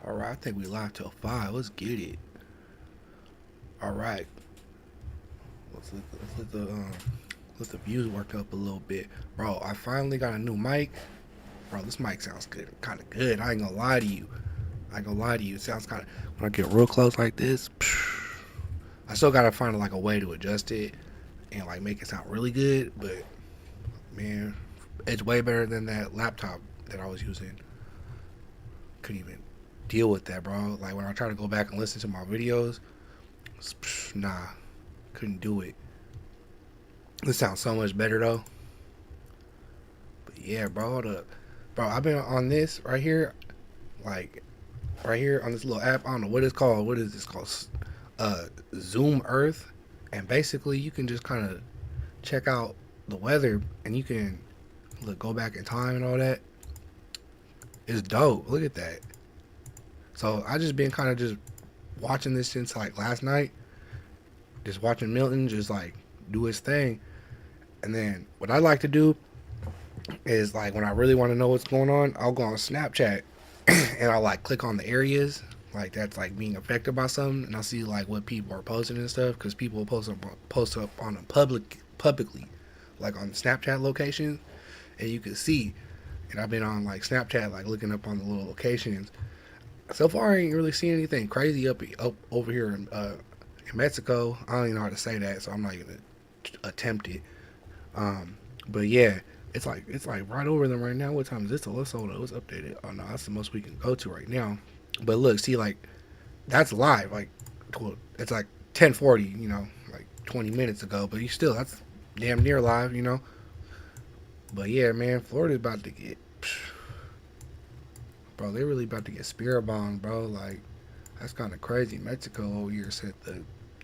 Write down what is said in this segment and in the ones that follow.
Alright, I think we live till 5. Let's get it. Alright. Let's let the views work up a little bit. Bro, I finally got a new mic. Bro, this mic sounds good, kinda good. I ain't gonna lie to you. It sounds kinda, when I get real close like this, I still gotta find like a way to adjust it and like make it sound really good, but man, it's way better than that laptop that I was using. Couldn't even deal with that, bro. Like when I try to go back and listen to my videos, nah, couldn't do it. This sounds so much better though. But yeah, bro, hold up. Bro, I've been on this right here, like right here on this little app. I don't know what it's called. What is this called? Zoom Earth. And basically you can just kind of check out the weather and you can look, go back in time and all that. It's dope. Look at that. So I just been kind of just watching this since like last night. Just watching Milton just like do his thing. And then what I like to do is like when I really want to know what's going on, I'll go on Snapchat and I'll like click on the areas like that's like being affected by something, and I'll see like what people are posting and stuff, because people post up on a publicly, like on Snapchat locations, and you can see. And I've been on like Snapchat, like looking up on the little locations. So far, I ain't really seen anything crazy up over here in Mexico. I don't even know how to say that, so I'm not gonna attempt it. But yeah, it's like right over them right now. What time is this? So let's hold it. Let's update it. Oh no, that's the most we can go to right now. But look, see, like that's live. Like it's like 10:40. Like 20 minutes ago. But you still, that's damn near live. But yeah, man, Florida's about to get, bro. They really about to get spirit bombed, bro. Like that's kind of crazy. Mexico over here said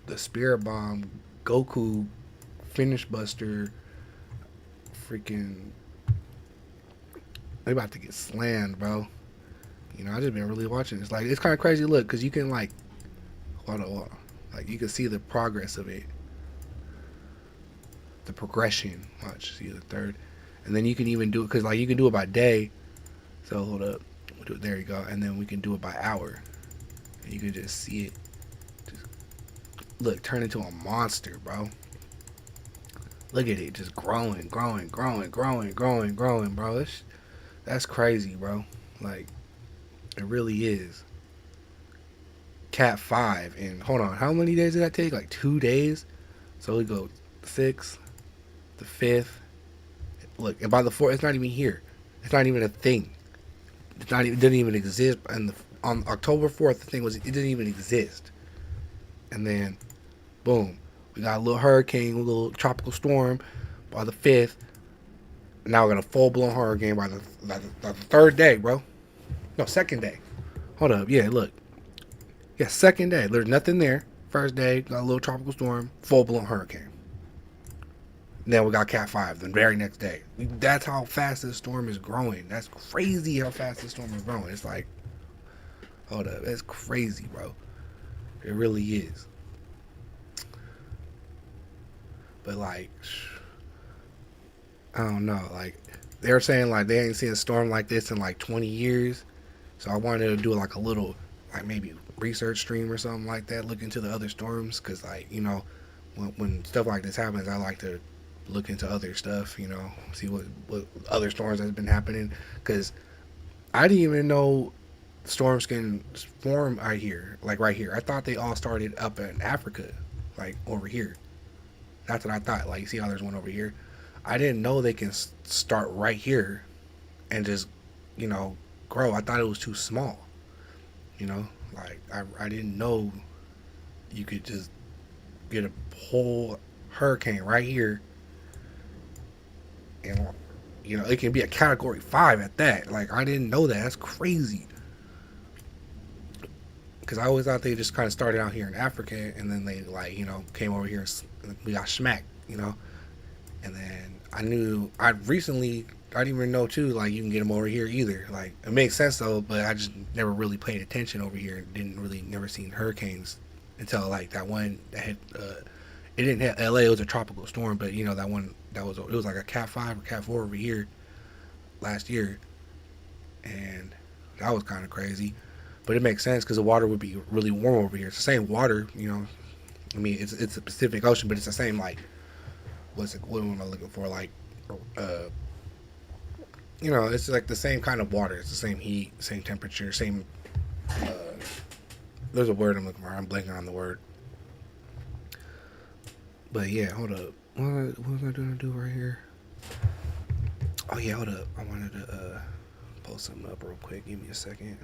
the spirit bomb Goku finish buster freaking, they about to get slammed, bro. I just been really watching. It's like it's kind of crazy. Look, because you can like, hold on, like you can see the progress of it, the progression. Watch, see the third, and then you can even do it because like you can do it by day. So hold up, we'll do it. There you go, and then we can do it by hour. And you can just see it. Just look, turn into a monster, bro. Look at it, just growing, bro. That's crazy, bro. Like it really is. Cat 5, and hold on, how many days did that take? Like 2 days. So we go the 6th, the 5th. Look, and by the 4th, it's not even here. It's not even a thing. It's not. It didn't even exist. And on October 4th, the thing was it didn't even exist. And then, boom, we got a little hurricane, a little tropical storm by the 5th. Now we're gonna full blown hurricane by the third day, bro. No, second day. Hold up, yeah, look, yeah, second day. There's nothing there. First day, got a little tropical storm, full blown hurricane. Then we got Cat 5 the very next day. That's how fast this storm is growing. That's crazy how fast this storm is growing. It's like, hold up, that's crazy, bro. It really is. But like, I don't know. Like, they're saying like they ain't seen a storm like this in like 20 years. So I wanted to do like a little, like maybe research stream or something like that. Look into the other storms, because like when stuff like this happens, I like to look into other stuff. See what other storms has been happening, because I didn't even know storms can form right here, like right here. I thought they all started up in Africa, like over here. That's what I thought. Like, see how there's one over here? I didn't know they can start right here and just, you know, grow. I thought it was too small. You know, like I didn't know you could just get a whole hurricane right here, and it can be a category 5 at that. Like, I didn't know that. That's crazy. Because I always thought they just kind of started out here in Africa, and then they like came over here and we got smacked. And then I didn't even know too, like, you can get them over here either. Like, it makes sense though, but I just never really paid attention over here and didn't really never seen hurricanes until like that one that had it didn't hit LA. It was a tropical storm, but that one it was like a Cat 5 or Cat 4 over here last year, and that was kind of crazy. But it makes sense because the water would be really warm over here. It's the same water, you know. I mean, it's the Pacific Ocean, but it's the same like what's it? What am I looking for? Like, uh, you know, it's like the same kind of water. It's the same heat, same temperature, same. Uh, there's a word I'm looking for. I'm blanking on the word. But yeah, hold up. What was I gonna do right here? Oh yeah, hold up. I wanted to pull something up real quick. Give me a second.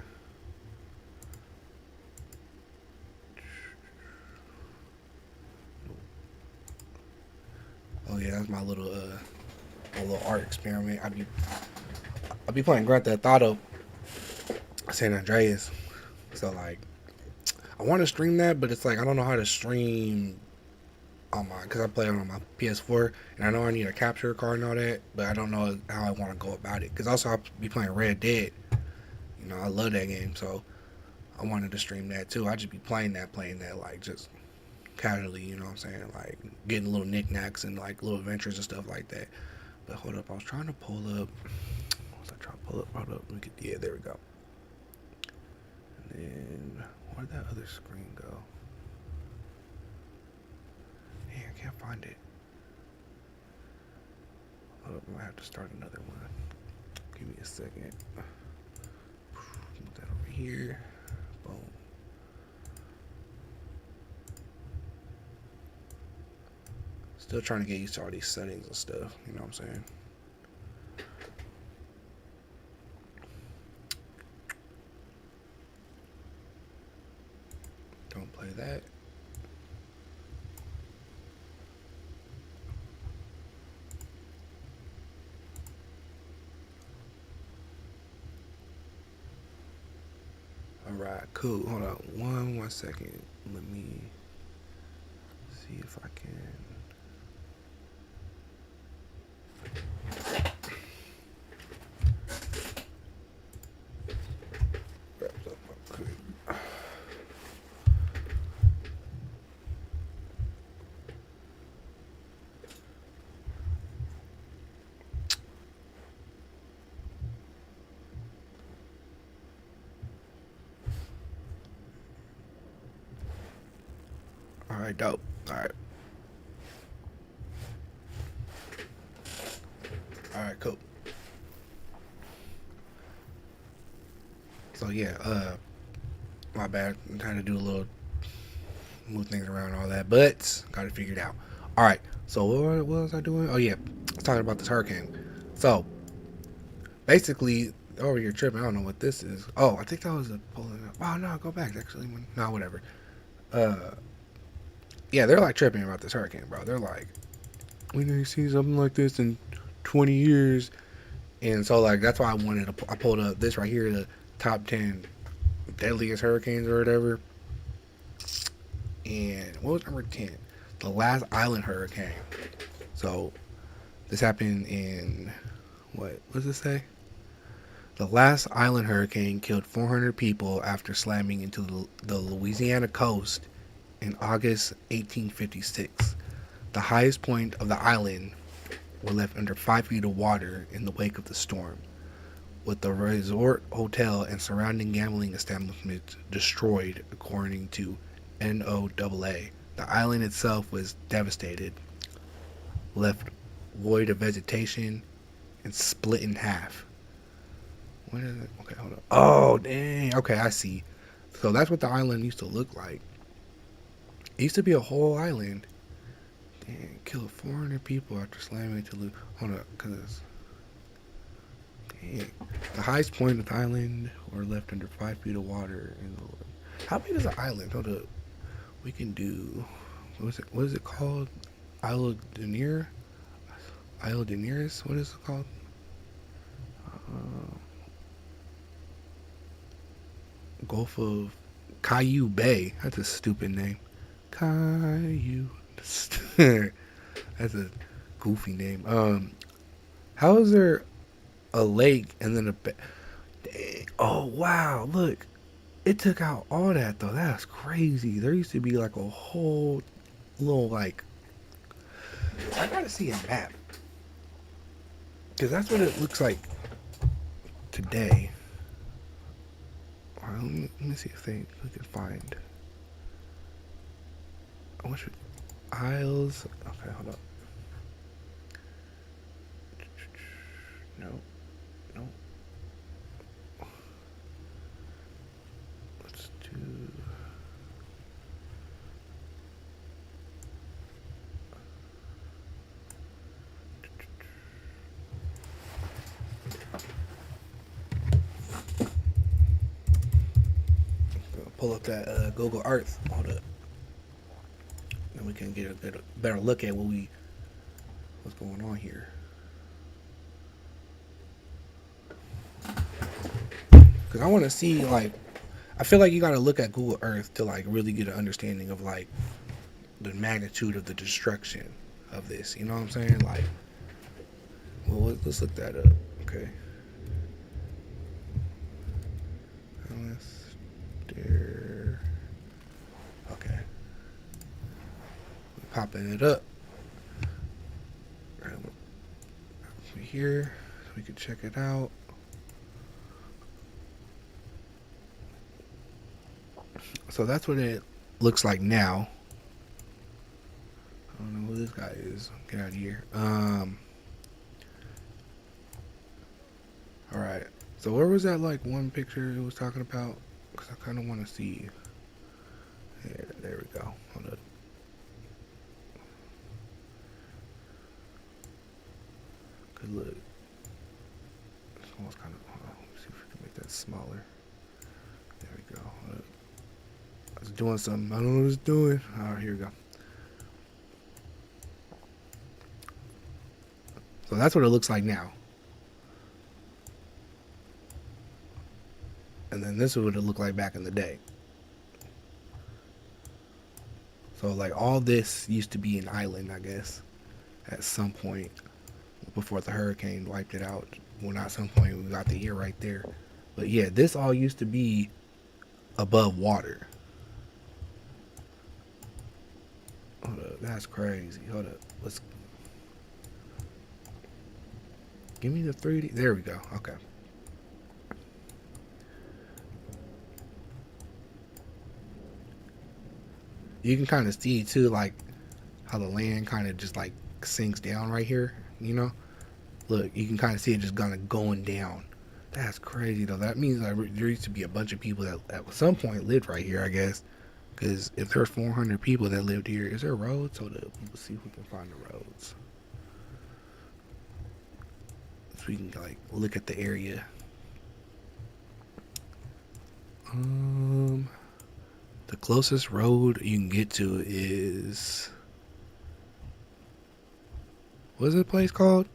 Oh yeah, that's my little a little art experiment. I'll be playing Grand Theft Auto San Andreas. So like, I want to stream that, but it's like I don't know how to stream on my because I play it on my PS4, and I know I need a capture card and all that, but I don't know how I want to go about it. Because also I'll be playing Red Dead. You know, I love that game, so I wanted to stream that too. I just be playing that like just casually. You know what I'm saying? Like getting little knickknacks and like little adventures and stuff like that. But hold up, I was trying to pull up. What was I trying to pull up? Hold up, yeah, there we go. And then where'd that other screen go? Hey, I can't find it. Hold up, I might have to start another one. Give me a second. Move that over here. Boom. Still trying to get used to all these settings and stuff. You know what I'm saying? Don't play that. Alright, cool. Hold on one second. Let me see if I can. Alright, dope. Alright. Alright, cool. So yeah, my bad. I'm trying to do a little move things around and all that, but got it figured out. Alright, so what was I doing? Oh yeah, I was talking about this hurricane. So basically, over here tripping. I don't know what this is. Oh, I think that was a pulling up. Oh no, go back. Actually, no, whatever. Uh, yeah, they're like tripping about this hurricane, bro. They're like, we never seen something like this in 20 years, and so like that's why I wanted to. I pulled up this right here, the top 10 deadliest hurricanes or whatever. And what was number 10? The last island hurricane. So this happened in what does it say? The last island hurricane killed 400 people after slamming into the Louisiana coast in August 1856. The highest point of the island were left under 5 feet of water in the wake of the storm, with the resort hotel and surrounding gambling establishments destroyed, according to NOAA. The island itself was devastated, left void of vegetation, and split in half. What is it? Okay, hold on. Oh, dang. Okay, I see. So that's what the island used to look like. It used to be a whole island. Dang, killed 400 people after slamming into the... Hold up, because... Dang. The highest point of the island were left under 5 feet of water. How big is the island? Hold up. We can do... What is it called? Isle de Near? Isle de Nearest? What is it called? Gulf of Caillou Bay. That's a stupid name. Caillou. That's a goofy name. How is there a lake and then a bay? Oh wow! Look, it took out all that though. That's crazy. There used to be like a whole little like. I gotta see a map because that's what it looks like today. Alright, let me see if we can find. I wish we, Isles. Okay, hold up. No, no. Let's do. Pull up that Google Earth. Hold up. Then we can get a better look at what's going on here. Because I want to see, like, I feel like you got to look at Google Earth to, like, really get an understanding of, like, the magnitude of the destruction of this. You know what I'm saying? Like, well, let's look that up. Okay. There. Okay. We're popping it up. Right over here, so we can check it out. So that's what it looks like now. I don't know who this guy is. Get out of here. Alright. So where was that, like, one picture it was talking about? Because I kind of want to see. Yeah, there we go. Hold up. Good look. It's almost kind of. Hold on. Let me see if we can make that smaller. There we go. Hold up. I was doing something. I don't know what it's doing. Alright, here we go. So that's what it looks like now. And then this is what it looked like back in the day. So, like, all this used to be an island, I guess, at some point before the hurricane wiped it out. Well, not some point, we got the year right there. But yeah, this all used to be above water. Hold up, that's crazy. Hold up, let's give me the 3D. There we go. Okay. You can kind of see too, like, how the land kind of just like sinks down right here. You know, look, you can kind of see it just kind of going down. That's crazy though. That means like there used to be a bunch of people that at some point lived right here, I guess. Because if there's 400 people that lived here, is there roads? So that we'll see if we can find the roads. So we can like look at the area. The closest road you can get to is, what is the place called?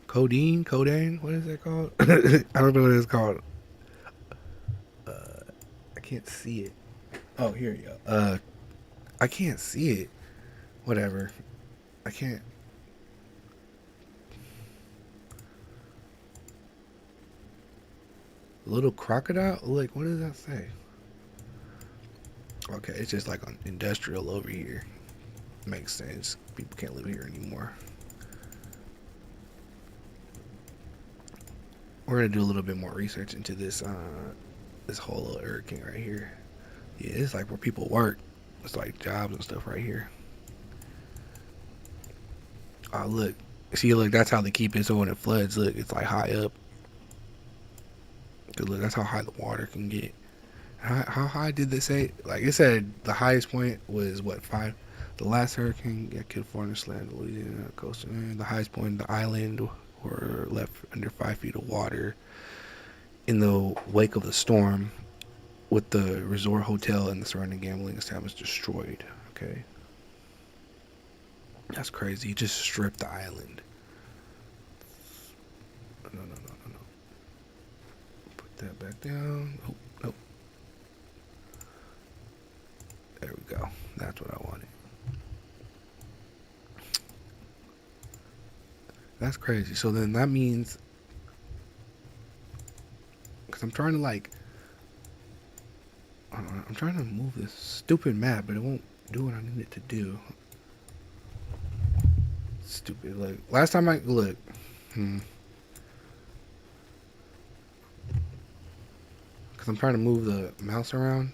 Codeine? What is it called? I don't know what it's called. I can't see it. Oh, here you go. I can't see it. Whatever. I can't. Little crocodile? Like, what does that say? Okay, it's just like on industrial over here. Makes sense. People can't live here anymore. We're gonna do a little bit more research into this this whole little hurricane right here. Yeah, it's like where people work. It's like jobs and stuff right here. Oh look. See, look, that's how they keep it so when it floods, look, it's like high up. Cause look, that's how high the water can get. How high did they say? Like it said the highest point was what, 5? The last hurricane that killed foreigners landed Louisiana coast. The highest point in the island were left under 5 feet of water in the wake of the storm, with the resort hotel and the surrounding gambling establishment destroyed. Okay. That's crazy. He just stripped the island. No. Put that back down. Oh, nope. There we go. That's what I wanted. That's crazy. So then that means, because I'm trying to like, I don't know, I'm trying to move this stupid map, but it won't do what I need it to do. Stupid. Like last time I look. because I'm trying to move the mouse around.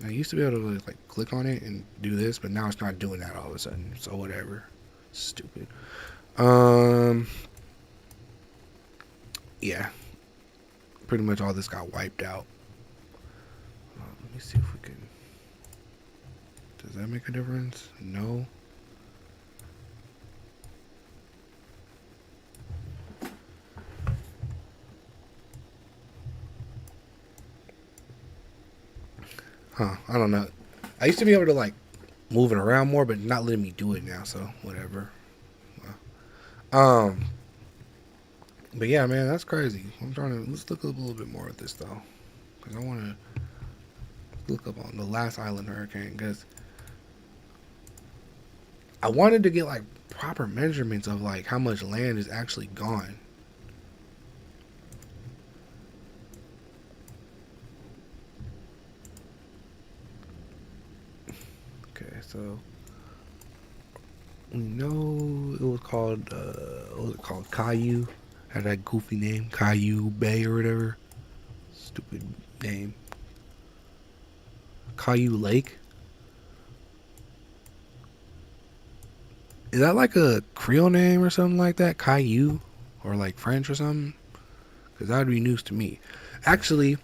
I used to be able to like click on it and do this, but now it's not doing that all of a sudden. So whatever. Stupid. Yeah. Pretty much all this got wiped out. Let me see if we can. Does that make a difference? No. Huh. I don't know. I used to be able to like move it around more, but not letting me do it now. So whatever. Um. But yeah, man, that's crazy. I'm trying to let's look up a little bit more at this though, because I want to look up on the last island hurricane because I wanted to get like proper measurements of like how much land is actually gone. Okay, so we know it was called what was it called? Caillou. Had that goofy name, Caillou Bay or whatever. Stupid name. Caillou Lake. Is that like a Creole name or something like that? Caillou? Or like French or something? Because that would be news to me. Actually,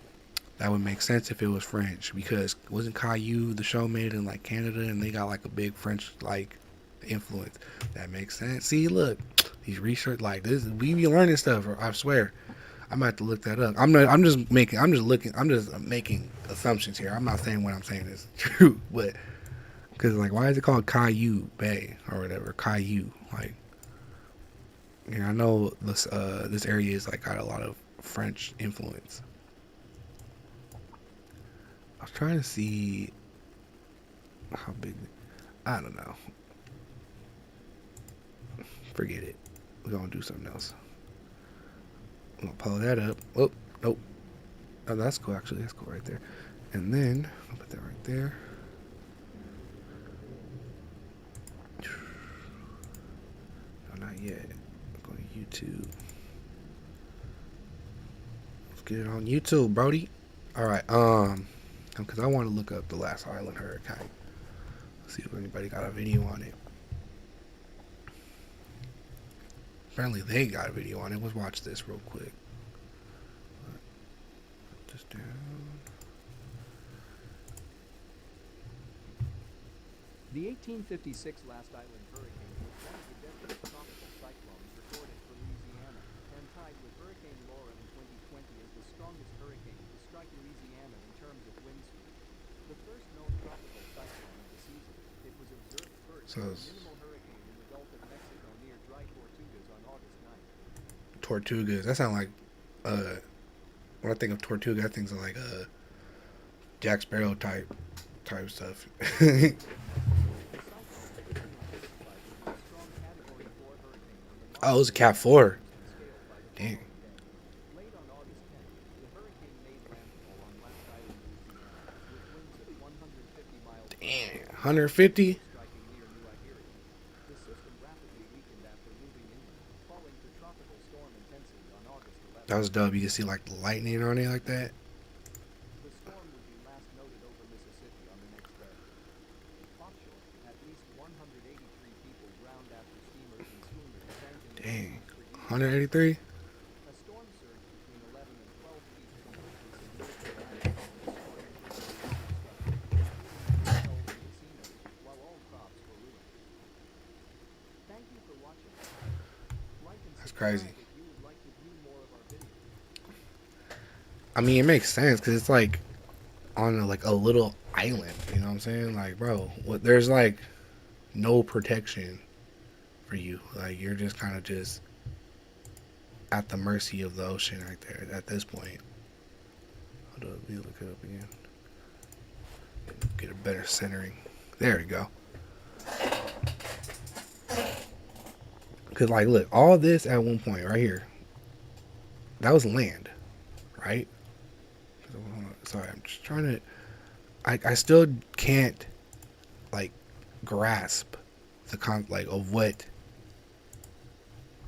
that would make sense if it was French. Because wasn't Caillou the show made in like Canada and they got like a big French like influence? That makes sense. See, look, these research like this, we be learning stuff. I swear. I might have to look that up. I'm just making assumptions here. I'm not saying what I'm saying is true, but because like, why is it called Caillou Bay or whatever? Caillou, like, you know, I know this area is like got a lot of French influence. I was trying to see how big. I don't know. Forget it. We're gonna do something else. I'm gonna pull that up. Oh, nope. Oh, that's cool. Actually, that's cool right there. And then I'll put that right there. No, not yet. Go to YouTube. Let's get it on YouTube, Brody. All right. Because I want to look up the last island hurricane. See if anybody got a video on it. Apparently they got a video on it. Let's watch this real quick. Put this down. The 1856 last island hurricane was one of the deadliest tropical cyclones recorded for Louisiana, and tied with Hurricane Laura in 2020 as the strongest hurricane to strike Louisiana in terms of wind speed. The first known tropical cyclone of the season, it was observed first as a minimal hurricane in the Gulf of Mexico near Dry Tortugas on August 9th. Tortugas. That sounds like when I think of Tortuga, I think of like Jack Sparrow type stuff. Oh, it was a Cat 4. Dang. Damn. 150? That was dope. You can see like the lightning on it like that. The storm would be last noted over Mississippi on the next day. Offshore, at least 183 people drowned after steamers and schooners sank in the Dang. Pacific. 183? A storm surge between 11 and 12 feet completely submerged the island. While all crops were ruined. Thank you for watching. Like and That's crazy. subscribe if you would like to view more of our videos. I mean, it makes sense because it's like on like a little island. You know what I'm saying? Like, bro, there's like no protection for you. Like, you're just kind of just at the mercy of the ocean right there at this point. Hold up, let me look it up again. Get a better centering. There we go. Because, like, look, all this at one point right here, that was land, right? Sorry, I'm just trying to. I still can't, like, grasp the like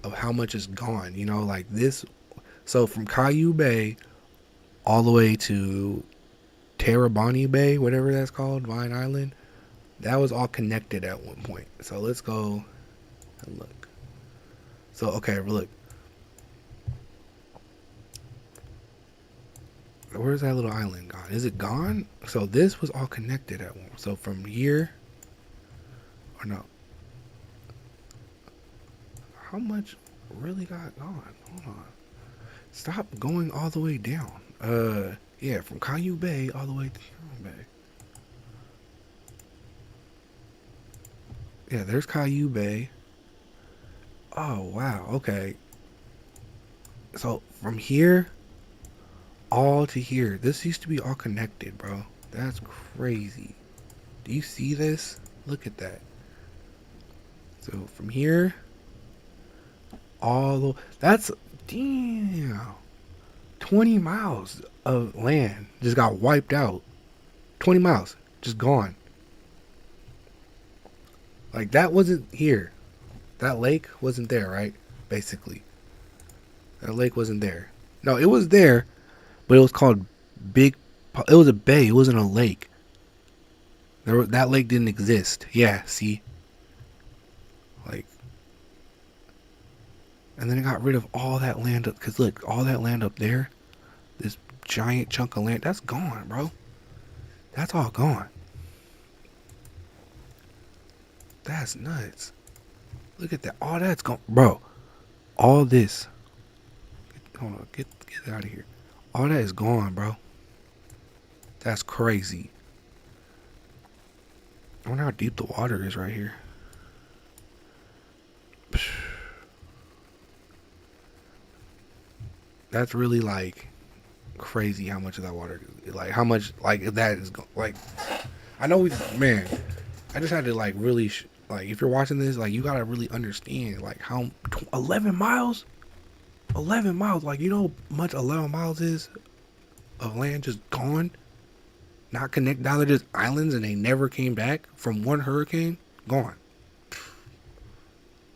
of how much is gone. You know, like this. So from Caillou Bay all the way to Terabani Bay, whatever that's called, Vine Island. That was all connected at one point. So let's go and look. So okay, look. Where's that little island gone? Is it gone? So this was all connected at one. So from here, or no? How much really got gone? Hold on. Stop going all the way down. Yeah, from Caillou Bay all the way to Huron Bay. Yeah, there's Caillou Bay. Oh, wow. Okay. So from here all to here, this used to be all connected, bro. That's crazy. Do you see this? Look at that. So from here, all the, that's, damn, 20 miles of land just got wiped out. 20 miles, just gone. Like, that wasn't here. That lake wasn't there, right? Basically. That lake wasn't there. No, it was there, but it was called Big, it was a bay, it wasn't a lake. That lake didn't exist. Yeah, see? Like, and then it got rid of all that land up, because look, all that land up there, this giant chunk of land, that's gone, bro. That's all gone. That's nuts. Look at that. All that's gone, bro. All this. Hold on, get out of here. All that is gone, bro. That's crazy. I wonder how deep the water is right here. That's really like crazy how much of that water, like how much, like that is like. I know man. I just had to like really like, if you're watching this, like you gotta really understand like how 11 miles, 11 miles, like you know how much 11 miles is of land just gone, not connect. Now they're just islands and they never came back from one hurricane. Gone.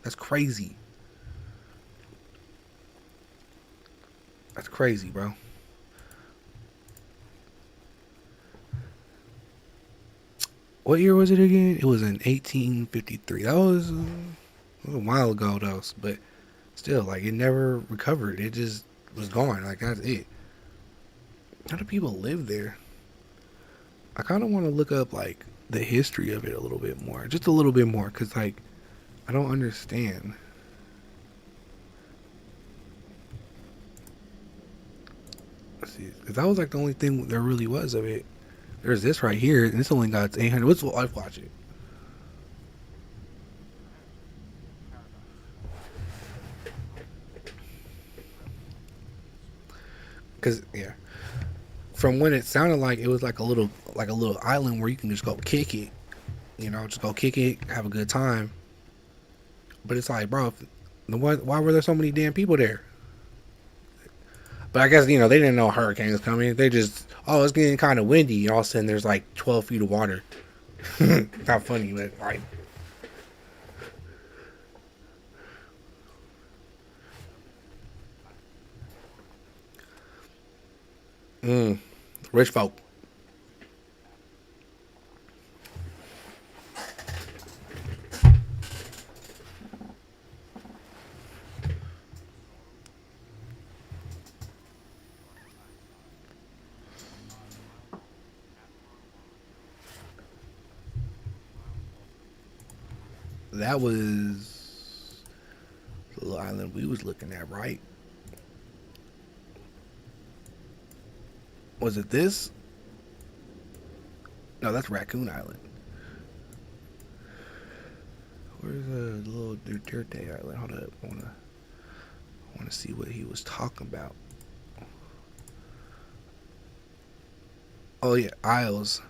That's crazy. That's crazy, bro. What year was it again? It was in 1853. That was a while ago, though. But still, like, it never recovered. It just was gone. Like, that's it. How do people live there? I kind of want to look up, like, the history of it a little bit more. Just a little bit more. Because, like, I don't understand. Let's see. Because that was, like, the only thing there really was of it. There's this right here. And this only got 800. Let's watch it. Because, yeah. From when it sounded like it was like a little island where you can just go kick it, you know, just go kick it, have a good time. But it's like, bro, why were there so many damn people there? But I guess, you know, they didn't know a hurricane was coming. They just, oh, it's getting kind of windy. And all of a sudden, there's like 12 feet of water. Not funny, but like. Rich folk. That was the little island we was looking at, right? Was it this? No, that's Raccoon Island. Where's the little Duterte Island? Hold up, I wanna see what he was talking about. Oh yeah, Isles.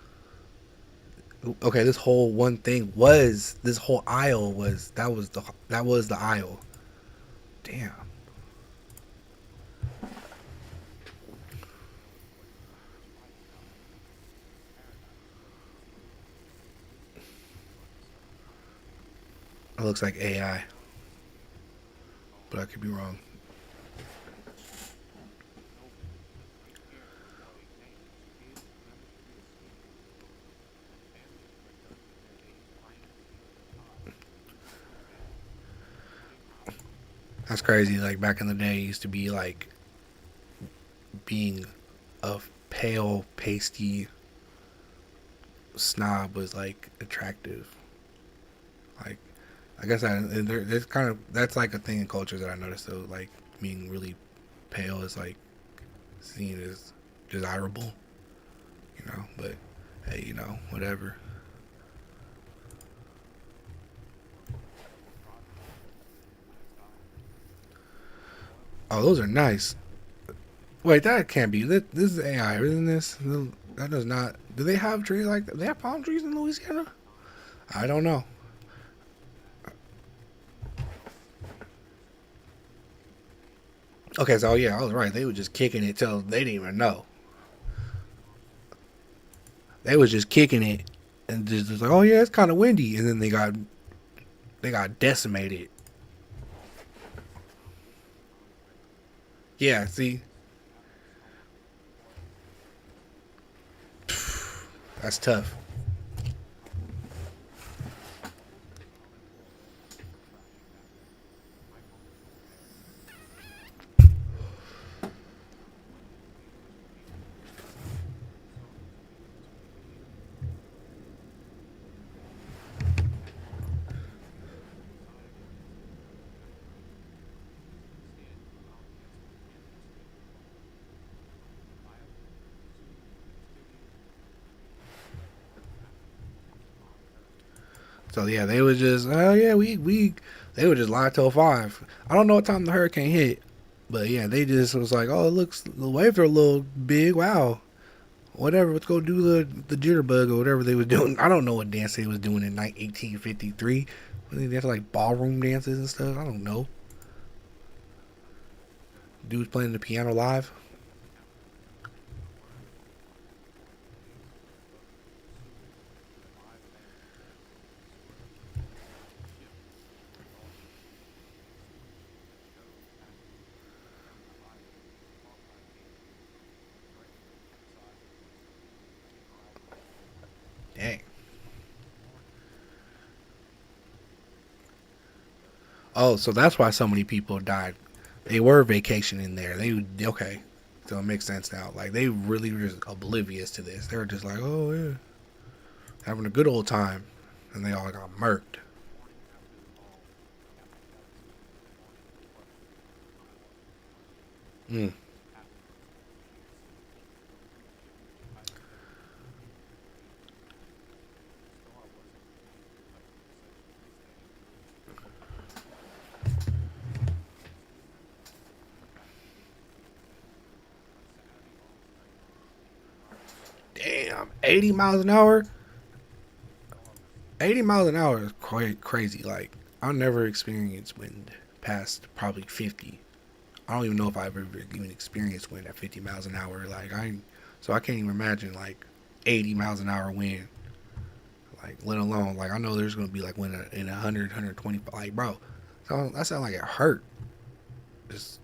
Okay, this whole one thing was, this whole aisle was, that was the aisle. Damn. It looks like AI, but I could be wrong. That's crazy. Like back in the day, it used to be like being a pale, pasty snob was like attractive. Like I guess there's kind of that's like a thing in culture that I noticed though. Like being really pale is like seen as desirable, you know. But hey, you know, whatever. Oh, those are nice. Wait, that can't be. This is AI, isn't this? That does not. Do they have trees like that? They have palm trees in Louisiana? I don't know. Okay, so yeah, I was right. They were just kicking it till they didn't even know. They was just kicking it and just like, oh yeah, it's kind of windy, and then they got decimated. Yeah, see, that's tough. So yeah, they was just, oh yeah, they were just live till 5. I don't know what time the hurricane hit, but yeah, they just was like, oh, it looks the waves are a little big. Wow, whatever. Let's go do the jitterbug or whatever they was doing. I don't know what dance they was doing in 1853. They had like ballroom dances and stuff. I don't know. Dudes playing the piano live. Dang. Oh, so that's why so many people died. They were vacationing there. They okay. So it makes sense now. Like they really were just oblivious to this. They were just like, oh yeah, having a good old time, and they all got murked. Mm. Damn, 80 miles an hour. 80 miles an hour is quite crazy. Like I've never experienced wind past probably 50. I don't even know if I've ever even experienced wind at 50 miles an hour. So I can't even imagine like 80 miles an hour wind. Like let alone like I know there's gonna be like wind in 100, 120. Like bro, so that sounds like it hurt. Just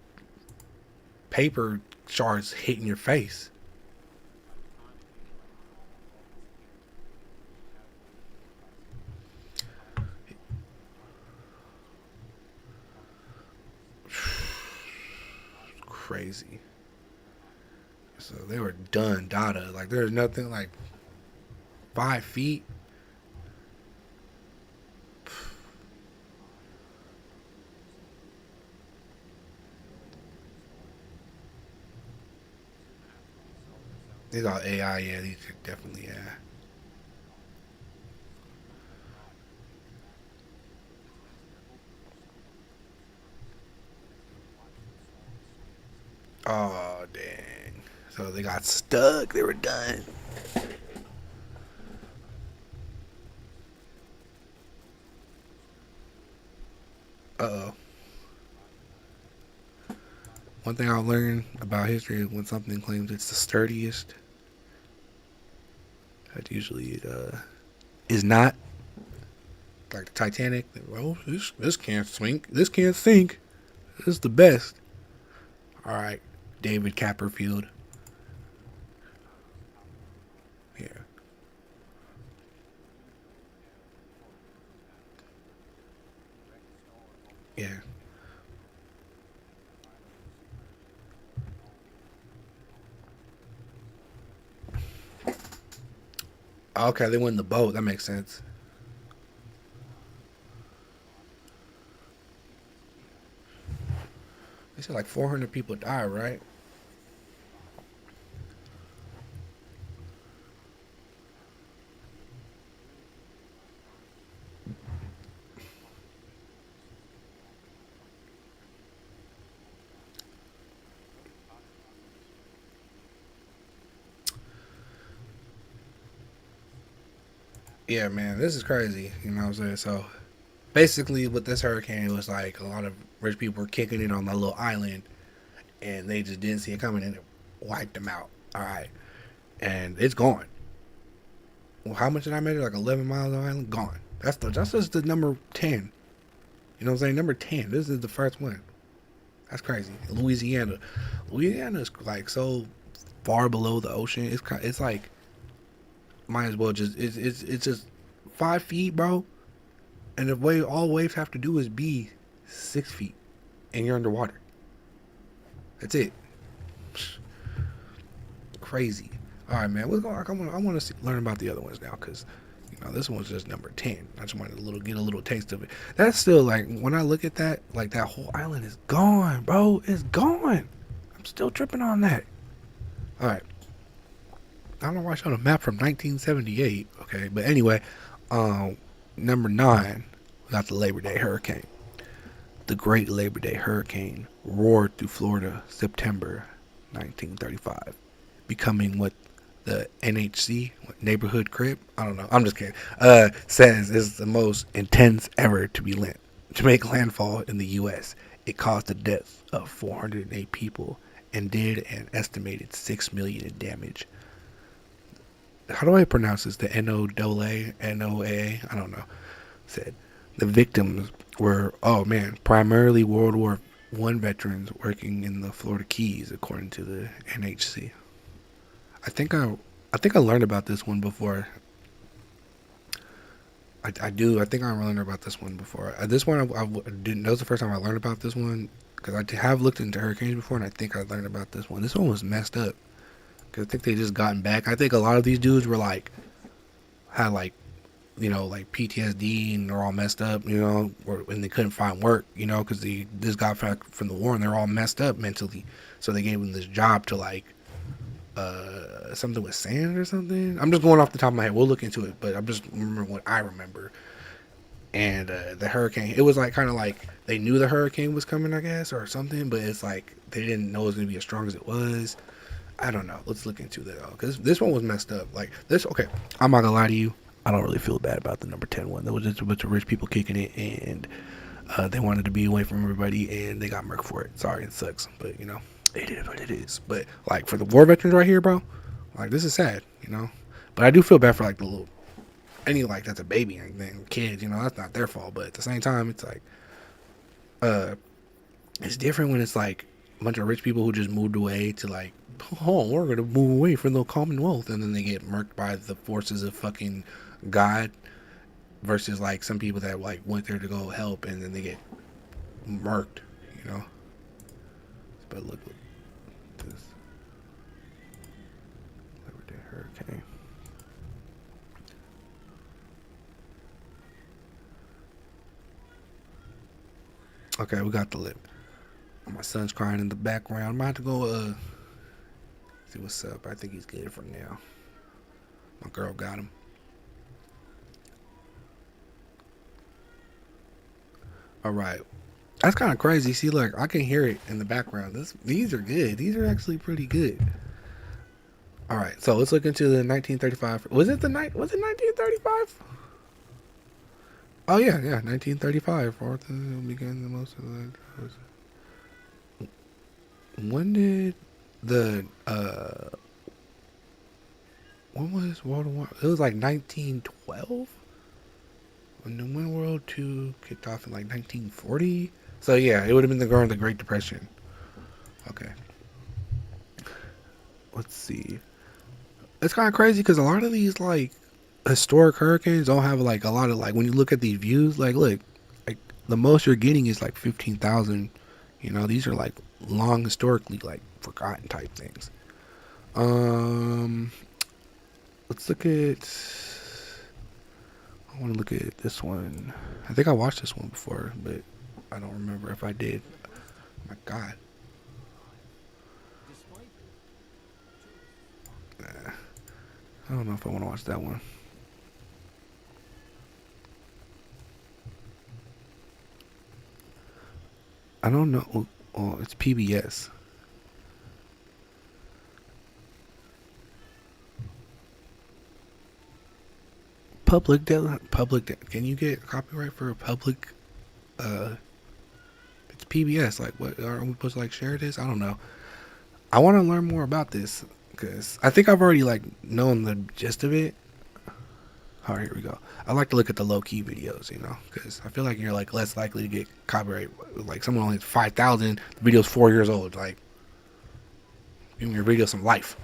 paper shards hitting your face. Crazy. So they were done, data. Like there's nothing like 5 feet. These all AI. Yeah, these are definitely yeah. Oh dang. So they got stuck. They were done. Uh oh. One thing I learned about history is when something claims it's the sturdiest, that usually it is not. Like the Titanic. Oh, this can't sink. This can't sink. This is the best. All right, David Copperfield. Yeah, yeah. Okay, they went in the boat. That makes sense. They said like 400 people died, right? Yeah, man, this is crazy. You know what I'm saying? So basically, with this hurricane, it was like a lot of rich people were kicking it on that little island, and they just didn't see it coming, and it wiped them out. All right, and it's gone. Well, how much did I measure? Like 11 miles of island gone. That's just the number 10. You know what I'm saying? Number 10. This is the first one. That's crazy. Louisiana. Louisiana is like so far below the ocean. It's like might as well just it's just 5 feet, bro. And the way all waves have to do is be 6 feet, and you're underwater. That's it. Crazy. All right, man. What's going on? I want to learn about the other ones now, because this one's just number 10. I just wanted to get a little taste of it. That's still like when I look at that, like that whole island is gone, bro. It's gone. I'm still tripping on that. All right. I don't know why I showed a map from 1978. Okay, but anyway, number 9, we got the Labor Day hurricane. The Great Labor Day Hurricane roared through Florida September 1935, becoming what the NHC, neighborhood crib, I don't know, I'm just kidding, says is the most intense ever to make landfall in the U.S. It caused the death of 408 people and did an estimated $6 million in damage. How do I pronounce this? The NOAA, NOAA, I don't know. Said the victims were, oh man, primarily World War I veterans working in the Florida Keys, according to the NHC. I think I learned about this one before. I do. I think I learned about this one before. This one I didn't. That was the first time I learned about this one, because I have looked into hurricanes before, and I think I learned about this one. This one was messed up, because I think they just gotten back. I think a lot of these dudes were like had like like PTSD, and they're all messed up, and they couldn't find work, because they just got back from the war and they're all messed up mentally. So they gave them this job to like something with sand or something. I'm just going off the top of my head. We'll look into it, but I'm just remembering what I remember. And the hurricane, it was like kind of like they knew the hurricane was coming, I guess, or something, but it's like they didn't know it was going to be as strong as it was. I don't know. Let's look into that, because this one was messed up. Like this, okay, I'm not gonna lie to you. I don't really feel bad about the number 10 one. There was just a bunch of rich people kicking it, and they wanted to be away from everybody, and they got murked for it. Sorry, it sucks, but it is what it is. But like for the war veterans right here, bro, like this is sad, But I do feel bad for like the little like that's a baby and then kids, that's not their fault. But at the same time, it's like it's different when it's like a bunch of rich people who just moved away to like, oh, we're gonna move away from the Commonwealth, and then they get murked by the forces of fucking God, versus like some people that like went there to go help and then they get murked, But look at this Labor Day hurricane. Okay, we got the lip. My son's crying in the background. I'm about to go see what's up. I think he's good for now. My girl got him. All right. That's kind of crazy. See, look, I can hear it in the background. These are good. These are actually pretty good. All right, so let's look into the 1935. Was it 1935? Oh yeah, 1935. Fourth began the most of the. When did the when was World War? It was like 1912. When World Two kicked off in like 1940. So yeah, it would have been during the Great Depression. Okay. Let's see. It's kind of crazy because a lot of these like historic hurricanes don't have like a lot of like when you look at these views, like look, like the most you're getting is like 15,000. These are like long historically like forgotten type things. Let's look at I want to look at this one. I think I watched this one before, but I don't remember if I did. Oh my God. Nah, I don't know if I want to watch that one. I don't know. Oh, it's PBS. Can you get copyright for a public? It's PBS. Like, what are we supposed to like share this? I don't know. I want to learn more about this because I think I've already like known the gist of it. All right, here we go. I like to look at the low key videos, you know, because I feel like you're like less likely to get copyright. Like someone only has 5,000, the video's 4 years old. Like, give me your video some life.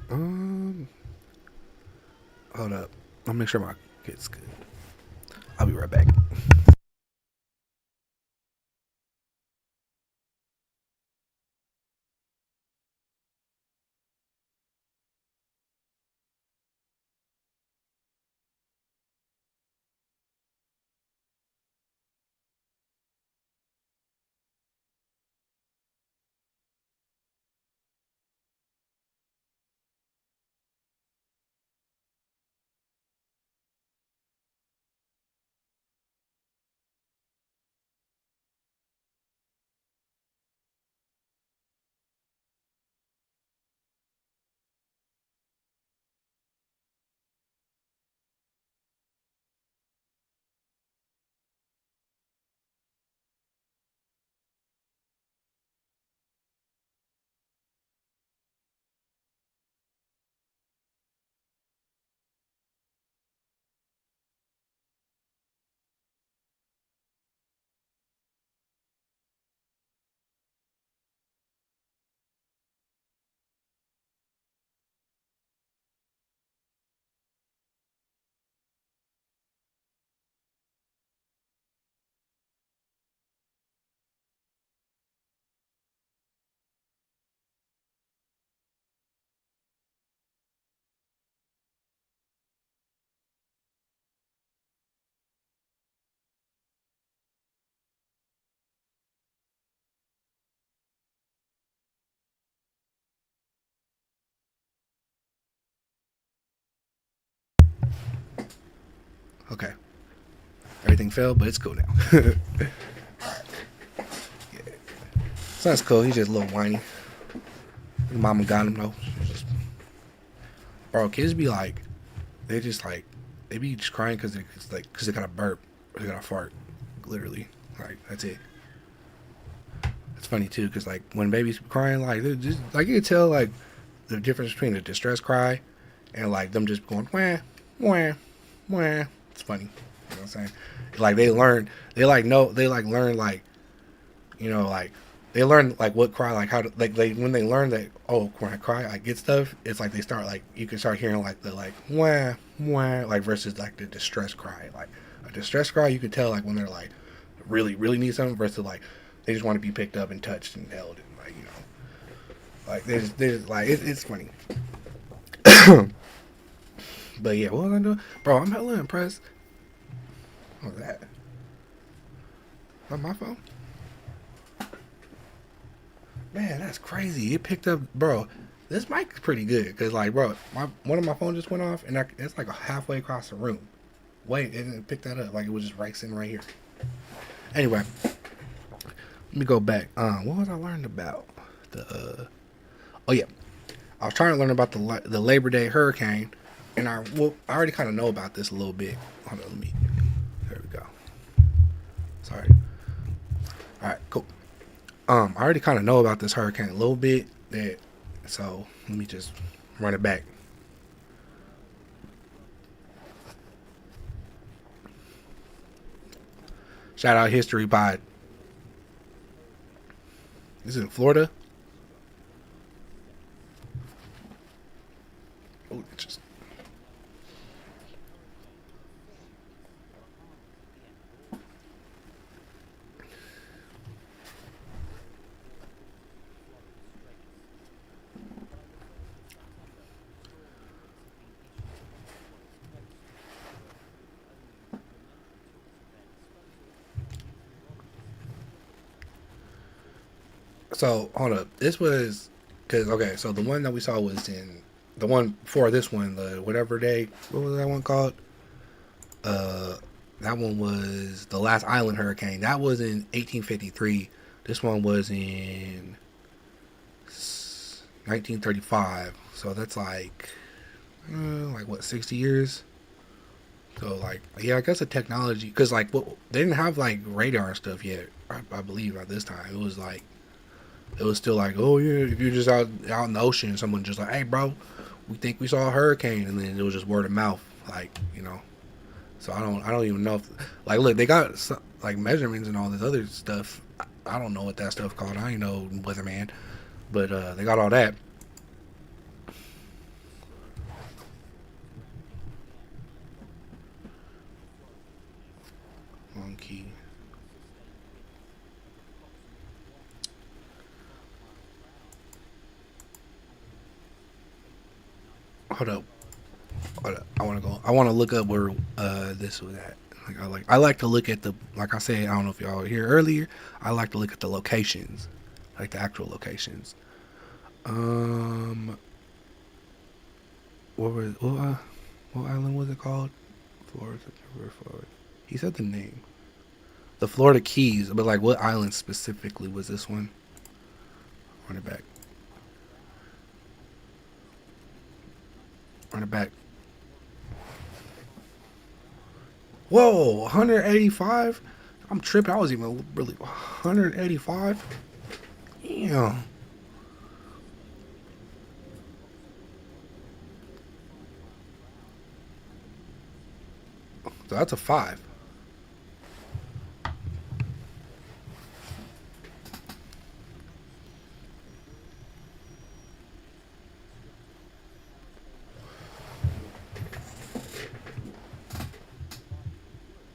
Um, Hold up. I'll make sure my kid's good. I'll be right back. Okay. Everything failed, but it's cool now. Yeah. So that's cool. He's just a little whiny. His mama got him though. Bro, kids be like, they just like, they be just crying because they got a burp or they got a fart. Literally. Like, that's it. It's funny too, because like when babies crying, like they're just like you can tell like the difference between a distress cry and like them just going wah wah wah. It's funny. You know what I'm saying? Like they like learn like like they learn like what cry like how to like they when they learn that when I cry I get stuff. It's like they start like you can start hearing like the like wah wah like versus like the distress cry. Like a distress cry you could tell like when they're like really need something versus like they just want to be picked up and touched and held and like like they just like it's funny. But yeah, what was I doing, bro? I'm hella impressed. What was that? On my phone? Man, that's crazy. It picked up, bro. This mic is pretty good because, like, bro, one of my phones just went off, and it's like halfway across the room. Wait, it didn't pick that up. Like, it was just right sitting right here. Anyway, let me go back. What was I learning about? Oh yeah, I was trying to learn about the Labor Day hurricane, and I already kind of know about this a little bit. Hold on, there we go. Sorry. All right, cool. I already kind of know about this hurricane a little bit. So let me just run it back. Shout out History Pod. This is in Florida. Oh, just so hold up. This was because okay. So the one that we saw was in the one before this one, the whatever day. What was that one called? Uh, that one was the last island hurricane. That was in 1853. This one was in 1935. So that's like what 60 years. So like yeah, I guess the technology because like what they didn't have like radar and stuff yet. I believe at this time it was still like oh yeah if you're just out in the ocean and someone just like hey bro we think we saw a hurricane and then it was just word of mouth like you know. So I don't even know if like look they got some, like measurements and all this other stuff. I don't know what that stuff called. I ain't no weatherman, but they got all that. Monkey. Hold up. Hold up. I want to go. I want to look up where this was at. I like to look at the like I said. I don't know if y'all were here earlier. I like to look at the locations, like the actual locations. Um, what was what island was it called? Florida. Florida. He said the name. The Florida Keys, but like what island specifically was this one? Run it back. Run it back. Whoa, 185? I'm tripping. I was even really 185. Damn. So that's a five.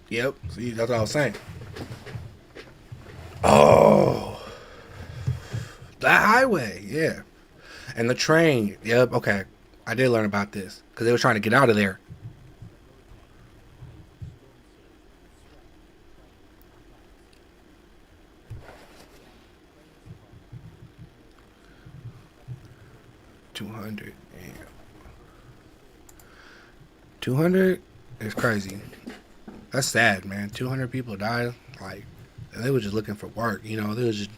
Yep. See, that's what I was saying. Oh, that highway. Yeah. And the train. Yep. Okay. I did learn about this because they were trying to get out of there. 200. Damn. 200 is crazy. That's sad, man. 200 people died. Like, and they were just looking for work. You know, they was just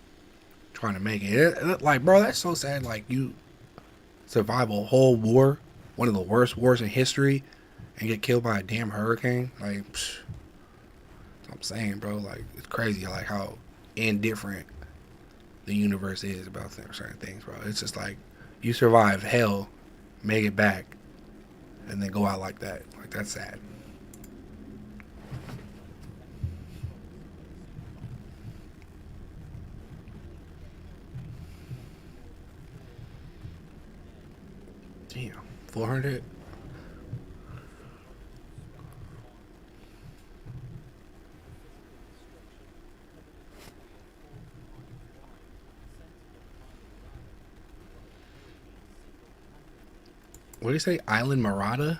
trying to make it. Like, bro, that's so sad. Like, you survive a whole war, one of the worst wars in history, and get killed by a damn hurricane. Like, psh, that's what I'm saying, bro. Like, it's crazy. Like how indifferent the universe is about certain things, bro. It's just like you survive hell, make it back, and then go out like that. Like that's sad. Damn, 400. What do you say? Island Marada?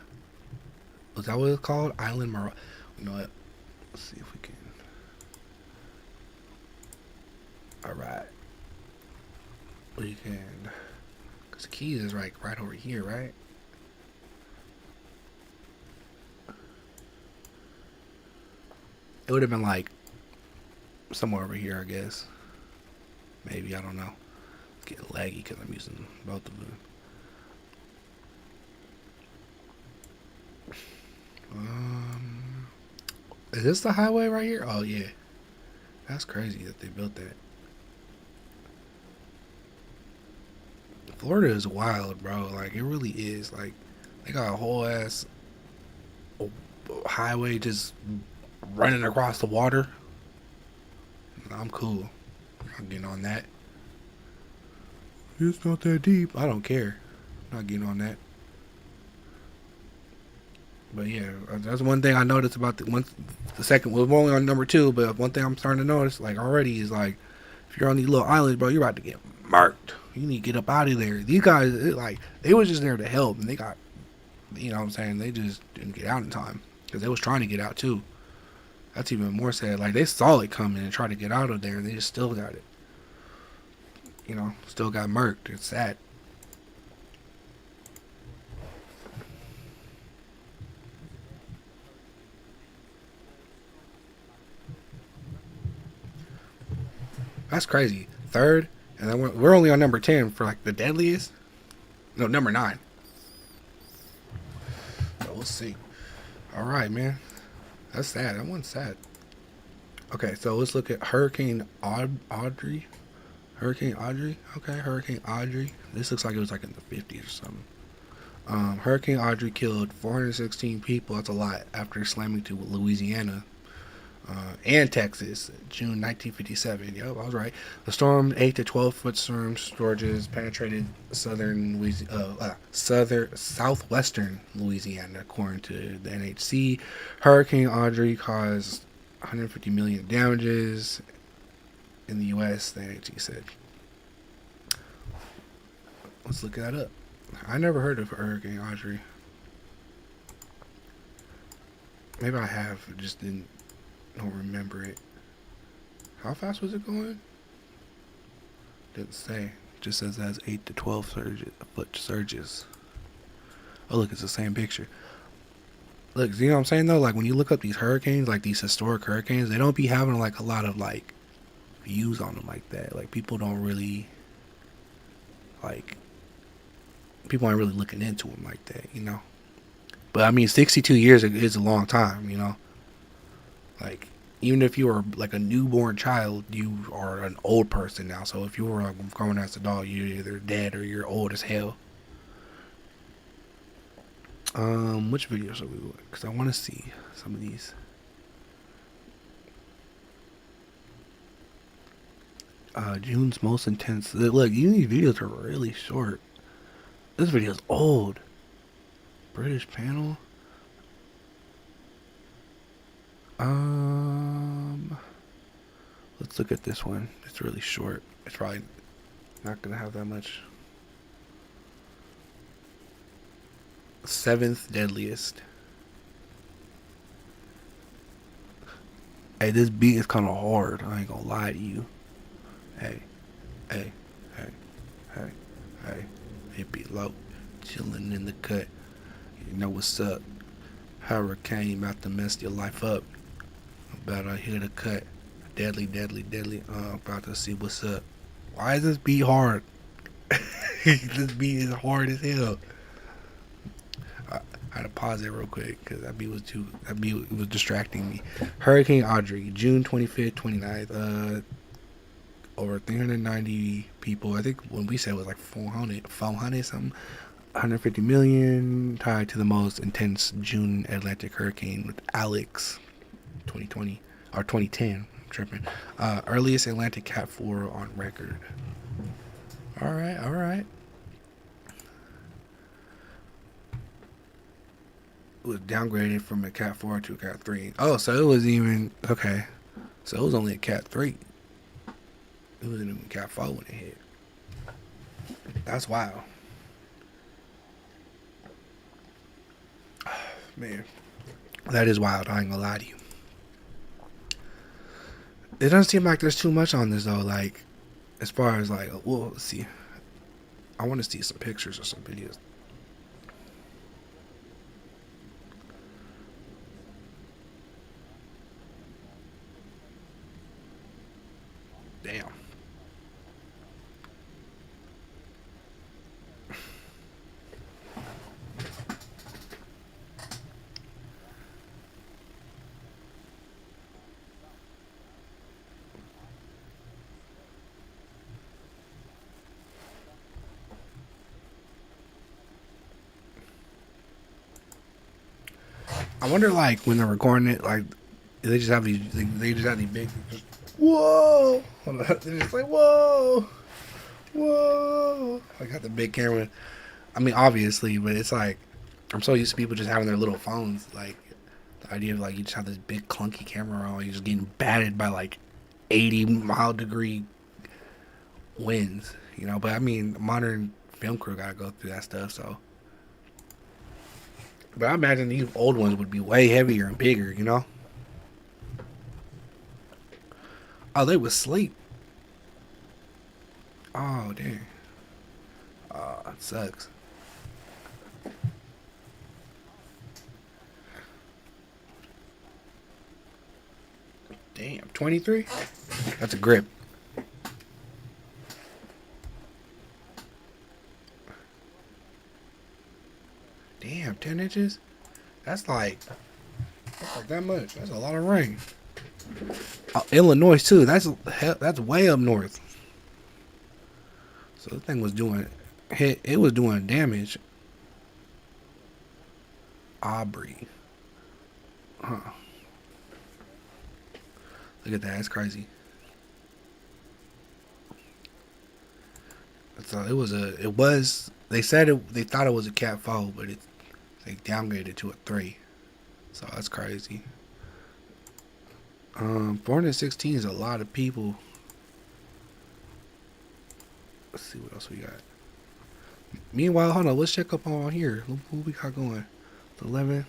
Was that what it's called? Island Marada. You know what? Let's see if we can. All right, we can. Cause the keys is right over here, right? It would have been like somewhere over here, I guess. Maybe I don't know. It's getting laggy because I'm using both of them. Um, is this the highway right here? Oh yeah, that's crazy that they built that. Florida is wild, bro. Like it really is. Like they got a whole ass highway just running across the water. I'm cool. I'm getting on that. It's not that deep. I don't care. I'm not getting on that. But yeah, that's one thing I noticed about the second. Well, we're only on number two, but one thing I'm starting to notice, like already, is like if you're on these little islands, bro, you're about to get marked. You need to get up out of there. These guys, like, they was just there to help, and they got, you know what I'm saying? They just didn't get out in time because they was trying to get out too. That's even more sad. Like, they saw it coming and tried to get out of there, and they just still got it. You know, still got murked. It's sad. That's crazy. Third, and then we're only on number 10 for like the deadliest. No, number 9. So we'll see. All right, man. That's sad. That one's sad. Okay, so let's look at Hurricane Audrey. Hurricane Audrey. Okay, Hurricane Audrey. This looks like it was like in the 50s or something. Hurricane Audrey killed 416 people. That's a lot after slamming to Louisiana and Texas, June 1957. Yep, I was right. The storm, 8 to 12 foot storm surges, penetrated southwestern Louisiana, according to the NHC. Hurricane Audrey caused 150 million damages in the U.S., the NHC said. Let's look that up. I never heard of Hurricane Audrey. Maybe I have, just don't remember it. How fast was it going? Didn't say. It just says it has 8 to 12 foot surges. Oh, look, it's the same picture. Look, you know what I'm saying though? Like when you look up these hurricanes, like these historic hurricanes, they don't be having like a lot of like views on them like that. Like people don't really like. People aren't really looking into them like that, you know. But I mean, 62 years is a long time, you know. Like, even if you were like a newborn child, you are an old person now. So if you were like, grown as an adult, you're either dead or you're old as hell. Which videos are we doing? Because I want to see some of these. June's most intense. Look, these videos are really short. This video's old. British panel. Let's look at this one. It's really short. It's probably not gonna have that much. 7th deadliest. Hey, this beat is kind of hard. I ain't gonna lie to you. Hey, hey, hey, hey, hey. Hippy low, chillin' in the cut. You know what's up? Hurricane about to mess your life up. About to hit a cut. Deadly, deadly, deadly. About to see what's up. Why is this beat hard? This beat is hard as hell. I had to pause it real quick because that beat was distracting me. Hurricane Audrey, June 25th, 29th. Over 390 people. I think when we said it was like 400 something. 150 million, tied to the most intense June Atlantic hurricane with Alex 2020 or 2010. I'm tripping. Earliest Atlantic Cat 4 on record. All right. It was downgraded from a Cat 4 to a Cat 3. Oh, so it was even okay. So it was only a Cat 3. It wasn't even Cat 4 when it hit. That's wild. Man, that is wild. I ain't gonna lie to you. It doesn't seem like there's too much on this though. Like, as far as like, well, let's see. I want to see some pictures or some videos. Damn. I wonder, like, when they're recording it, like, they just have these, they just have these big, just, whoa, they're just like, whoa, Whoa! I got the big camera. I mean, obviously, but it's like I'm so used to people just having their little phones. Like the idea of like you just have this big clunky camera on, you're just getting batted by like 80-mile-degree winds, you know. But I mean, modern film crew gotta go through that stuff. So, but I imagine these old ones would be way heavier and bigger, you know. Oh, they was asleep. Oh, dang. Oh, it sucks. Damn, 23? That's a grip. Damn, 10 inches? That's like that much. That's a lot of rain. Oh, Illinois too. That's way up north. So the thing was doing it was doing damage. Aubrey. Huh. Look at that. That's crazy. So they said they thought it was a cat 4, but they downgraded it to a 3. So that's crazy. 416 is a lot of people. Let's see what else we got. Meanwhile, hold on, let's check up on here. What we got going? 11.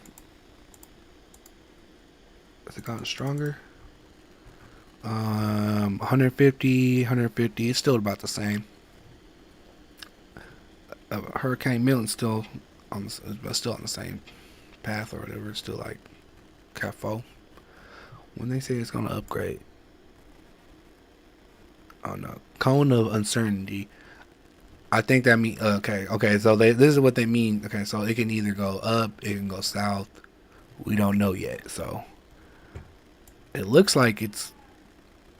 Has it gotten stronger? 150. It's still about the same. Hurricane Milton's still on the same path or whatever. It's still like Cat 4. When they say it's gonna upgrade, oh no, cone of uncertainty. I think that mean okay. So this is what they mean. Okay, so it can either go up, it can go south. We don't know yet. So it looks like it's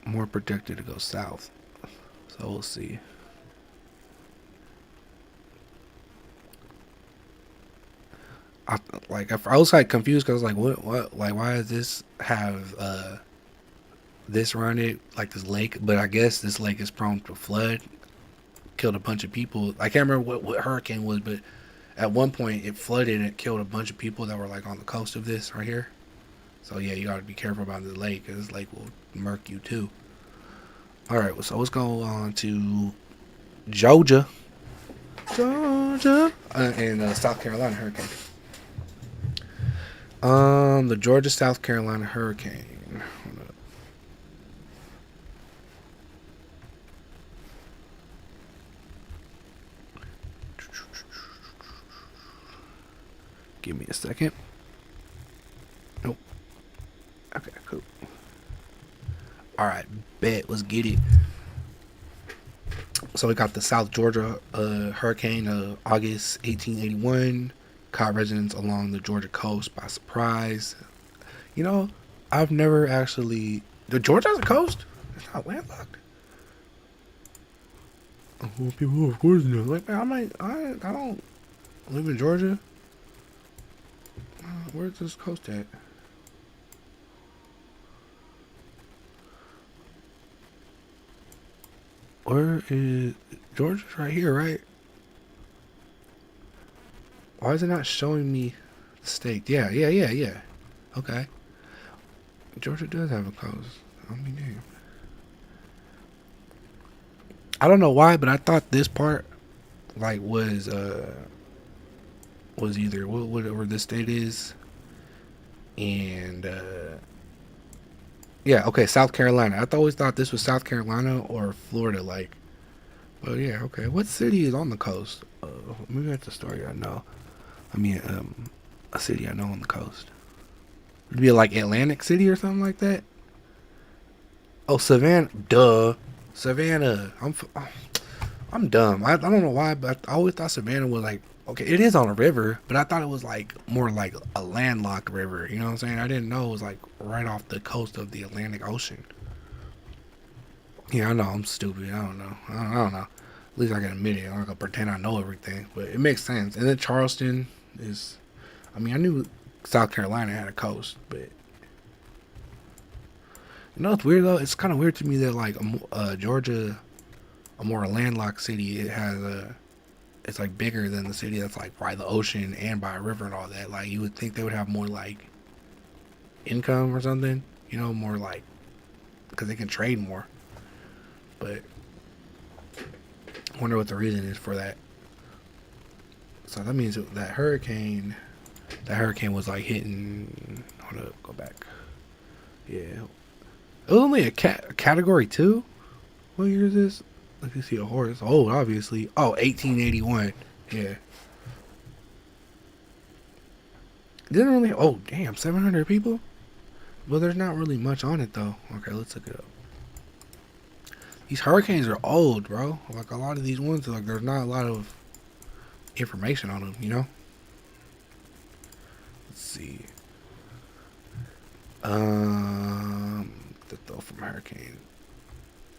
more projected to go south. So we'll see. I was like confused because like what like why does this have this around it like this lake? But I guess this lake is prone to flood. Killed a bunch of people. I can't remember what hurricane was, but at one point it flooded and it killed a bunch of people that were like on the coast of this right here. So yeah, you gotta be careful about the lake because this lake will murk you too. All right, so let's go on to Georgia, and South Carolina hurricane. The Georgia South Carolina hurricane. Hold up. Give me a second. Nope. Okay, cool. All right, bet. Let's get it. So we got the South Georgia hurricane of August 1881. Caught residents along the Georgia coast by surprise. You know, I've never actually. The Georgia has a coast. It's not landlocked. Well, people, of course, know. Like, man, I don't live in Georgia. Where's this coast at? Where is Georgia's right here, right? Why is it not showing me the state? Yeah. Okay. Georgia does have a coast. I mean, damn. I don't know why, but I thought this part like was either whatever this state is, and yeah, okay, South Carolina. I always thought this was South Carolina or Florida, like. But yeah, okay. What city is on the coast? Maybe that's a story I know. I mean, a city I know on the coast. It'd be like Atlantic City or something like that. Oh, Savannah. Duh, Savannah. I'm dumb. I don't know why, but I always thought Savannah was like okay. It is on a river, but I thought it was like more like a landlocked river. You know what I'm saying? I didn't know it was like right off the coast of the Atlantic Ocean. Yeah, I know I'm stupid. I don't know. I don't know. At least I can admit it. I'm not gonna pretend I know everything, but it makes sense. And then Charleston is. I mean, I knew South Carolina had a coast, but you know it's weird though. It's kind of weird to me that like Georgia a more landlocked city, it's like bigger than the city that's like by the ocean and by a river and all that. Like you would think they would have more like income or something, you know, more like because they can trade more. But I wonder what the reason is for that. So that means that hurricane was like hitting. Hold up, go back. Yeah, it was only a category 2. What year is this? Let me see a horse. Oh, obviously. Oh, 1881. Yeah. Didn't really. Oh, damn, 700 people. Well, there's not really much on it though. Okay, let's look it up. These hurricanes are old, bro. Like a lot of these ones, like there's not a lot of information on them. You know. Let's see. The throw from hurricane.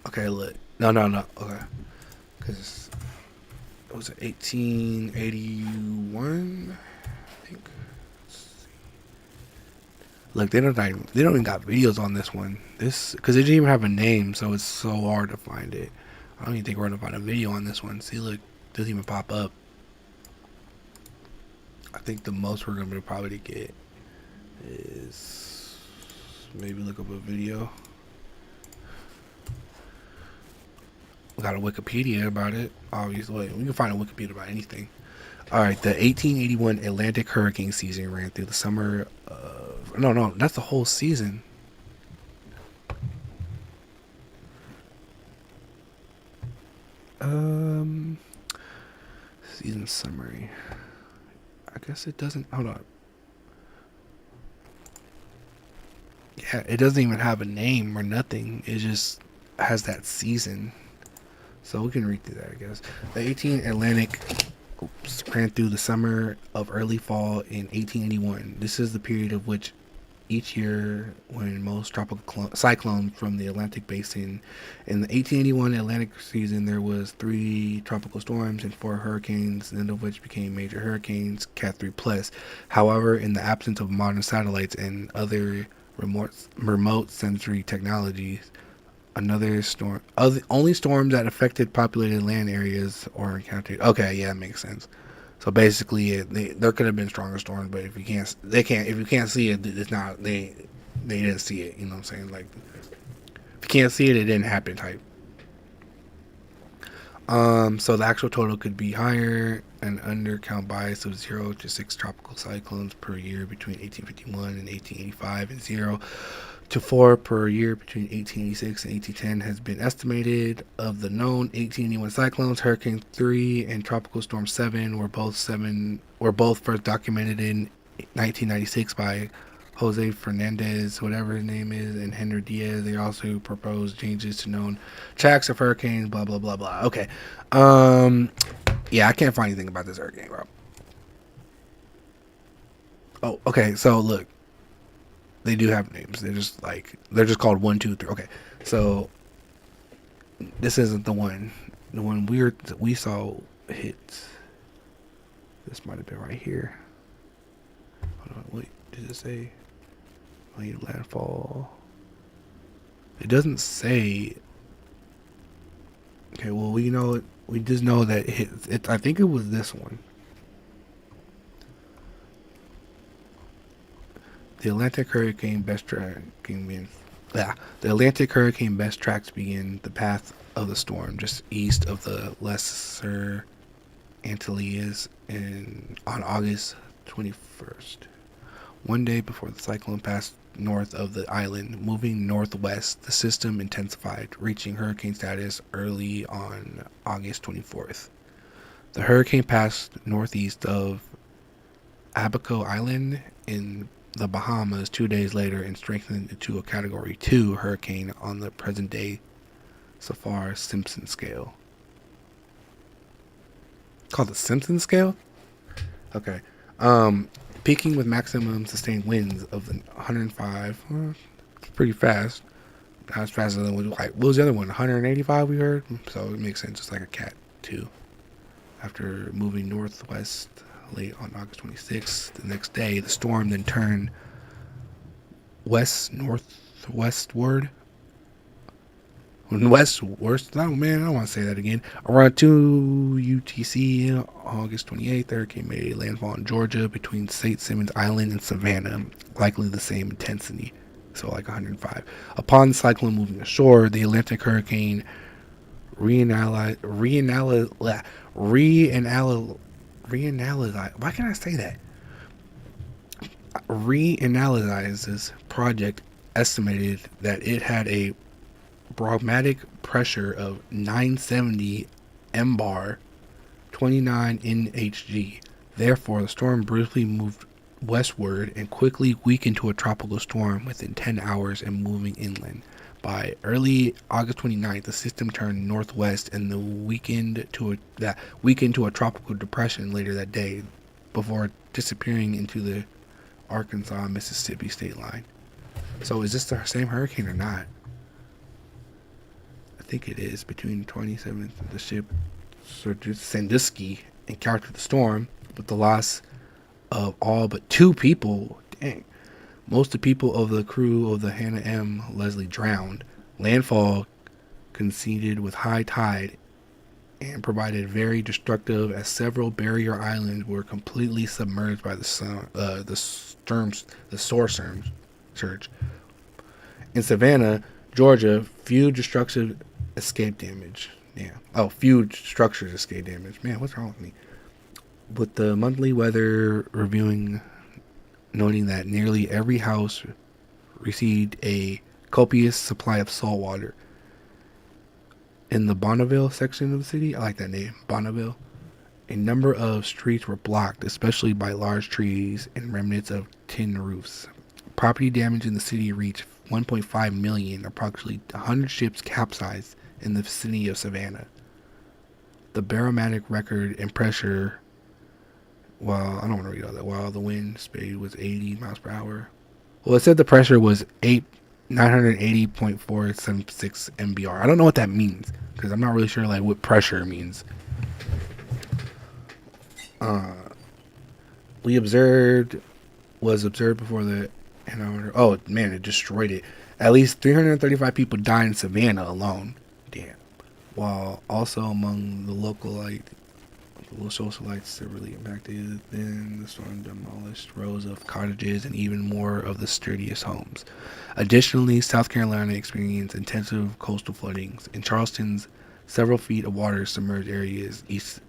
Okay, look. No. Okay, because it was 1881. I think. Look, they don't even got videos on this one. This because it didn't even have a name, so it's so hard to find it. I don't even think we're gonna find a video on this one. See, look, it doesn't even pop up. I think the most we're gonna be probably to get is maybe look up a video. We got a Wikipedia about it. Obviously, we can find a Wikipedia about anything. All right, the 1881 Atlantic hurricane season ran through the summer of... No, that's the whole season. Season summary. I guess it doesn't... Hold on. Yeah, it doesn't even have a name or nothing. It just has that season. So we can read through that, I guess. The 18 Atlantic ran through the summer of early fall in 1881. This is the period of which each year when most tropical cyclones from the Atlantic basin. In the 1881 Atlantic season, there was 3 tropical storms and 4 hurricanes, none of which became major hurricanes, Cat 3 plus. However, in the absence of modern satellites and other remote sensory technologies, only storms that affected populated land areas or encountered. Okay, yeah, that makes sense. So basically, there could have been stronger storms, but if you can't see it, it's not. They didn't see it. You know what I'm saying? Like, if you can't see it, it didn't happen. Type. So the actual total could be higher. An undercount bias of 0 to 6 tropical cyclones per year between 1851 and 1885, and 0 to 4 per year between 1886 and 1810 has been estimated. Of the known 1881 cyclones, Hurricane 3 and Tropical Storm 7 were both first documented in 1996 by Jose Fernandez, whatever his name is, and Henry Diaz. They also proposed changes to known tracks of hurricanes, blah blah blah blah. Okay. Yeah, I can't find anything about this hurricane, bro. Oh, okay, so look. They do have names. They're just called 1, 2, 3. Okay, so this isn't the one. The one we saw hit. This might have been right here. Hold on, wait. Did it say? Made landfall. It doesn't say. Okay, well we know it. We just know that it hit. I think it was this one. The Atlantic Hurricane best tracks begin the path of the storm just east of the Lesser Antilles on August 21st. One day before the cyclone passed north of the island, moving northwest, the system intensified, reaching hurricane status early on August 24th. The hurricane passed northeast of Abaco Island in the Bahamas 2 days later and strengthened into a Category 2 hurricane on the present-day Saffir-Simpson scale. Called the Simpson scale? Okay. Peaking with maximum sustained winds of 105. It's pretty fast. Not as fast as what was the other one? 185 we heard? So it makes sense. It's like a Cat 2. After moving northwest late on August 26th, the next day, the storm then turned west-northwestward Worst. Oh man, I don't want to say that again. Around 2 UTC, August 28th, the hurricane made landfall in Georgia between St. Simons Island and Savannah, likely the same intensity, so like 105. Upon the cyclone moving ashore, the Atlantic hurricane reanalyzed. Why can't I say that? Reanalyzes project estimated that it had a barometric pressure of 970 mbar, 29 nhg. Therefore, the storm briefly moved westward and quickly weakened to a tropical storm within 10 hours and moving inland. By early August 29th, the system turned northwest and weakened to a tropical depression later that day, before disappearing into the Arkansas-Mississippi state line. So, is this the same hurricane or not? I think it is. Between the 27th, the ship Sandusky encountered the storm with the loss of all but 2 people. Dang. Most of the people of the crew of the Hannah M. Leslie drowned. Landfall coincided with high tide and provided very destructive, as several barrier islands were completely submerged by the surge. In Savannah, Georgia, few destructive escape damage. Yeah. Oh, few structures escape damage. Man, what's wrong with me? With the monthly weather reviewing noting that nearly every house received a copious supply of salt water. In the Bonneville section of the city, I like that name, Bonneville, a number of streets were blocked, especially by large trees and remnants of tin roofs. Property damage in the city reached 1.5 million. Approximately 100 ships capsized in the vicinity of Savannah. The barometric record and pressure, well, I don't want to read all that. While the wind speed was 80 miles per hour. Well, it said the pressure was 980.476 MBR. I don't know what that means because I'm not really sure like what pressure means. Was observed before the oh man, it destroyed it. At least 335 people died in Savannah alone. Damn. While also among the socialites severely impacted, then the storm demolished rows of cottages and even more of the sturdiest homes. Additionally, South Carolina experienced intensive coastal floodings. In Charleston's, several feet of water submerged areas East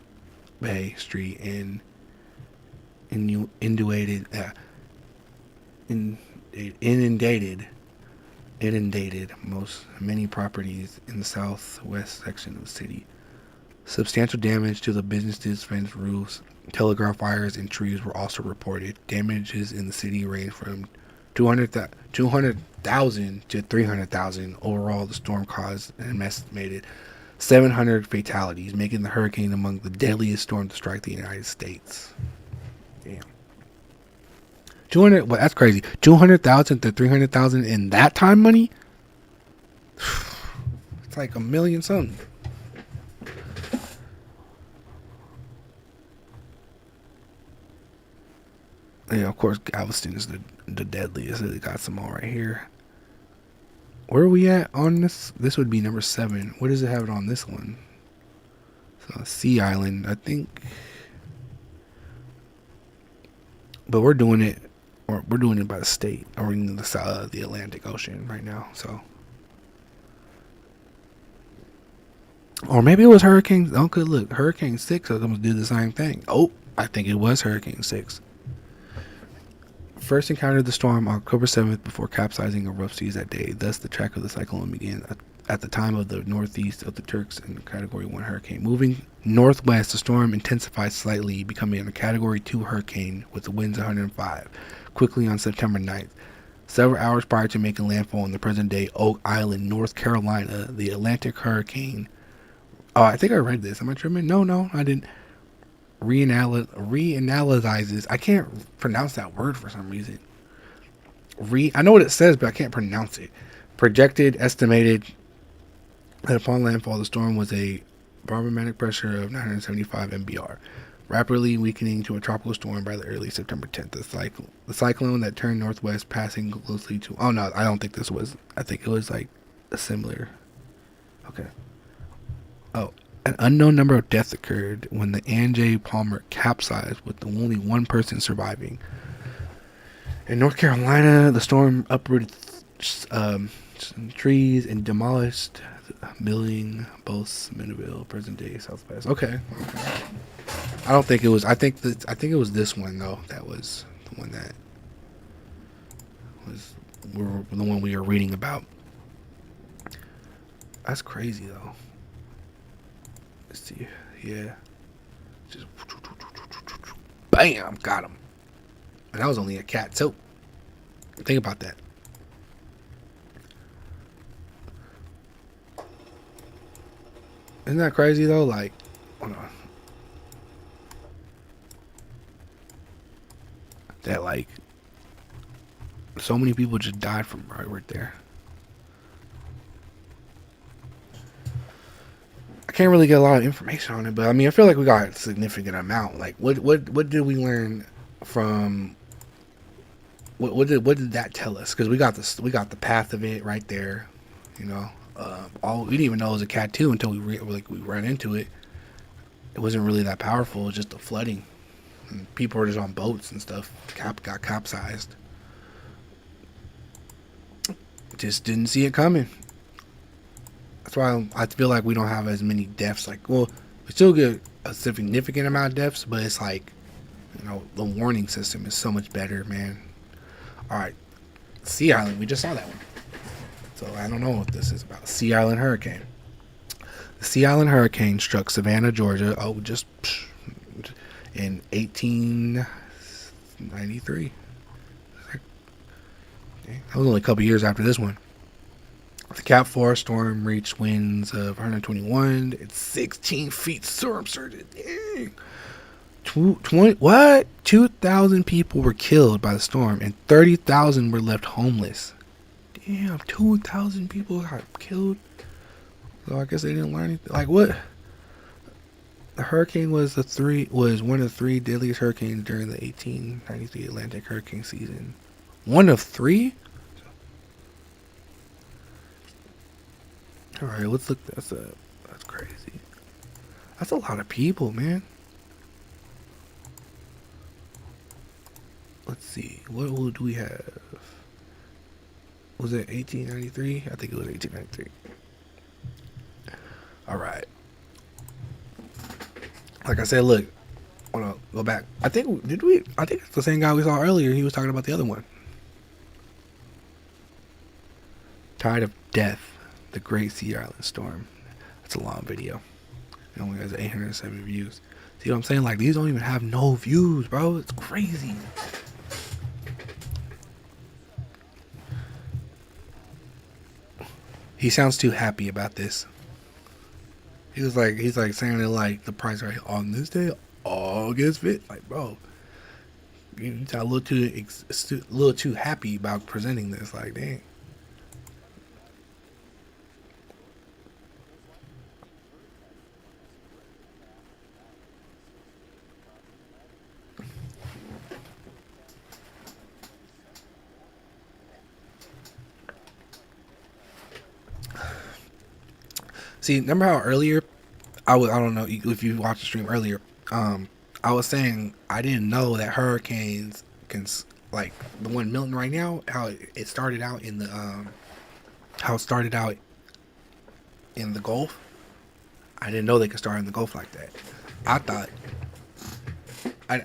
Bay Street and inundated many properties in the southwest section of the city. Substantial damage to the businesses, fence roofs, telegraph wires, and trees were also reported. Damages in the city ranged from 200,000 to 300,000. Overall, the storm caused an estimated 700 fatalities, making the hurricane among the deadliest storms to strike the United States. Damn. 200. Well, that's crazy. 200,000 to 300,000 in that time money. It's like a million something. Yeah, of course, Galveston is the deadliest. It got some all right here. Where are we at on this? This would be number 7. What does it have it on this one? So, Sea Island, I think. But we're doing it by the state, or in the Atlantic Ocean right now. So, or maybe it was Hurricane. Okay, look, Hurricane 6. I'm gonna do the same thing. Oh, I think it was Hurricane 6. First encountered the storm October 7th before capsizing of rough seas that day. Thus, the track of the cyclone began at the time of the northeast of the Turks in Category 1 hurricane. Moving northwest, the storm intensified slightly, becoming a Category 2 hurricane with the winds 105. Quickly on September 9th. Several hours prior to making landfall in the present-day Oak Island, North Carolina, the Atlantic hurricane... Oh, I think I read this. Am I tripping? No, I didn't. Reanalyzes. I can't pronounce that word for some reason. I know what it says, but I can't pronounce it. Estimated that upon landfall, the storm was a barometric pressure of 975 MBR, rapidly weakening to a tropical storm by the early September 10th. The cyclone that turned northwest, passing closely to. Oh no, I don't think this was. I think it was like a similar. Okay. Oh, an unknown number of deaths occurred when the Ann J. Palmer capsized, with only one person surviving. In North Carolina, the storm uprooted trees and demolished a building, both Mineville, present day Southwest. Okay. I don't think it was. I think it was this one though. That was the one that was the one we were reading about. That's crazy though. Let's see. Yeah. Just bam, got him. And that was only a cat too. Think about that. Isn't that crazy though? Like, hold on. That like so many people just died from right there. I can't really get a lot of information on it, but I mean, I feel like we got a significant amount. Like, what did we learn from? What did that tell us? Because we got the path of it right there. You know, all we didn't even know it was a cat too until we ran into it. It wasn't really that powerful. It was just the flooding. And people were just on boats and stuff. Got capsized. Just didn't see it coming. That's why I feel like we don't have as many deaths. Like, well, we still get a significant amount of deaths, but it's like, you know, the warning system is so much better, man. All right, Sea Island. We just saw that one. So I don't know what this is about. Sea Island hurricane. The Sea Island hurricane struck Savannah, Georgia. Oh, just in 1893. That was only a couple years after this one. The Cat 4 storm reached winds of 121. It's 16 feet storm surge. Dang. 2,000 people were killed by the storm, and 30,000 were left homeless. Damn, 2,000 people got killed. So I guess they didn't learn anything. Like, what? The hurricane was one of three deadliest hurricanes during the 1893 Atlantic hurricane season. One of three? All right, let's look. That's crazy. That's a lot of people, man. Let's see. What do we have? Was it 1893? I think it was 1893. All right. Like I said, look. I want to go back. I think it's the same guy we saw earlier. He was talking about the other one. Tide of Death. The Great Sea Island Storm. That's a long video. It only has 807 views. See what I'm saying? Like, these don't even have no views, bro. It's crazy. He sounds too happy about this. He's like saying it like the price right on this day, all gets fit. Like, bro, you a little too happy about presenting this. Like, dang. See, remember how earlier I don't know if you watched the stream earlier. I was saying I didn't know that hurricanes can, like the one Milton right now, how it started out in the Gulf. I didn't know they could start in the Gulf like that. I thought, I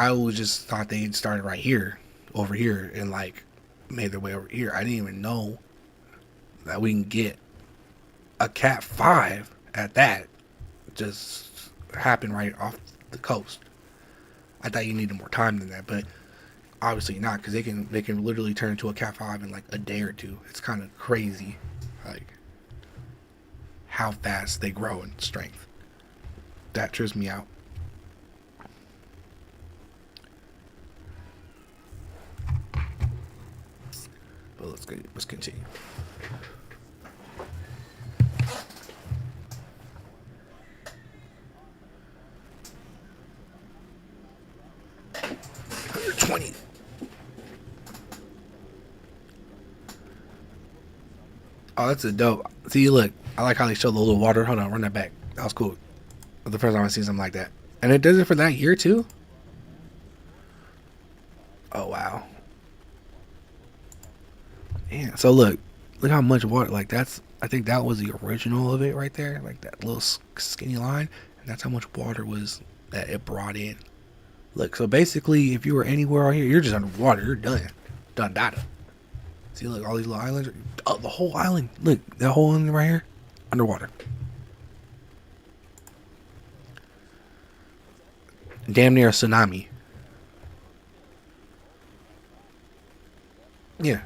always just thought they started right here, over here, and like made their way over here. I didn't even know that we can get a Cat 5 at that just happen right off the coast. I thought you needed more time than that, but obviously not, because they can literally turn into a Cat 5 in like a day or two. It's kind of crazy, like how fast they grow in strength. That trips me out. But let's continue. $120. Oh, that's a dope. See, look, I like how they show the little water. Hold on, run that back. That was cool. That's the first time I've seen something like that. And it does it for that year too. Oh wow. Yeah. So look how much water. Like that's. I think that was the original of it right there. Like that little skinny line, and that's how much water was that it brought in. Look. So basically, if you were anywhere out here, you're just underwater. You're done. Done data. See, look, all these little islands. Oh, the whole island. Look, that whole island right here, underwater. Damn near a tsunami. Yeah.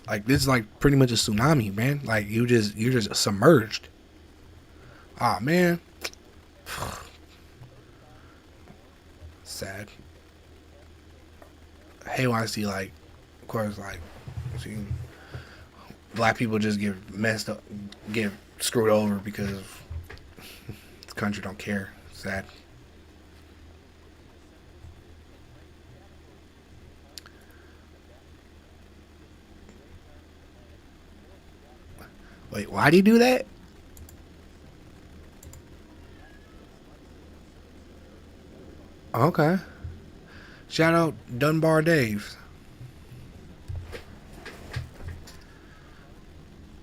Like this is like pretty much a tsunami, man. Like you're just submerged. Ah man. Sad. I hate when I see like of course like see black people just get messed up get screwed over because the country don't care. Sad. Wait, why do you do that? Okay. Shout out Dunbar Dave.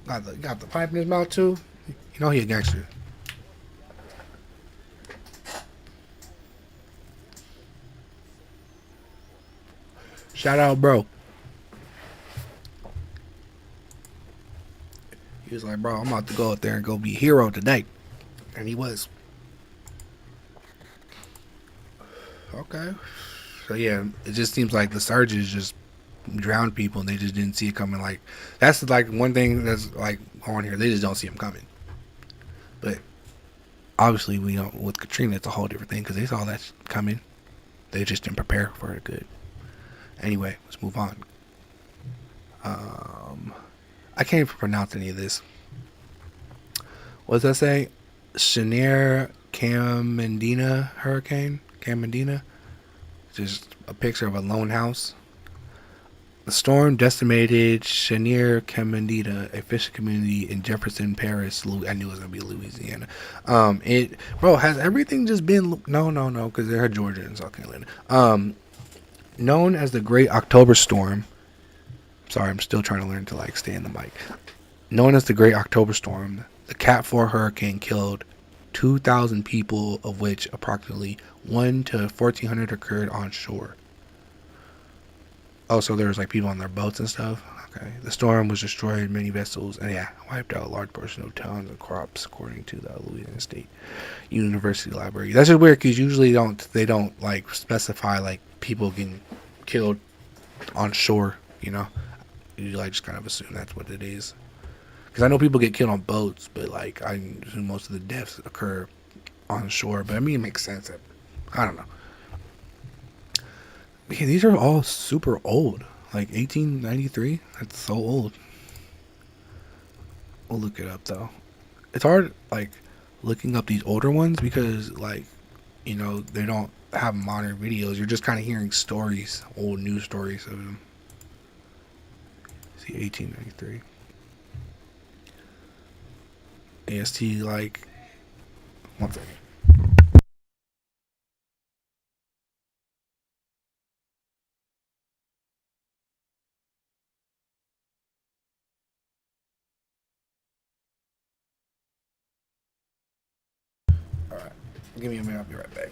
Got the pipe in his mouth too. You know he a gangster. Shout out, bro. He was like, bro, I'm about to go out there and go be a hero today. And he was. Okay. So yeah, it just seems like the surges just drowned people and they just didn't see it coming. Like that's like one thing that's like on here. They just don't see them coming. But obviously, we know with Katrina, it's a whole different thing because they saw that coming. They just didn't prepare for it good. Anyway, let's move on. Um, I can't even pronounce any of this. What does that say? Chenier Camandina hurricane. Camandina. Just a picture of a lone house. The storm decimated Chenier Camandina, a fishing community in Jefferson Parish. I knew it was gonna be Louisiana. It bro has everything just been no because they're Georgia and South Carolina. Known as the Great October Storm. Sorry, I'm still trying to learn to like stay in the mic. Known as the Great October Storm, the Cat 4 hurricane killed 2,000 people, of which approximately 1 to 1,400 occurred on shore. Oh, so there was like people on their boats and stuff. Okay. The storm was destroyed many vessels and yeah, wiped out a large portion of towns and crops, according to the Louisiana State University Library. That's just weird because usually they don't like specify like people getting killed on shore. You know, usually I just kind of assume that's what it is. Because I know people get killed on boats, but like I assume most of the deaths occur on shore. But I mean, it makes sense. I don't know. Man, these are all super old. Like 1893. That's so old. We'll look it up though. It's hard like looking up these older ones because like they don't have modern videos. You're just kind of hearing stories, old news stories of them. See, 1893. AST like one second. All right, give me a minute. I'll be right back.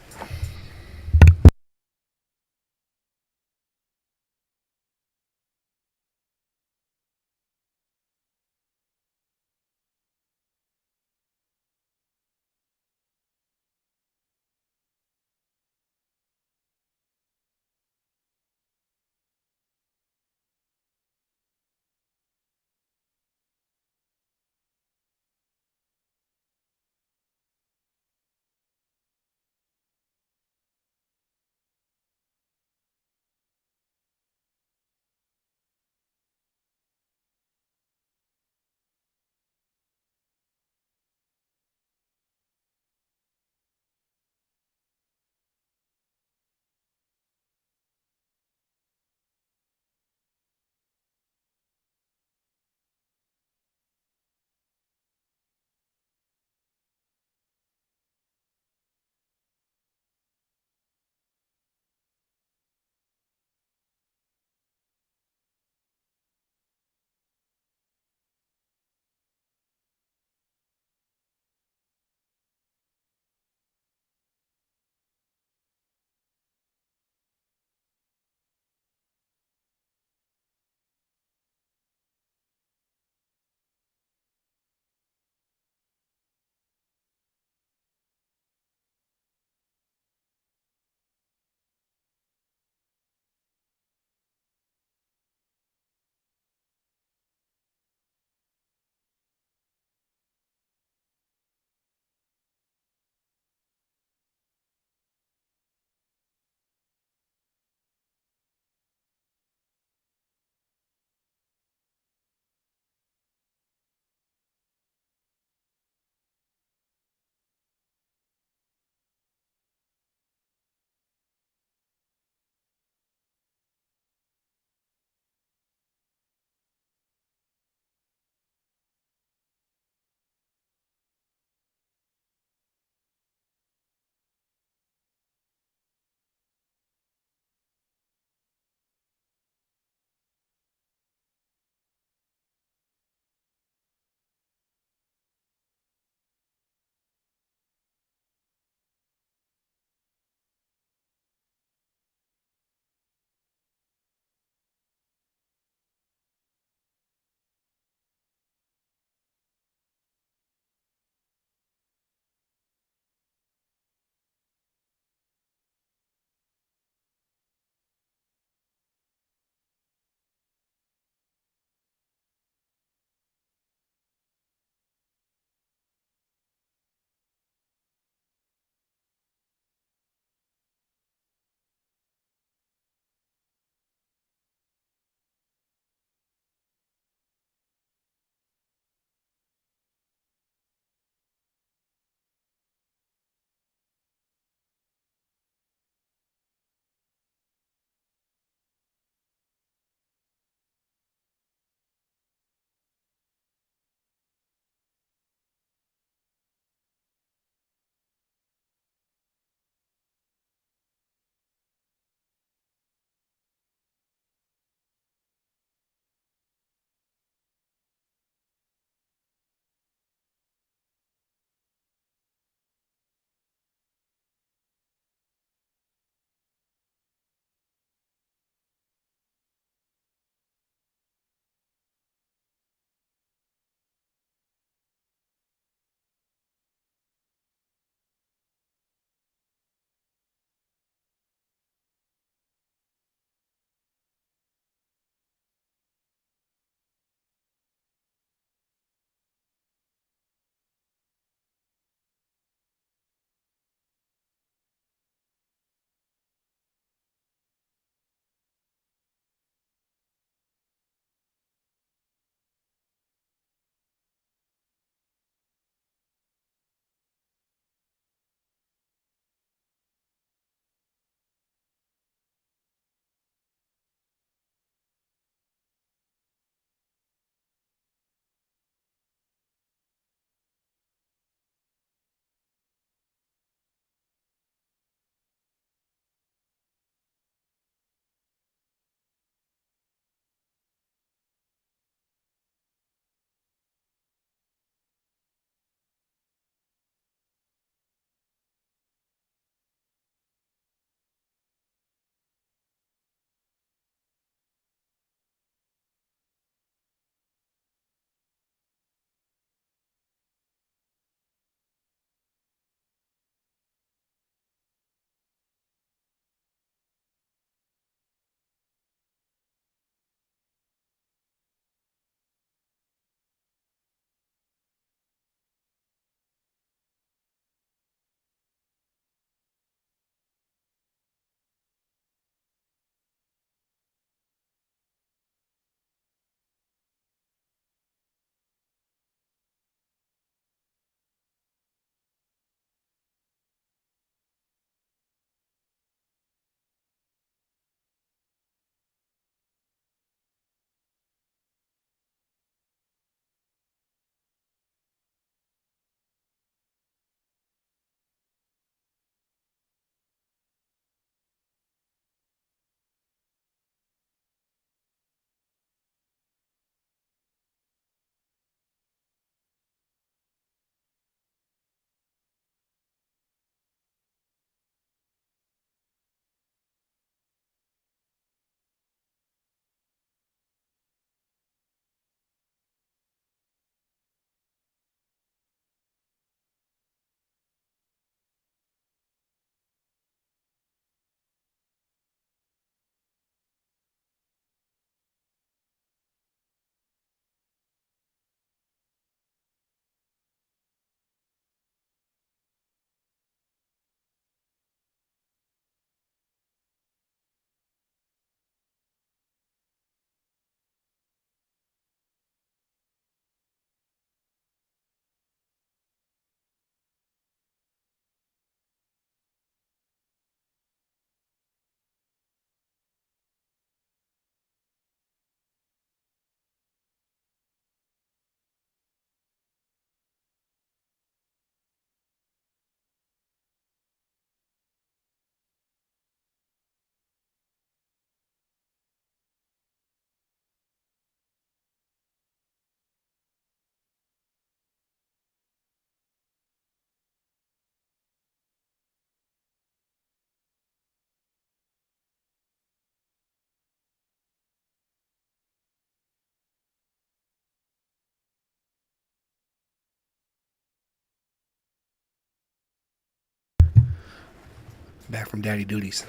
Back from daddy duties.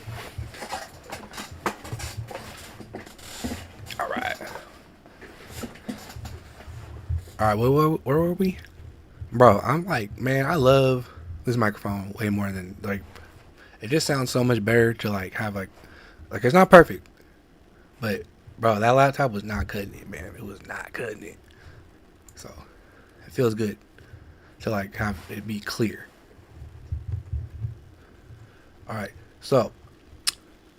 All right. All right. Where were we? Bro, I'm like, man, I love this microphone way more than like. It just sounds so much better to like have like it's not perfect, but bro, that laptop was not cutting it, man. It was not cutting it. So it feels good to like have it be clear. All right, so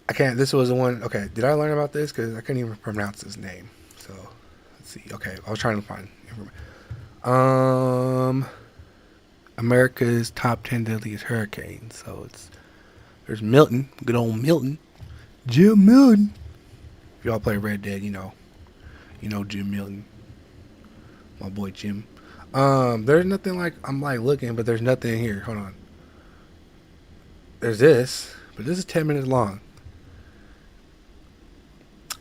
I can't. This was the one. Okay, did I learn about this? Because I couldn't even pronounce his name. So let's see. Okay, I was trying to find information. America's top 10 deadliest hurricanes. So there's Milton, good old Milton, Jim Milton. If y'all play Red Dead, you know Jim Milton, my boy Jim. There's nothing like I'm like looking, but there's nothing here. Hold on. There's this, but this is 10 minutes long.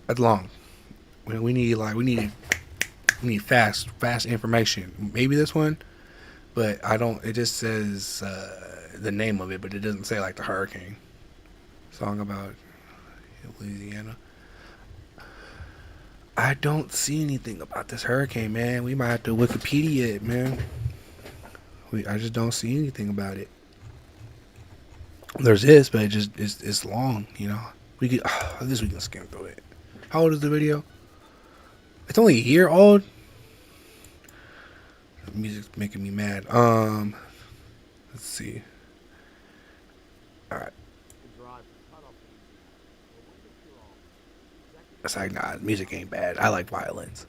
That's long. We need fast information. Maybe this one, but I don't. It just says the name of it, but it doesn't say like the hurricane. Song about Louisiana. I don't see anything about this hurricane, man. We might have to Wikipedia it, man. I just don't see anything about it. There's this, but it's long, you know. We can skim through it. How old is the video? It's only a year old. The music's making me mad. Let's see. All right. It's like, nah, music ain't bad. I like violins.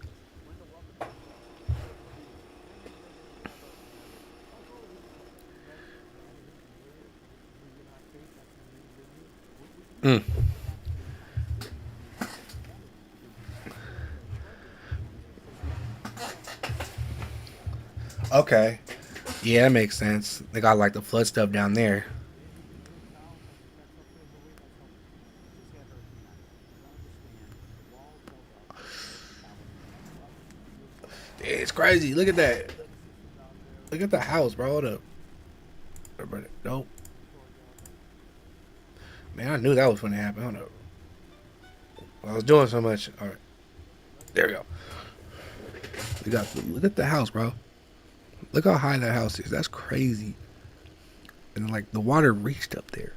Mm. Okay. Yeah, that makes sense. They got like the flood stuff down there. It's crazy. Look at that. Look at the house, bro. Hold up. Nope. Man, I knew that was going to happen. Hold up. I was doing so much. All right. There we go. Look at the house, bro. Look how high that house is. That's crazy. And like the water reached up there.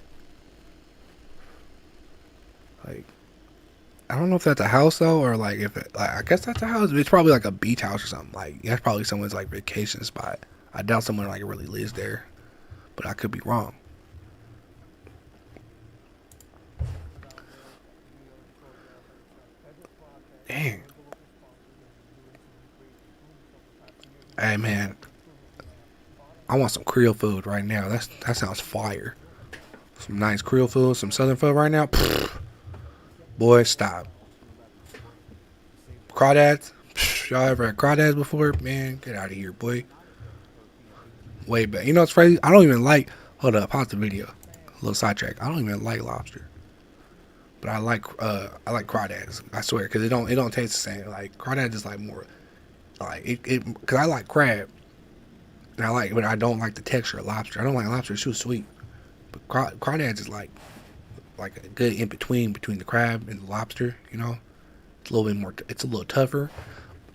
Like, I don't know if that's a house though, or like if it, like I guess that's a house. It's probably like a beach house or something. Like that's probably someone's like vacation spot. I doubt someone like really lives there, but I could be wrong. Dang. Hey man, I want some Creole food right now. That sounds fire. Some nice Creole food, some Southern food right now. Pfft. Boy, stop. Crawdads? Pfft, y'all ever had crawdads before? Man, get out of here, boy. Way back. You know what's crazy? I don't even like. Hold up, pause the video. A little sidetrack. I don't even like lobster, but I like crawdads. I swear, because it don't taste the same. Like crawdads is like more like it because I like crab, and but I don't like the texture of lobster. I don't like lobster; it's too sweet. But crawdads is like a good in between the crab and the lobster. You know, it's a little bit more. It's a little tougher,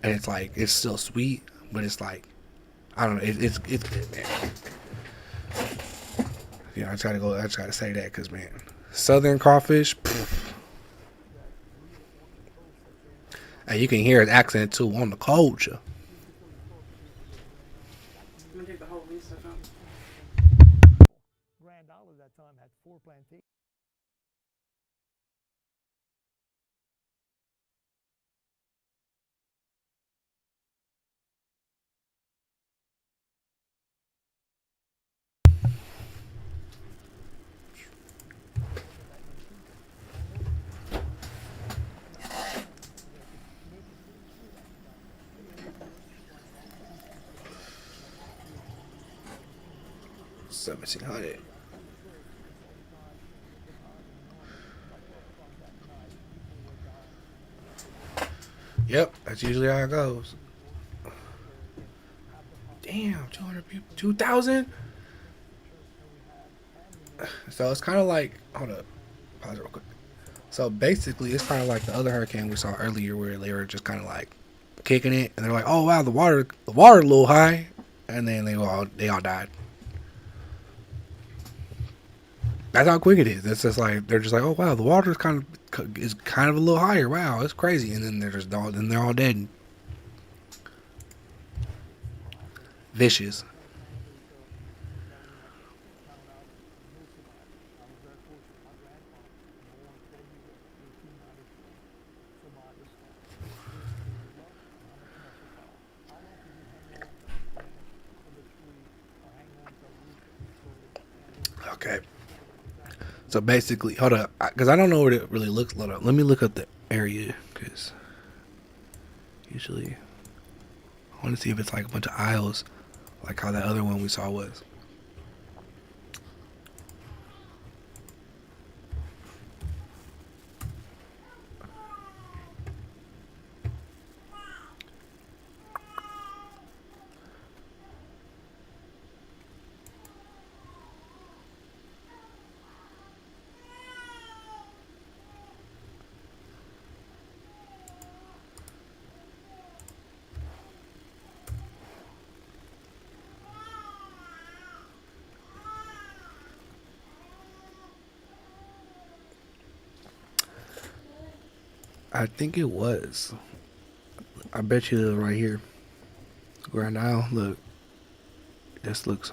and it's still sweet, but it's like I don't know. It's good, man. Yeah, I just gotta say that because man, Southern crawfish. Pff. And you can hear his accent too on the culture. Grand Isle at that time had 4 plantations. $1,700. Yep, that's usually how it goes. Damn, 200 people, 2,000. So it's kind of like, hold up, pause real quick. So basically, it's kind of like the other hurricane we saw earlier, where they were just kind of like kicking it, and they're like, "Oh wow, the water a little high," and then they all died. That's how quick it is. It's just like they're just like, "Oh wow, the water is kind of a little higher. Wow, it's crazy," and then they're all dead. Vicious. Okay. So basically, hold up, because I don't know what it really looks like. Let me look up the area, because usually I want to see if it's like a bunch of aisles, like how that other one we saw was. I think it was. I bet you it was right here. Right now, look. This looks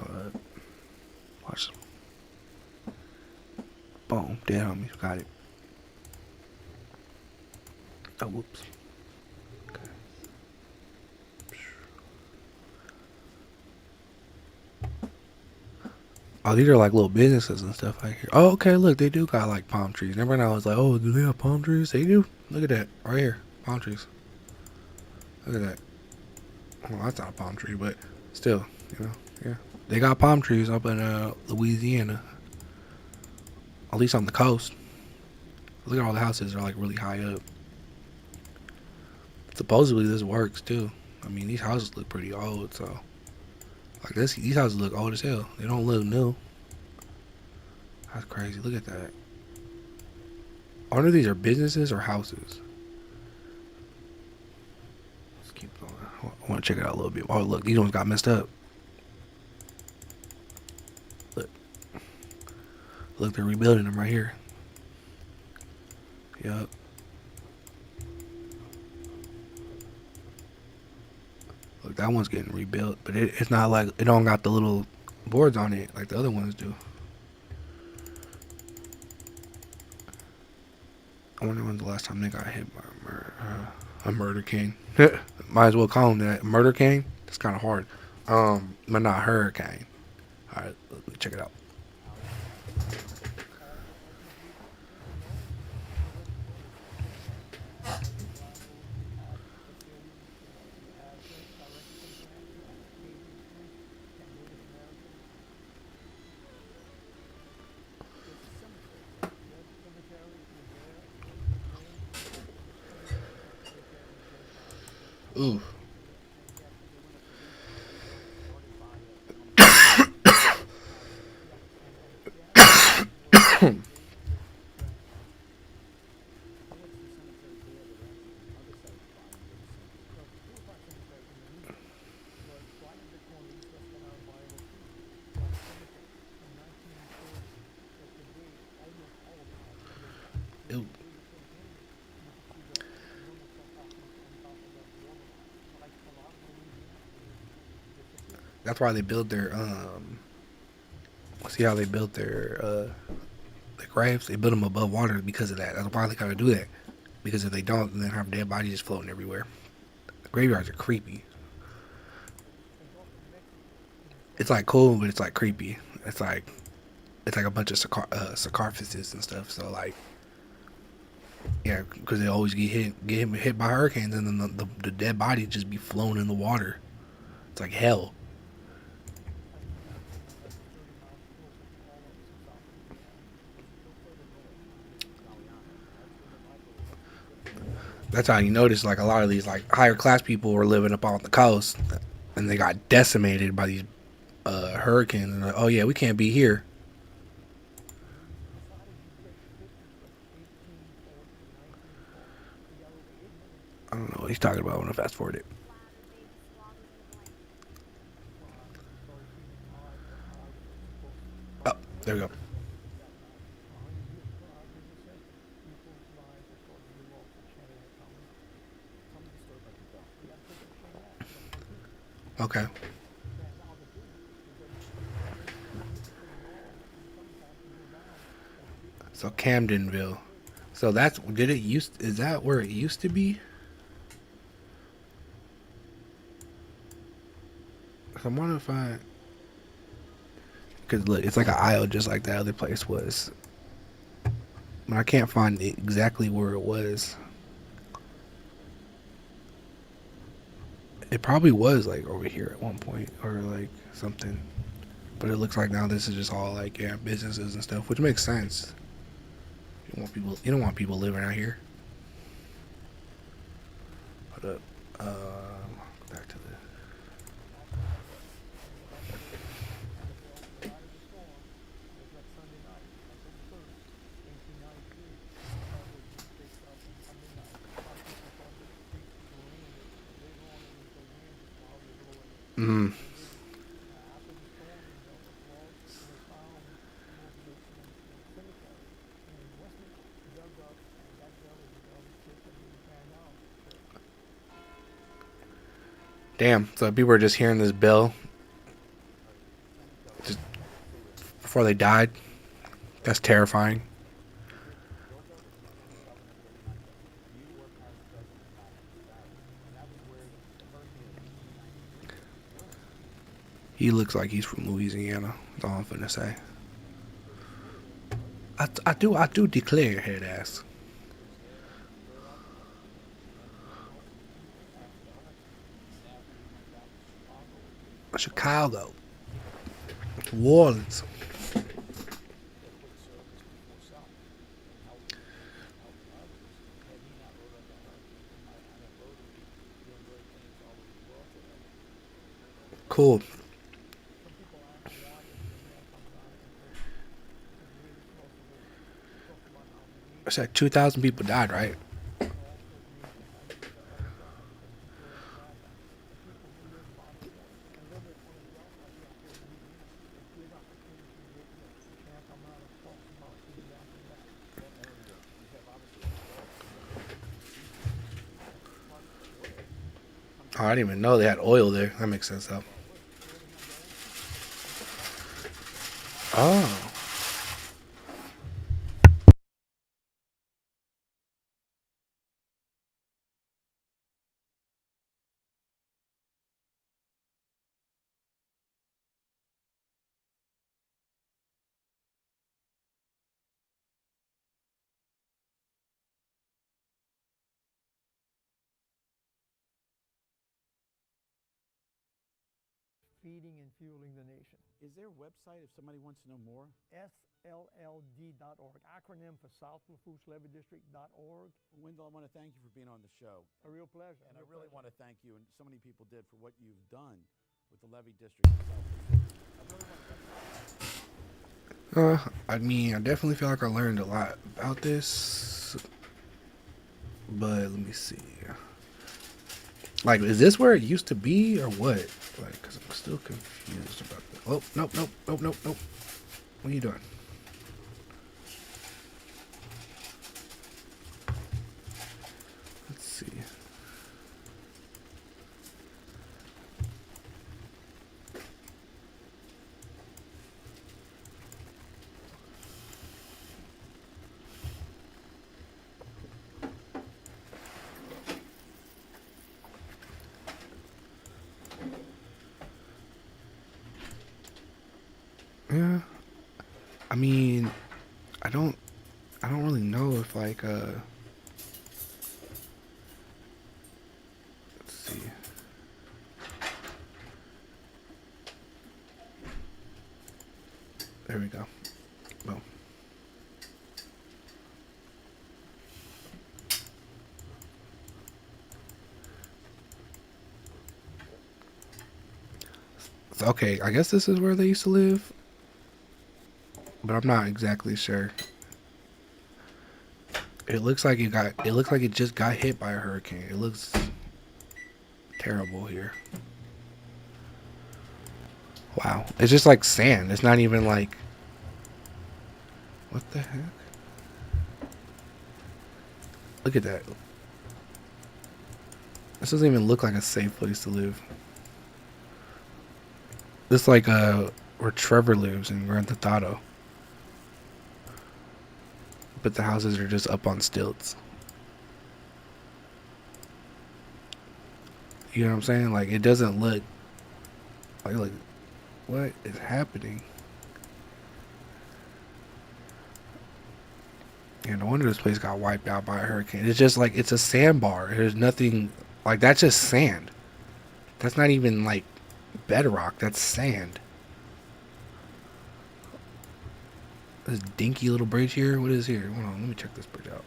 watch. Boom. Dead homies. Got it. Oh, whoops. Okay. Oh, these are like little businesses and stuff like here. Oh, okay. Look, they do got like palm trees. Remember, I was like, oh, do they have palm trees? They do. Look at that right here. Palm trees. Look at that. Well, that's not a palm tree, but still, yeah. They got palm trees up in Louisiana. At least on the coast. Look at all the houses are like really high up. Supposedly this works too. I mean, these houses look pretty old, so like these houses look old as hell. They don't look new. That's crazy. Look at that. I wonder if these are businesses or houses. Let's keep going. I want to check it out a little bit. Oh, look, these ones got messed up. Look, they're rebuilding them right here. Yup. Look, that one's getting rebuilt, but it's not like it don't got the little boards on it like the other ones do. I wonder when's the last time they got hit by a murder king. Might as well call him that. Murder king? It's kind of hard. But not hurricane. All right, let me check it out. Ooh. Ew. That's why they build their see how they built their graves? They build them above water because of that. That's why they gotta do that. Because if they don't, then they have dead bodies just floating everywhere. The graveyards are creepy. It's like cool, but it's like creepy. It's like a bunch of sarcophaguses and stuff. So like, yeah, because they always get hit by hurricanes, and then the dead body just be flown in the water. It's like hell. That's how you notice like a lot of these like higher class people were living up on the coast, and they got decimated by these hurricanes. And like, oh yeah, we can't be here. don't know what he's talking about. I want to fast forward it. Oh, there we go. Okay. So Camdenville. So that's did it used? Is that where it used to be? So I'm wondering if I, because look, it's like an aisle just like that other place was. But I can't find exactly where it was. It probably was like over here at one point or like something. But it looks like now this is just all like yeah businesses and stuff, which makes sense. You don't want people. You don't want people living out here. Hold up. Back to the. Mm. Damn. So people are just hearing this bell just before they died. That's terrifying. He looks like he's from Louisiana. That's all I'm finna say. I do declare, head ass. Chicago, New Orleans. Cool. I said 2,000 people died, right? Oh, I didn't even know they had oil there. That makes sense though. Oh. Feeding and fueling the nation. Is there a website if somebody wants to know more? SLLD.org, acronym for South Lafourche Levee District.org. Wendell, I want to thank you for being on the show. A real pleasure. And I really want to thank you, and so many people did, for what you've done with the Levee District in South Lafourche. I really want to I mean, I definitely feel like I learned a lot about this. But let me see. Like, is this where it used to be or what? Like, because I'm still confused about that. Oh, nope, nope, nope, nope, nope. What are you doing? Let's see. Yeah. I mean, I don't I don't really know if like let's see. There we go. Boom. Okay, I guess this is where they used to live, but I'm not exactly sure. It looks like it just got hit by a hurricane. It looks terrible here. Wow. It's just like sand. It's not even like, what the heck? Look at that. This doesn't even look like a safe place to live. This like where Trevor lives in Grand Theft Auto. But the houses are just up on stilts. You know what I'm saying? Like, it doesn't look like what is happening? Yeah, no wonder this place got wiped out by a hurricane. It's just like, it's a sandbar. There's nothing, like, that's just sand. That's not even like bedrock. That's sand. This dinky little bridge here. What is here? Hold on, let me check this bridge out.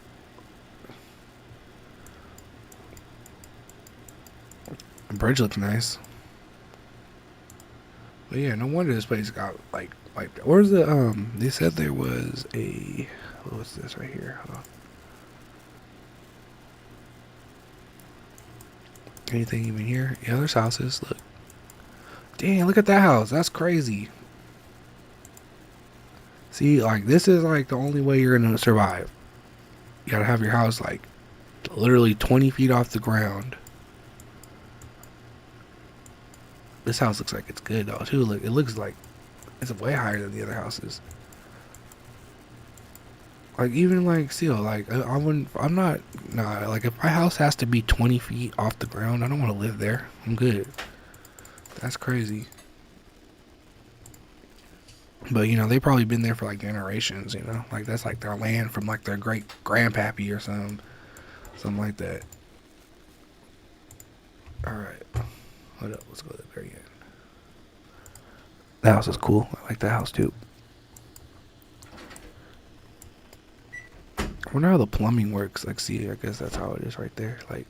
The bridge looks nice. But yeah, no wonder this place got like wiped out. Where's the they said there was a, what was this right here? Hold on. Anything even here? Yeah, there's houses. Look. Damn, look at that house. That's crazy. See, like, this is like the only way you're gonna survive. You gotta have your house like literally 20 feet off the ground. This house looks like it's good though too. Look, it looks like it's way higher than the other houses. Like, even like still, like, I wouldn't. I'm not. Nah. Like, if my house has to be 20 feet off the ground, I don't want to live there. I'm good. That's crazy. But you know, they probably been there for like generations. You know, like that's like their land from like their great grandpappy or something like that. All right. Hold up. Let's go to the very end. The house is cool. I like the house too. I wonder how the plumbing works. Like, see, I guess that's how it is right there. Like,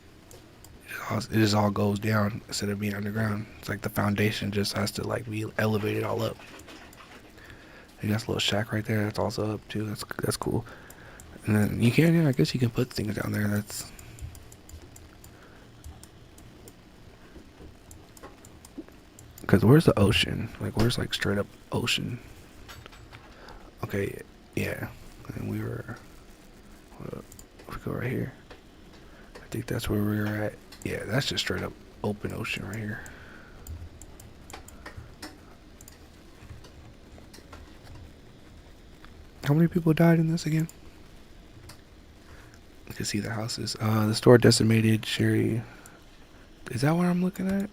it just all goes down instead of being underground. It's like the foundation just has to like be elevated all up. And that's a little shack right there. That's also up too. That's cool. And then you can, yeah, I guess you can put things down there. That's. Because where's the ocean? Like, where's like straight up ocean? Okay, yeah. And we were. We go right here. I think that's where we were at. Yeah, that's just straight up open ocean right here. How many people died in this again? You can see the houses. The store decimated. Sherry. Is that what I'm looking at?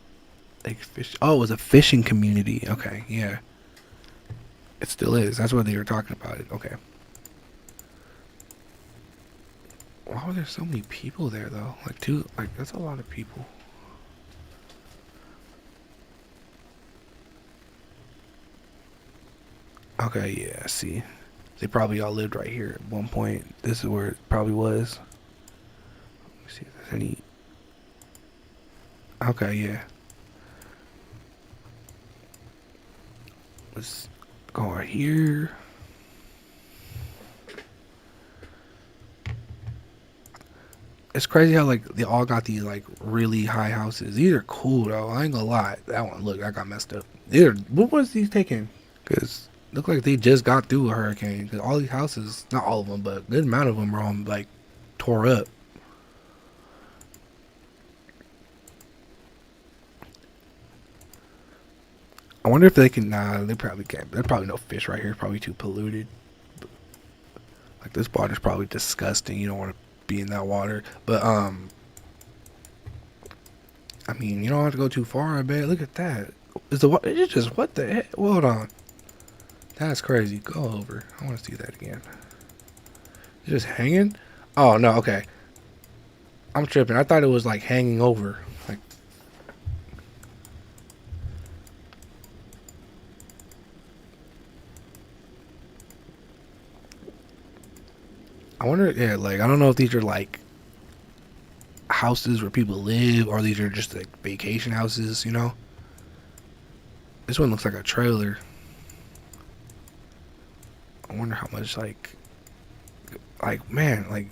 Like fish. Oh, it was a fishing community. Okay, yeah. It still is. That's what they were talking about. It. Okay. Why were there so many people there though? Like that's a lot of people. Okay, yeah, I see. They probably all lived right here at one point. This is where it probably was. Let me see if there's any. Okay, yeah. Let's go right here. It's crazy how like they all got these like really high houses. These are cool though. I ain't gonna lie. That one, look, I got messed up. What was these taking? Cause look like they just got through a hurricane. Cause all these houses, not all of them, but a good amount of them are all like tore up. I wonder if they can. Nah, they probably can't. There's probably no fish right here. It's probably too polluted. Like, this water's probably disgusting. You don't want to be in that water. But I mean, you don't have to go too far. I bet. Look at that. Is the water? It's just, what the heck? Hold on. That's crazy. Go over. I want to see that again. It's just hanging. Oh no. Okay. I'm tripping. I thought it was like hanging over. Like. I wonder, yeah, like, I don't know if these are like houses where people live or these are just like vacation houses, you know? This one looks like a trailer. I wonder how much, like, man, like,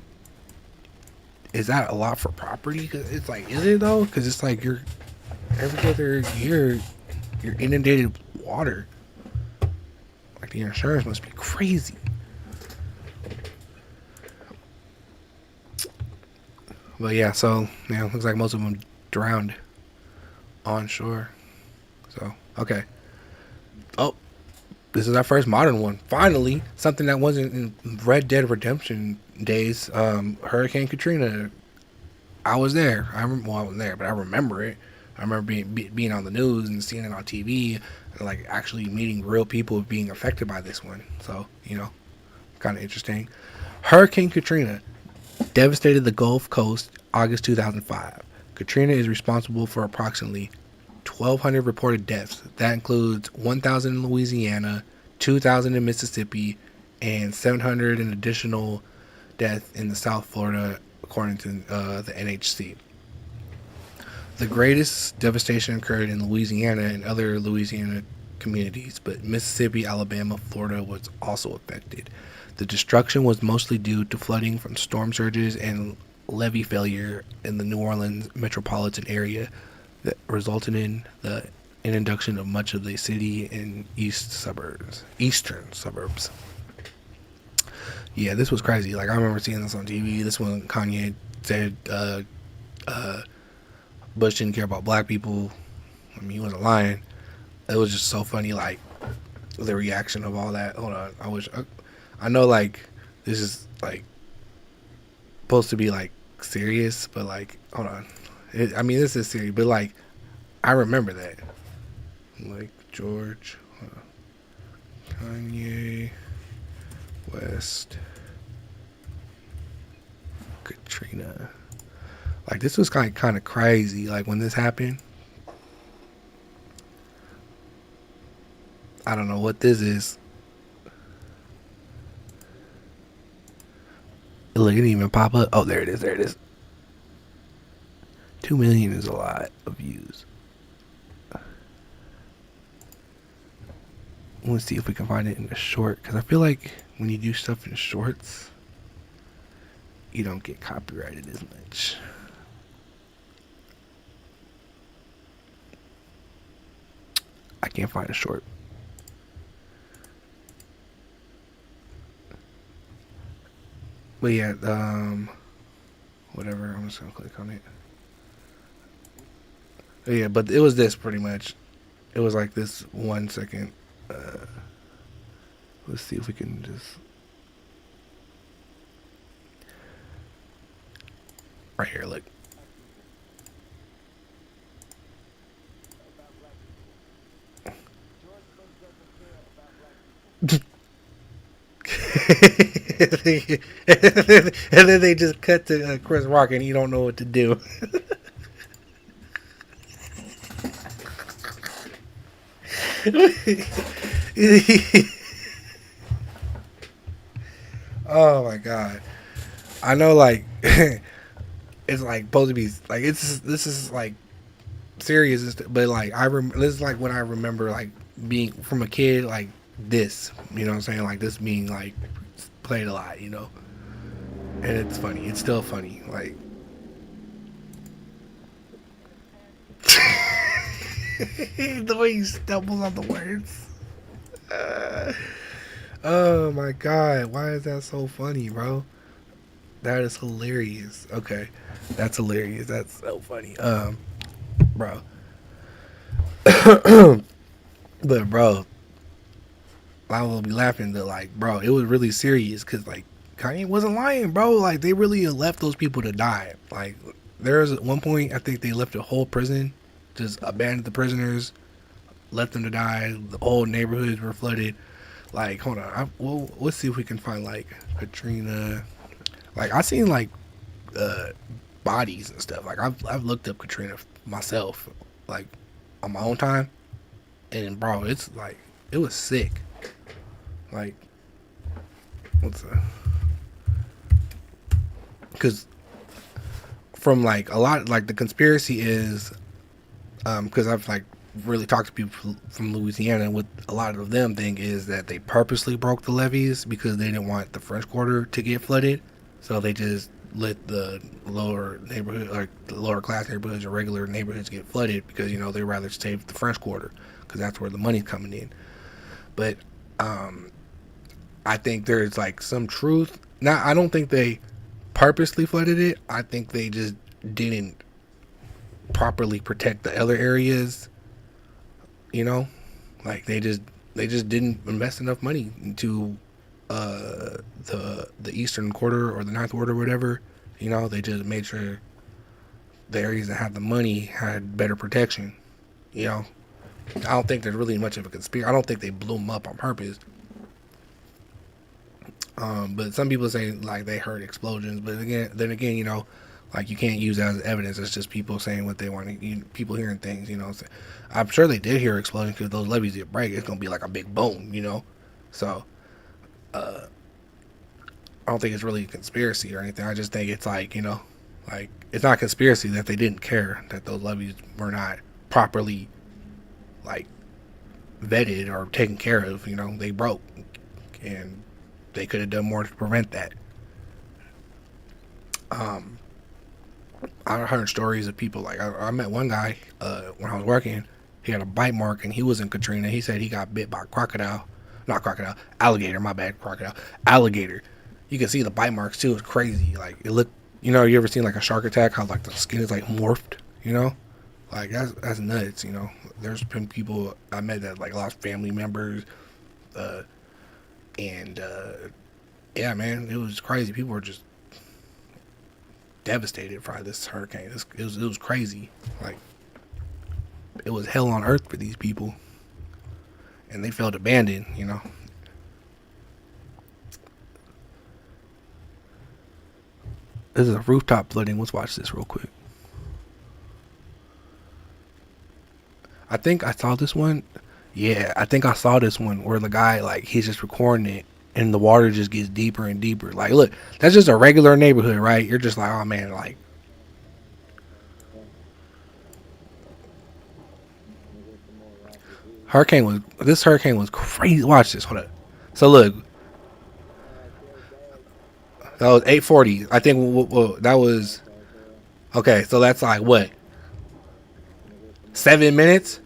is that a lot for property? 'Cause it's like, is it though? Because it's like you're every other year you're inundated with water. Like the insurance must be crazy. But yeah, so yeah, looks like most of them drowned on shore. So okay. Oh, this is our first modern one. Finally, something that wasn't in Red Dead Redemption days. Hurricane Katrina. I was there. I wasn't there, but I remember it. I remember being on the news and seeing it on TV, and like actually meeting real people being affected by this one. So kind of interesting. Hurricane Katrina devastated the Gulf Coast August 2005. Katrina is responsible for approximately 1,200 reported deaths. That includes 1,000 in Louisiana, 2,000 in Mississippi, and 700 an additional death in the South Florida, according to the NHC. The greatest devastation occurred in Louisiana and other Louisiana communities, but Mississippi, Alabama, Florida was also affected. The destruction was mostly due to flooding from storm surges and levee failure in the New Orleans metropolitan area that resulted in the inundation of much of the city and eastern suburbs. Yeah, this was crazy. Like I remember seeing this on TV. This one Kanye said Bush didn't care about black people. I mean, he wasn't lying. It was just so funny, like the reaction of all that. Hold on, I know like this is like supposed to be like serious, but like hold on. I mean, this is serious, but like I remember that. Like George, Kanye West, Katrina. Like this was kind of crazy. Like when this happened, I don't know what this is. Look, it didn't even pop up. Oh, there it is. There it is. 2 million is a lot of views. Let's see if we can find it in a short, because I feel like when you do stuff in shorts, you don't get copyrighted as much. I can't find a short. But yeah, whatever. I'm just gonna click on it. Yeah, but it was this pretty much. It was like this 1 second. Let's see if we can just. Right here, look. And then they just cut to Chris Rock and you don't know what to do. Oh my god. I know like it's like supposed to be like this is like serious, but like this is like when I remember like being from a kid, like this, you know what I'm saying, like this being like played a lot, you know, and it's funny. It's still funny, like the way he stumbles on the words. Oh my god, why is that so funny, bro? That is hilarious. Okay, that's hilarious. That's so funny. Bro. But bro, I will be laughing that like, bro, it was really serious because like Kanye wasn't lying, bro. Like they really left those people to die. Like there was at one point I think they left a whole prison, just abandoned the prisoners, left them to die. The whole neighborhoods were flooded. Like hold on, let's see if we can find like Katrina. Like I seen like bodies and stuff. Like I've looked up Katrina myself, like on my own time, and bro, it's like it was sick. Like because from like a lot, like the conspiracy is because I've like really talked to people from Louisiana, and what a lot of them think is that they purposely broke the levees because they didn't want the French Quarter to get flooded, so they just let the lower neighborhood, like the lower class neighborhoods or regular neighborhoods, get flooded because they rather save the French Quarter because that's where the money's coming in. But I think there's like some truth. Now, I don't think they purposely flooded it. I think they just didn't properly protect the other areas. Like they just didn't invest enough money into the eastern quarter or the ninth quarter or whatever. They just made sure the areas that had the money had better protection. I don't think there's really much of a conspiracy. I don't think they blew them up on purpose. But some people say like they heard explosions, but then again, like you can't use that as evidence. It's just people saying what they want to. People hearing things, So I'm sure they did hear explosions because those levees did break. It's gonna be like a big boom, So I don't think it's really a conspiracy or anything. I just think it's like like it's not a conspiracy that they didn't care that those levees were not properly like vetted or taken care of. They broke and they could have done more to prevent that. I heard stories of people like I met one guy when I was working. He had a bite mark and he was in Katrina. He said he got bit by a crocodile, not crocodile, alligator. My bad, crocodile, alligator. You can see the bite marks too. It's crazy. Like it looked. You ever seen like a shark attack? How like the skin is like morphed. Like that's nuts. There's been people I met that like lost family members, and yeah, man, it was crazy. People were just devastated by this hurricane. It was crazy. Like it was hell on earth for these people, and they felt abandoned. This is a rooftop flooding. Let's watch this real quick. I think I saw this one. Yeah, I think I saw this one where the guy, like, he's just recording it and the water just gets deeper and deeper. Like, look, that's just a regular neighborhood, right? You're just like, oh man, like. This hurricane was crazy. Watch this. Hold up. So look. That was 8:40. I think that was. Okay, so that's like what? 7 minutes?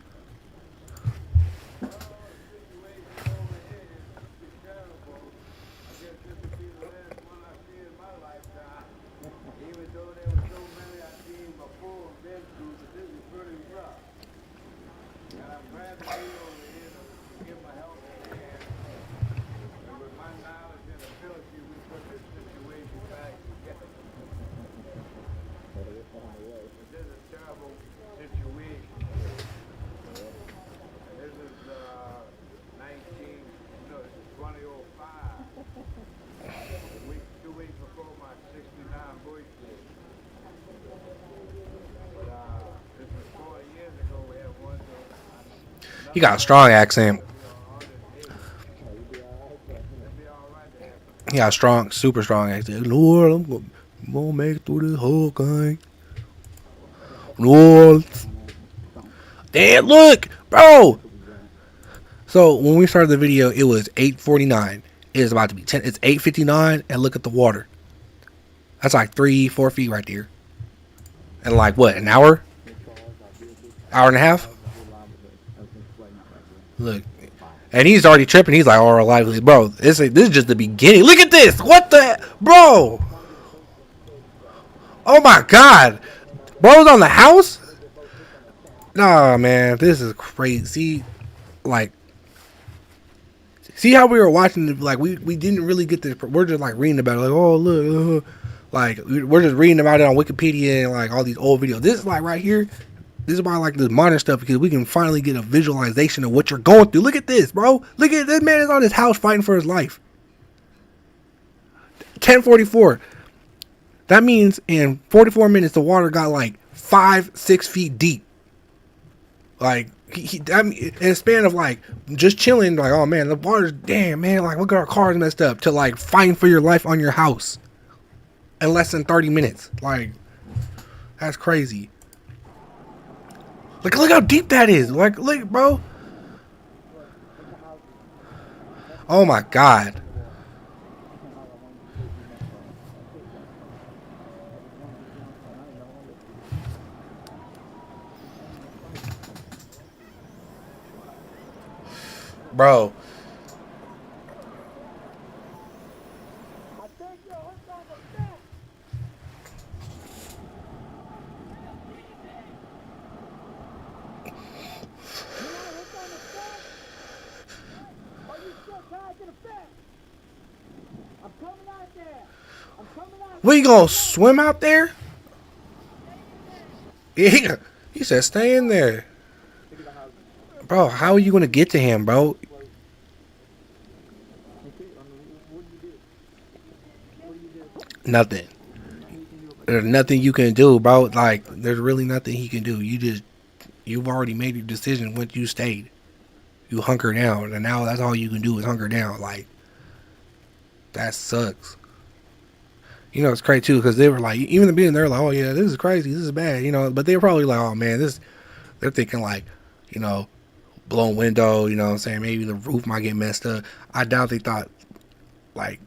He got a strong accent. He got a strong, super strong accent. Lord, I'm gonna make it through this whole thing. Lord. Damn, look, bro. So when we started the video, it was 8:49. It is about to be 10. It's 8:59, and look at the water. That's like 3-4 feet right there. And like what, an hour? Hour and a half? Look. And he's already tripping. He's like, "Oh, lively, bro. This is just the beginning. Look at this. What the, bro? Oh my God, bro's on the house. Nah, man, this is crazy. Like, see how we were watching? Like, we didn't really get this. We're just like reading about it. Like, oh look, like we're just reading about it on Wikipedia and like all these old videos. This is like right here. This is why I like this modern stuff, because we can finally get a visualization of what you're going through. Look at this, bro. Look at this man is on his house fighting for his life. 10:44. That means in 44 minutes, the water got like 5-6 feet deep. Like I mean, in a span of like just chilling, like, oh man, the water's, damn man, like look at our cars messed up, to like fighting for your life on your house in less than 30 minutes. Like, that's crazy. Like, look how deep that is. Like, look, bro. Oh my God. Bro, I think you're hooked on the fence. You're not hooked on the fence? Are you still tied to the fence? I'm coming out there. I'm coming out we there. gonna swim out there? Yeah, he said stay in there. Bro, how are you gonna get to him, bro? Nothing. There's nothing you can do, bro. Like, there's really nothing he can do. You've already made your decision once you stayed. You hunker down, and now that's all you can do is hunker down. Like, that sucks. You know, it's crazy too, because they were like, even the beginning, they're like, oh yeah, this is crazy, this is bad, you know, but they were probably like, oh man, they're thinking like, you know, blown window, you know what I'm saying, maybe the roof might get messed up. I doubt they thought, like,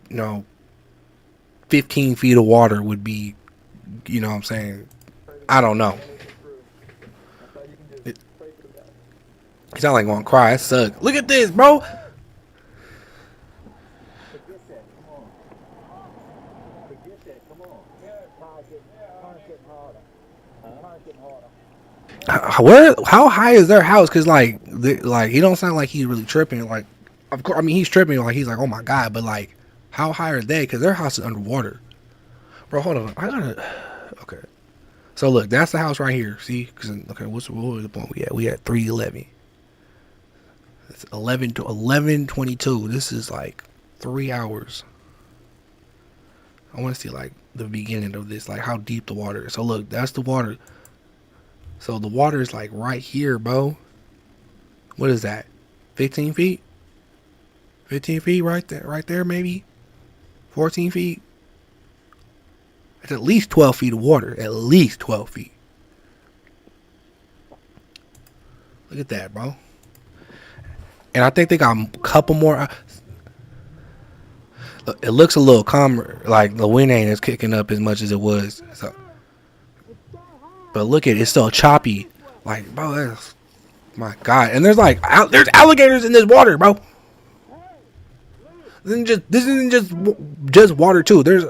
you know, 15 feet of water would be, you know what I'm saying, I don't know. It, it sound like gonna cry, it sucks. Look at this, bro. Forget that. Come on. Forget that. Come on. Car's getting harder. Car's getting harder. Where? How high is their house? Cause like he don't sound like he's really tripping. Like, of course, I mean he's tripping. Like he's like, oh my god, but like, how high are they? Cause their house is underwater. Bro, hold on. I gotta. Okay. So look, that's the house right here. See? Cause okay, what was the point we had? We had 311. It's 11 to 11:22. This is like 3 hours. I want to see like the beginning of this, like how deep the water is. So look, that's the water. So the water is like right here, bro. What is that? 15 feet? 15 feet right there, maybe? 14 feet? It's at least 12 feet of water. At least 12 feet. Look at that, bro. And I think they got a couple more. It looks a little calmer. Like the wind ain't as kicking up as much as it was. So, but look at it. It's still choppy. Like, bro, that's... My God. And there's like... There's alligators in this water, bro. This isn't just water too. There's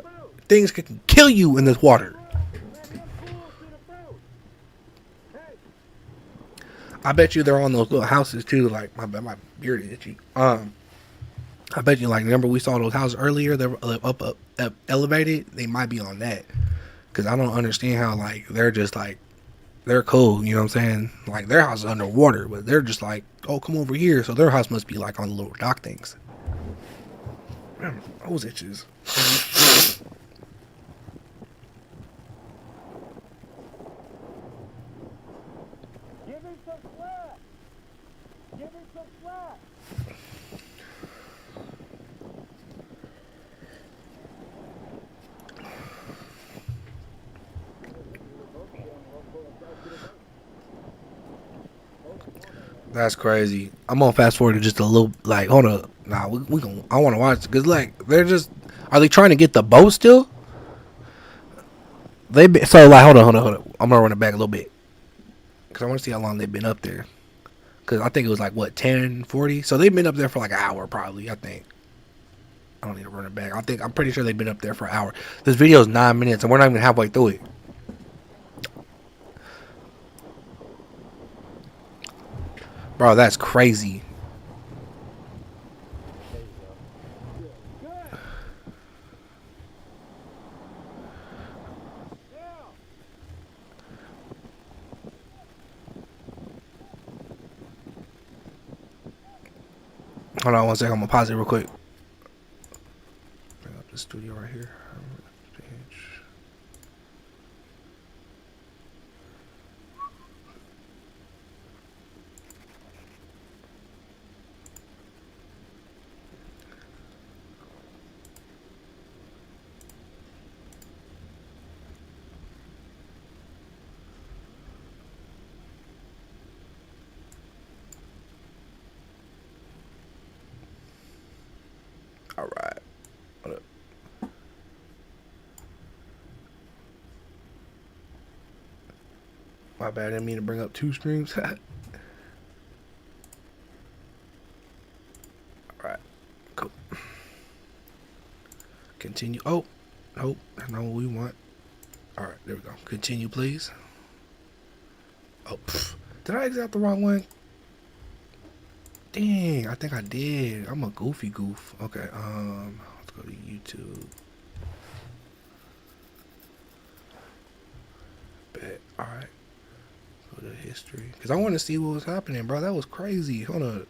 things that can kill you in this water. I bet you they're on those little houses too. Like my beard is itchy. I bet you like remember we saw those houses earlier. They're up elevated. They might be on that. Cause I don't understand how like they're just like they're cool. You know what I'm saying? Like their house is underwater, but they're just like, oh come over here. So their house must be like on the little dock things. Man, those itches. Give him some slack. Give him some slack. That's crazy. I'm gonna fast forward to just a little. Like, hold up. Nah, we gonna. I want to watch because like they're just. Are they trying to get the boat still? So like hold on. I'm gonna run it back a little bit because I want to see how long they've been up there. Because I think it was like what 10:40. So they've been up there for like an hour probably. I think. I don't need to run it back. I'm pretty sure they've been up there for an hour. This video is 9 minutes and we're not even halfway through it. Bro, that's crazy. Hold on one second. I'm gonna pause it real quick. Bring up the studio right here. All right. Hold up. My bad. I didn't mean to bring up two streams. Continue. Oh, nope. That's not what we want. All right, there we go. Continue, please. Oh, did I exit out the wrong one? Dang, I think I did. I'm a goofy goof. Okay, let's go to YouTube. Bet. All right. Go to history. Because I want to see what was happening, bro. That was crazy. Hold on.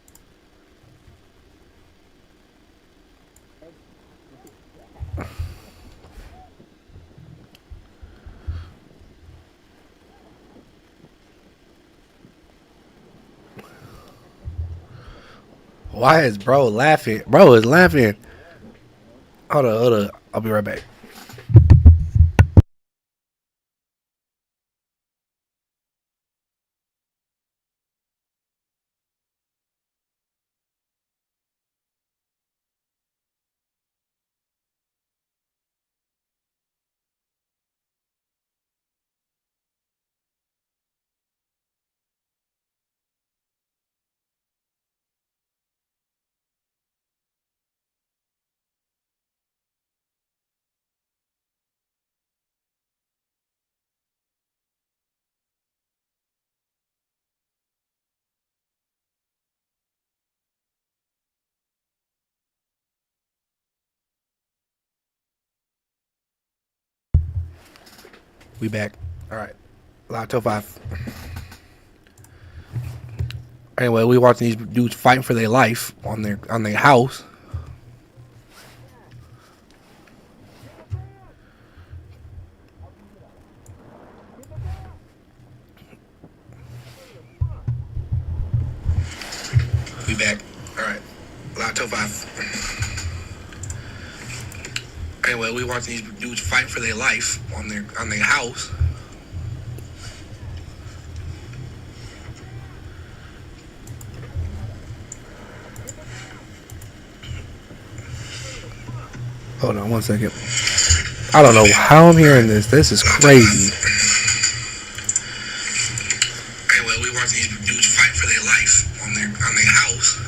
Why is bro laughing? Bro is laughing. Hold on, hold on. I'll be right back. We back. All right. Live till 5. Anyway, we watching these dudes fighting for their life on their house. We back. All right. Live till 5. Anyway, we watching these dudes fighting for their life on their house. Hold on 1 second. I don't know how I'm hearing this. This is crazy. Anyway, we watching these dudes fight for their life on their house.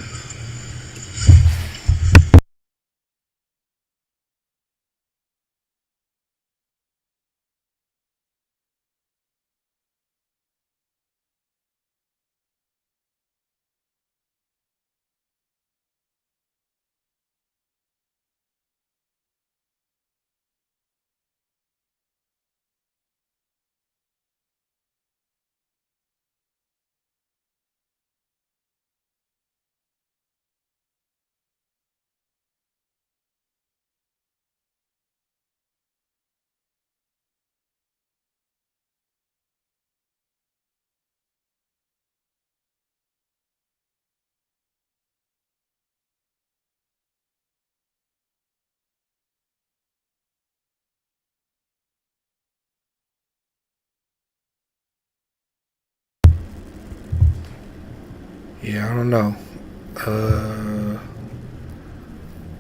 Yeah, I don't know.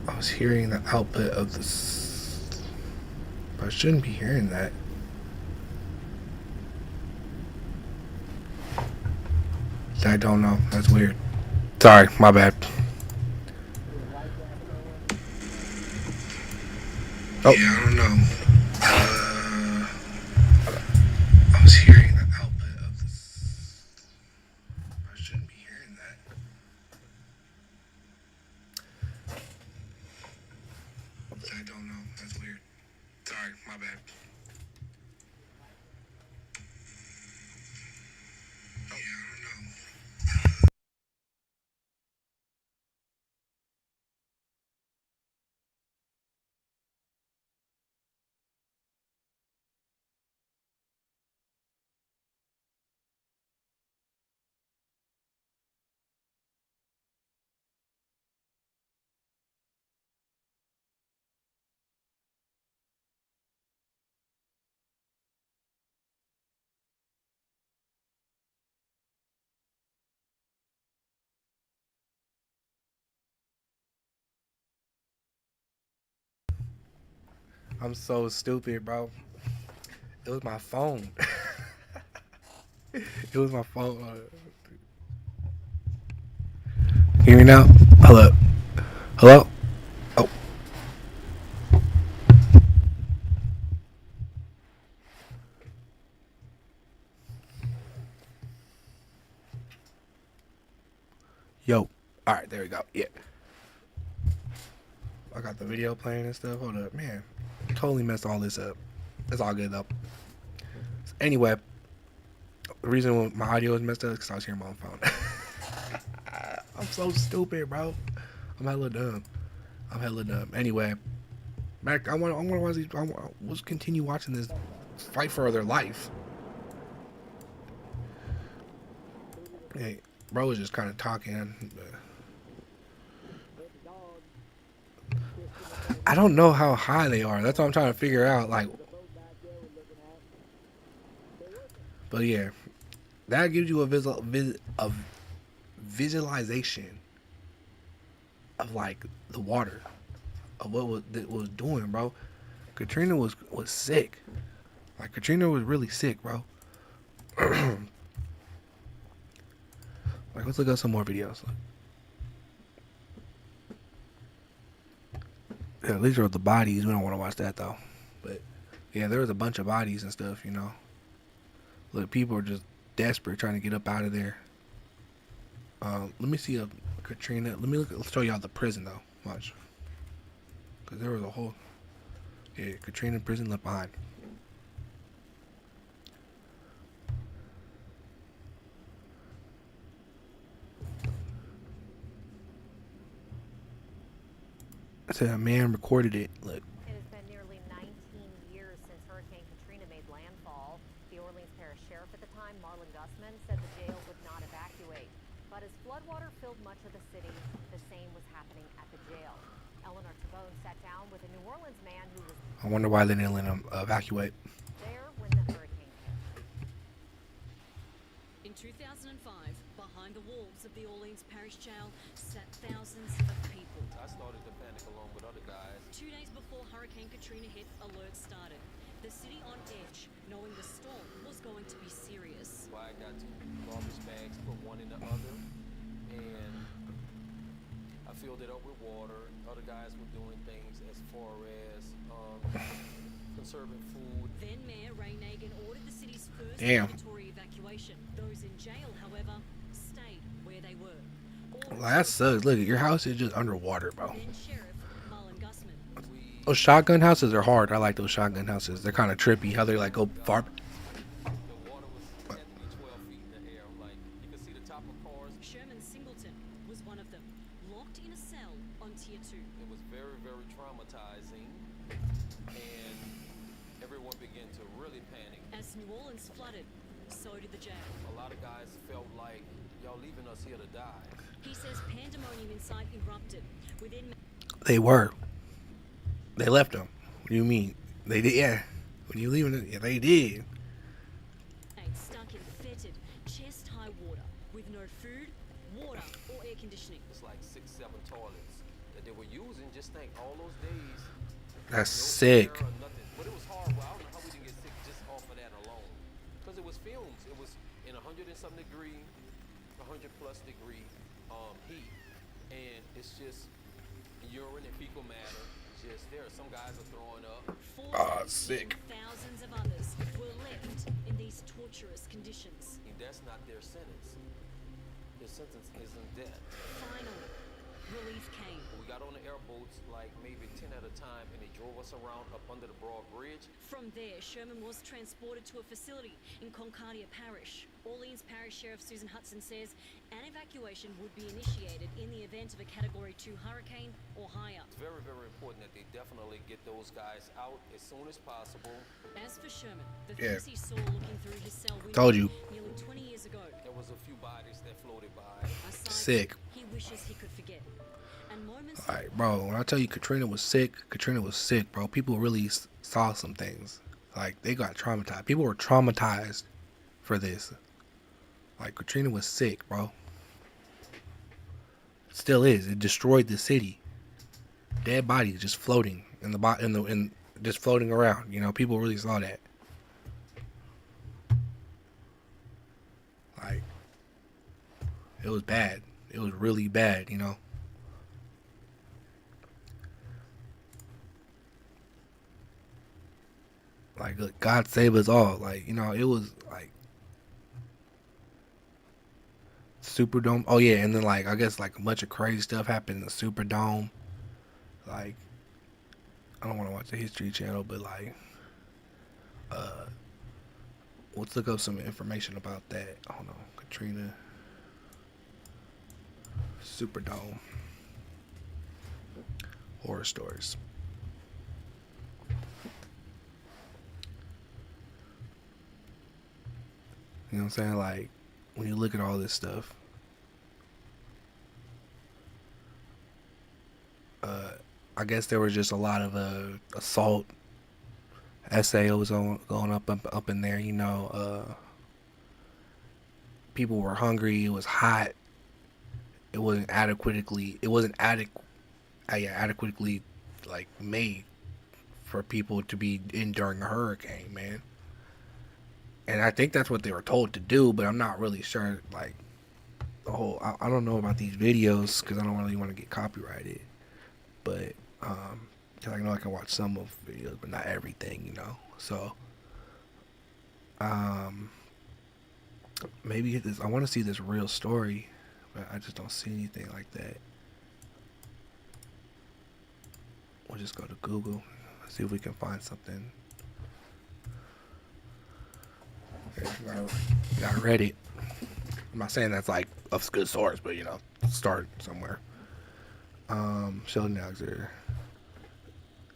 I was hearing the output of this. But I shouldn't be hearing that. I don't know. That's weird. Sorry, my bad. Oh. Yeah, I don't know. I was hearing the output of this. I shouldn't be hearing that. I don't know. That's weird. Sorry, my bad. Oh, yeah, I don't know. I'm so stupid, bro. It was my phone. It was my phone. Hear me now? Hello? Hello? Oh. Yo. All right, there we go. Yeah. I got the video playing and stuff. Hold up, man. Totally messed all this up. It's all good though. Anyway, the reason my audio is messed up is because I was hearing my own phone. I'm so stupid, bro. I'm hella dumb. Anyway, back. I want to watch these. Let's continue watching this fight for their life. Hey, bro was just kind of talking. I don't know how high they are. That's what I'm trying to figure out. Like, but yeah, that gives you a visualization of like the water, of what was doing, bro. Katrina was sick. Like Katrina was really sick, bro. Like, let's look at some more videos. Yeah, at least there were the bodies. We don't want to watch that though. But yeah, there was a bunch of bodies and stuff, you know. Look, people are just desperate trying to get up out of there. Let me see a Katrina. Let's show y'all the prison though. Watch. Cause there was a whole Katrina prison left behind. I said a man recorded it. Look. It has been nearly 19 years since Hurricane Katrina made landfall. The Orleans Parish Sheriff at the time, Marlon Gusman, said the jail would not evacuate. But as floodwater filled much of the city, the same was happening at the jail. Eleanor Tabone sat down with a New Orleans man who was I wonder why they didn't let him evacuate. there when the hurricane hit. In 2005, behind the walls of the Orleans Parish Jail sat thousands of people. I started to panic along with other guys. 2 days before Hurricane Katrina hit, alerts started. The city on edge, knowing the storm was going to be serious. So I got 2 garbage bags, put one in the other, and I filled it up with water. Other guys were doing things as far as conserving food. Then Mayor Ray Nagin ordered the city's first Damn. mandatory evacuation. Those in jail, however, stayed where they were. Well, that sucks. Look, your house is just underwater, bro. Then Sheriff Marlon Gusman. Those shotgun houses are hard. I like those shotgun houses. They're kind of trippy. How they like go far. The water was had to be 12 feet in the air. Like, you could see the top of cars. Sherman Singleton was one of them, locked in a cell on Tier 2. It was very, very traumatizing, and everyone began to really panic. As New Orleans flooded, so did the jail. A lot of guys felt like, y'all leaving us here to die. He says pandemonium inside erupted. Within They were. They left them. What do you mean? They did. Yeah. When you leaving it, yeah, they did. minutes, stuck in fetid, chest-high water, with no food, water, or air conditioning. It's like 6, 7 toilets that they were using. Just think, all those days. That's no sick. air or nothing. But it was horrible. I don't know how we didn't get sick just off of that alone. Because it was fumes. It was in 100 and something degree, 100 plus degree heat. And it's just urine and fecal matter. Just there. Some guys are throwing up. Sick. Thousands of others were left in these torturous conditions. And that's not their sentence. Their sentence isn't death. Finally, relief came. We got on the airboats like maybe 10 at a time, and they drove us around up under the broad bridge. From there, Sherman was transported to a facility in Concardia Parish. Orleans Parish Sheriff Susan Hudson says an evacuation would be initiated in the event of a Category 2 hurricane or higher. It's very, very important that they definitely get those guys out as soon as possible. As for Sherman, the Yeah. things he saw looking through his cell window Told you. nearly 20 years ago, There was a few bodies that floated by. aside Sick. he wishes he could forget. And moments All right, bro. When I tell you Katrina was sick, bro. People really saw some things. Like, they got traumatized. People were traumatized for this. Like, Katrina was sick, bro. It still is. It destroyed the city. Dead bodies just floating in just floating around. You know, people really saw that. Like, it was bad. It was really bad, you know. Like, look, God save us all. Like, you know, it was like Superdome. Oh yeah, and then like I guess like a bunch of crazy stuff happened in the Superdome. Like I don't want to watch the History Channel, but like let's look up some information about that. Hold on, Katrina Superdome horror stories. You know what I'm saying? Like when you look at all this stuff, I guess there was just a lot of assault SAOs going up in there. You know, people were hungry. It was hot. It wasn't adequately. It wasn't adequately like made for people to be in during a hurricane, man. And I think that's what they were told to do, but I'm not really sure. Like the whole, I don't know about these videos because I don't really want to get copyrighted. But cause I know I can watch some of videos, but not everything, you know. So maybe this. I want to see this real story, but I just don't see anything like that. We'll just go to Google, see if we can find something. Got Reddit. I'm not saying that's like a good source, but you know, start somewhere. Sheldon Alexander.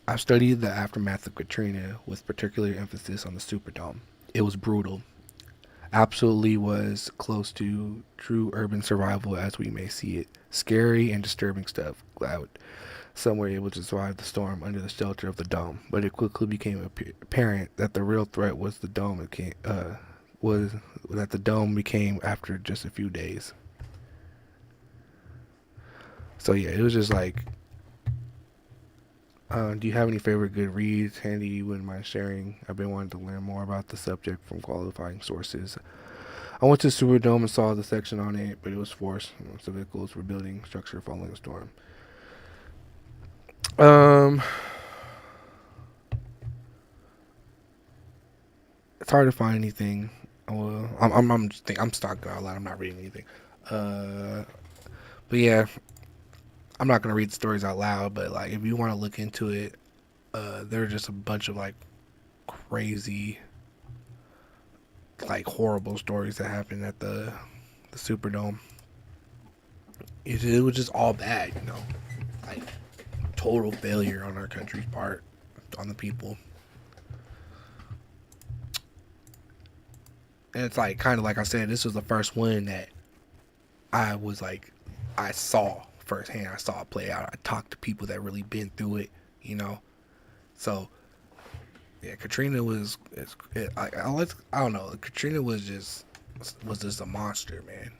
I've studied the aftermath of Katrina with particular emphasis on the Superdome. It was brutal. Absolutely was close to true urban survival as we may see it. Scary and disturbing stuff. Glad some were able to survive the storm under the shelter of the dome, but it quickly became apparent that the real threat was the dome. Was that the dome became after just a few days. So yeah, it was just like, do you have any favorite good reads handy you wouldn't mind sharing? I've been wanting to learn more about the subject from qualifying sources. I went to Superdome and saw the section on it, but it was forced. Civicals were building structure following a storm. It's hard to find anything. Well, I'm stalking out loud. I'm not reading anything. But yeah, I'm not gonna read the stories out loud. But like, if you want to look into it, there are just a bunch of like crazy, like horrible stories that happened at the Superdome. It was just all bad, you know, like total failure on our country's part, on the people. And it's like kind of like I said, this was the first one that I was like, I saw firsthand. I saw it play out. I talked to people that really been through it, you know. So yeah, Katrina was. I don't know. Katrina was just a monster, man.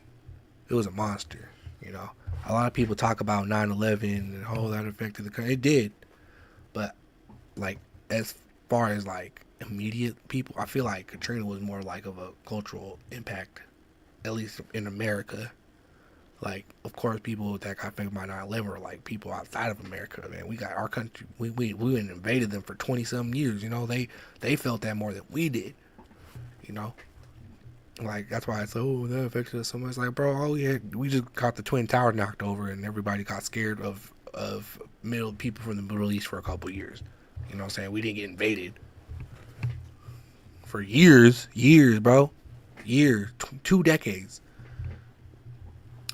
It was a monster, you know. A lot of people talk about 9/11 and how that affected the country. It did, but like as far as like immediate people, I feel like Katrina was more like of a cultural impact, at least in America. Like, of course, people that got affected by 9/11 were like people outside of America. Man, we got our country. We invaded them for 20-some years. You know, they felt that more than we did. You know, like that's why it's that affected us so much. Like, bro, we just got the Twin Towers knocked over, and everybody got scared of people from the Middle East for a couple years. You know what I'm saying? We didn't get invaded for years, bro, 2 decades.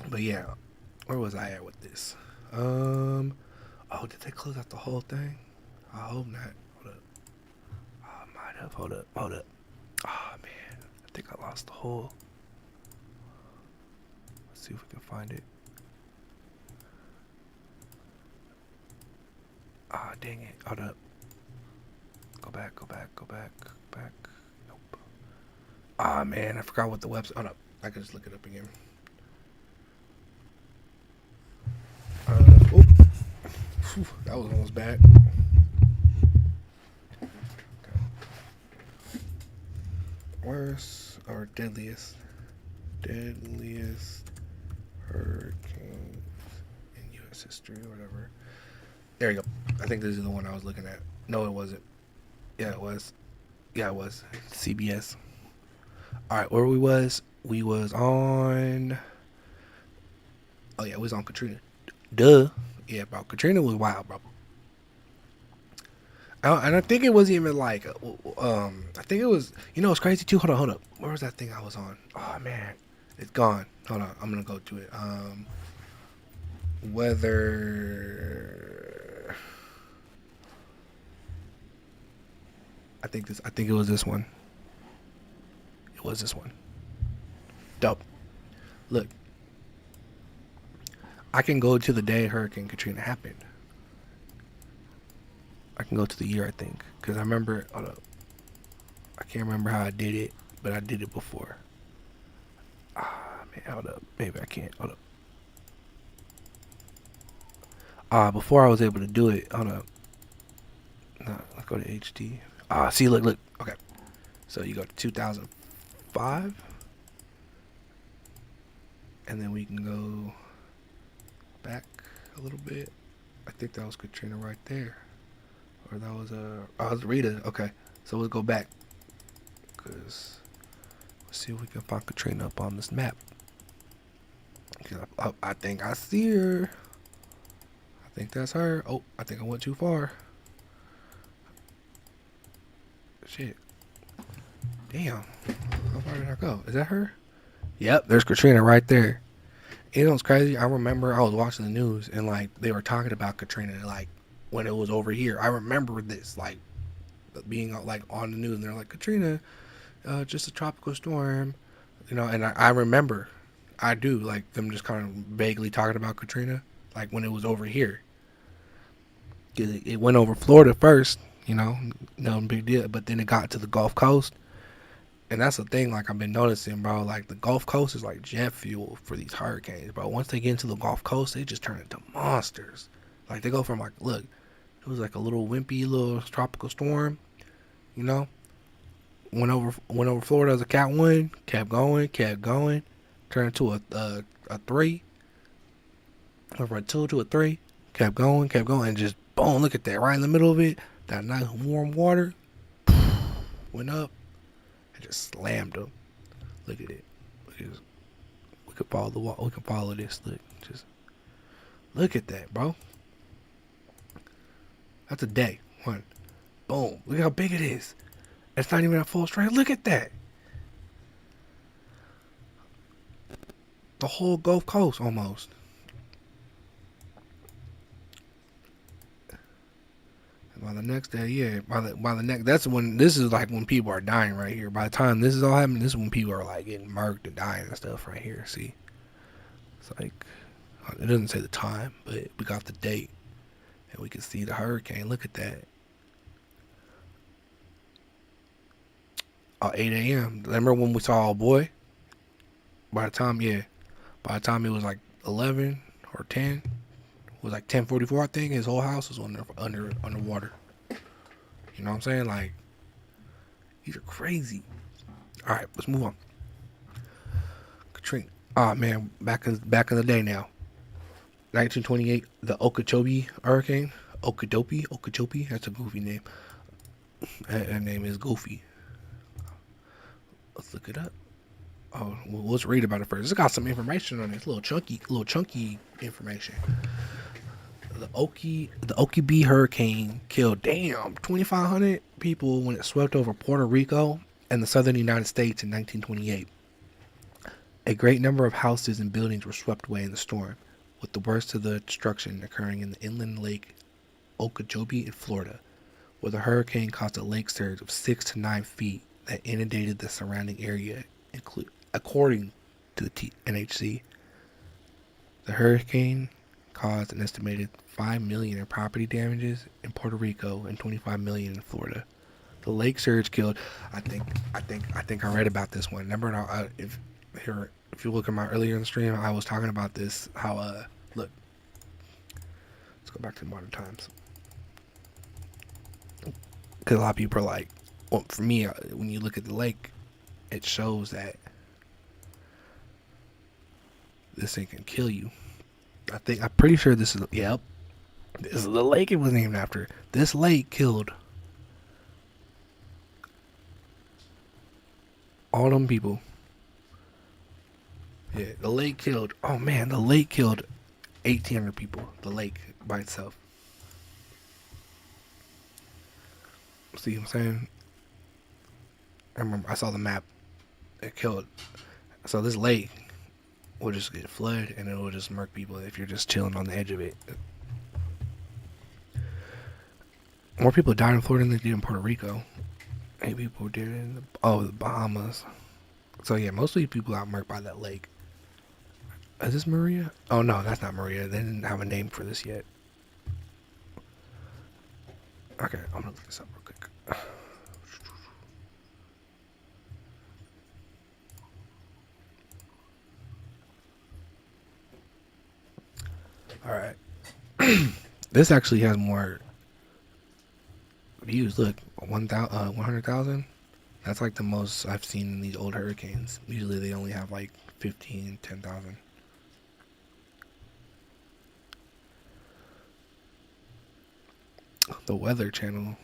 But yeah, where was I at with this? Oh, did they close out the whole thing? I hope not. Hold up. I might have. Hold up. Oh man, I think I lost the whole. Let's see if we can find it. Ah, dang it. Hold up. Go back. Nope. Ah man, I forgot what the website. Hold up. I can just look it up again. That was almost bad. Okay. Worst or deadliest hurricanes in U.S. history or whatever. There you go. I think this is the one I was looking at. No, it wasn't. Yeah, it was. CBS. All right, where we was on Oh yeah, it was on Katrina. Duh. Yeah, bro. Katrina was wild, bro. And I think it was even like, I think it was, you know, it's crazy too. Hold up. Where was that thing I was on? Oh man, it's gone. Hold on, I'm gonna go to it. Weather. I think it was this one. It was this one. Dope. Look, I can go to the day Hurricane Katrina happened. I can go to the year, I think, because I remember. Hold up. I can't remember how I did it, but I did it before. Ah, man, hold up. Maybe I can't. Hold up. Before I was able to do it, hold up. No, let's go to HD. See, look. Okay. So you go to 2005, and then we can go back a little bit. I think that was Katrina right there, or that was it was Rita. Okay, so let's go back, cause let's see if we can find Katrina up on this map. I think I see her. I think that's her. Oh, I think I went too far. Shit. Damn. How far did I go? Is that her? Yep, there's Katrina right there. You know what's crazy? I remember I was watching the news and like they were talking about Katrina like when it was over here. I remember this like being like on the news and they're like Katrina, just a tropical storm, you know. And I remember, I do like them just kind of vaguely talking about Katrina like when it was over here. It went over Florida first, you know, no big deal. But then it got to the Gulf Coast. And that's the thing, like, I've been noticing, bro. Like, the Gulf Coast is like jet fuel for these hurricanes, bro. Once they get into the Gulf Coast, they just turn into monsters. Like, they go from, like, look, it was like a little wimpy little tropical storm, you know? Went over Florida as a Cat 1, kept going, turned into a 3, went from a 2 to a 3, kept going, and just, boom, look at that, right in the middle of it, that nice warm water, went up, and just slammed them. Look at it. We could follow the wall. We can follow this. Look, just look at that, bro. That's a day. One, boom. Look how big it is. It's not even at full strength. Look at that. The whole Gulf Coast almost. By the next day, yeah. By the next, that's when this is like when people are dying right here. By the time this is all happening, this is when people are like getting murked and dying and stuff right here. See, it's like it doesn't say the time, but we got the date, and we can see the hurricane. Look at that. 8 a.m. Remember when we saw old boy? By the time it was like 11 or 10. It was like 10:44, I think. His whole house was underwater. You know what I'm saying? Like, these are crazy. All right, let's move on. Katrina. Oh man, back in the day now. 1928, the Okeechobee hurricane. Okeechobee. That's a goofy name. That name is goofy. Let's look it up. Oh, well, let's read about it first. It's got some information on it. It's little chunky information. The Okeechobee hurricane killed 2,500 people when it swept over Puerto Rico and the southern United States in 1928. A great number of houses and buildings were swept away in the storm, with the worst of the destruction occurring in the inland lake Okeechobee in Florida, where the hurricane caused a lake surge of 6 to 9 feet that inundated the surrounding area, according to the NHC. The hurricane caused an estimated $5 million in property damages in Puerto Rico and $25 million in Florida. The lake surge killed. I think I read about this one. Remember, if you look at my earlier in the stream, I was talking about this. How look, let's go back to modern times. Because a lot of people are like, well, for me, when you look at the lake, it shows that this thing can kill you. I'm pretty sure this is, yep, this is the lake it was named after. This lake killed all them people. Yeah, the lake killed. Oh man, the lake killed 1,800 people. The lake by itself. See what I'm saying? I remember I saw the map. It killed. So this lake will just get flooded and it will just murk people if you're just chilling on the edge of it. More people died in Florida than they did in Puerto Rico. 8 people did in the Bahamas. So yeah, mostly people got murked by that lake. Is this Maria? Oh no, that's not Maria. They didn't have a name for this yet. Okay, I'm gonna look this up real quick. Alright. This actually has more views. Look, 100,000. That's like the most I've seen in these old hurricanes. Usually they only have like 15, 10,000. The Weather Channel.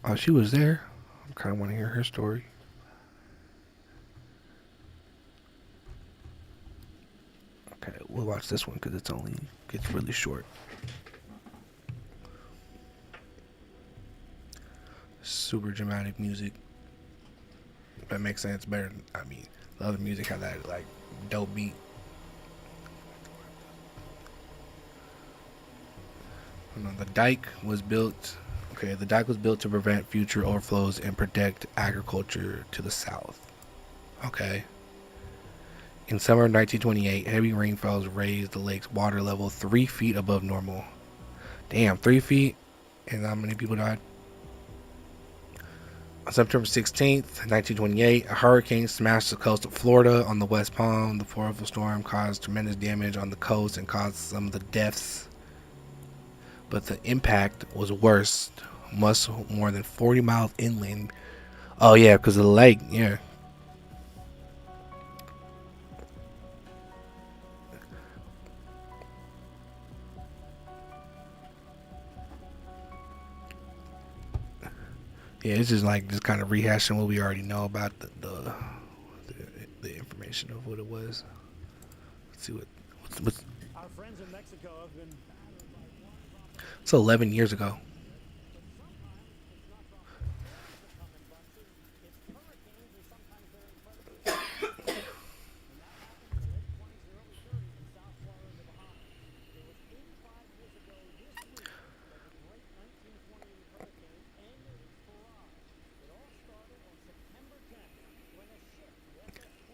Oh, she was there. I kind of want to hear her story. Okay, we'll watch this one because it's really short. Super dramatic music. That makes sense better. I mean, the other music had that like dope beat. The dike was built. Okay, the dike was built to prevent future overflows and protect agriculture to the south. Okay. In summer of 1928, heavy rainfalls raised the lake's water level 3 feet above normal. Damn, 3 feet? And how many people died? On September 16th, 1928, a hurricane smashed the coast of Florida on the West Palm. The powerful storm caused tremendous damage on the coast and caused some of the deaths. But the impact was worse, much more than 40 miles inland. Oh yeah, because of the lake, yeah. Yeah, it's just like kind of rehashing what we already know about the information of what it was. Let's see what's Our friends in Mexico have been so 11 years ago.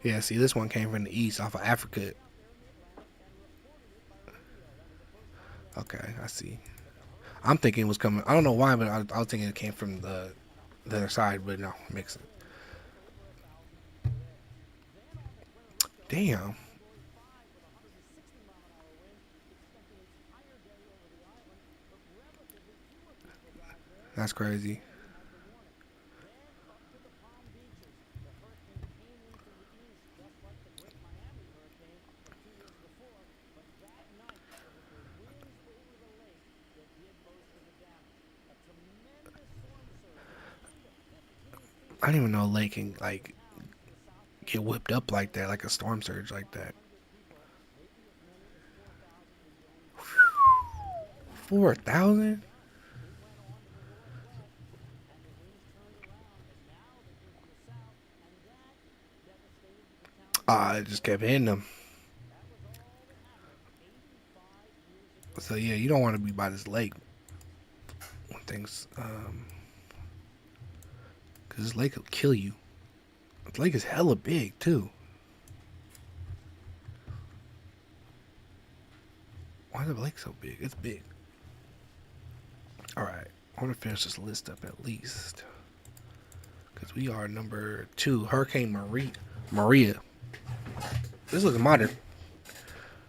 Yeah, see, this one came from the east, off of Africa. Okay, I see. I'm thinking it was coming. I don't know why, but I was thinking it came from the other side, but no, it makes it. Damn. That's crazy. I didn't even know a lake can like get whipped up like that, like a storm surge like that. 4,000? Ah, it just kept hitting them. So yeah, you don't want to be by this lake when things, because this lake will kill you. This lake is hella big too. Why is the lake so big? It's big. Alright, I want to finish this list up at least. Because we are number 2, Hurricane Maria. This looks modern.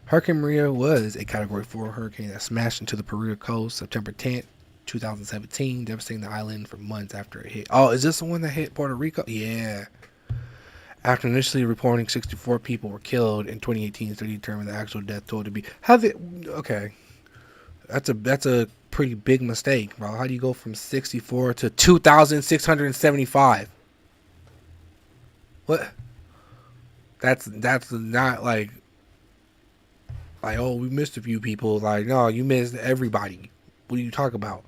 Hurricane Maria was a Category 4 hurricane that smashed into the Peru coast September 10th, 2017, devastating the island for months after it hit. Oh, is this the one that hit Puerto Rico? Yeah. After initially reporting 64 people were killed in 2018, they determined the actual death toll to be. Okay. That's a pretty big mistake, bro. How do you go from 64 to 2,675? What? That's not like, oh, we missed a few people. Like, no, you missed everybody. What do you talk about?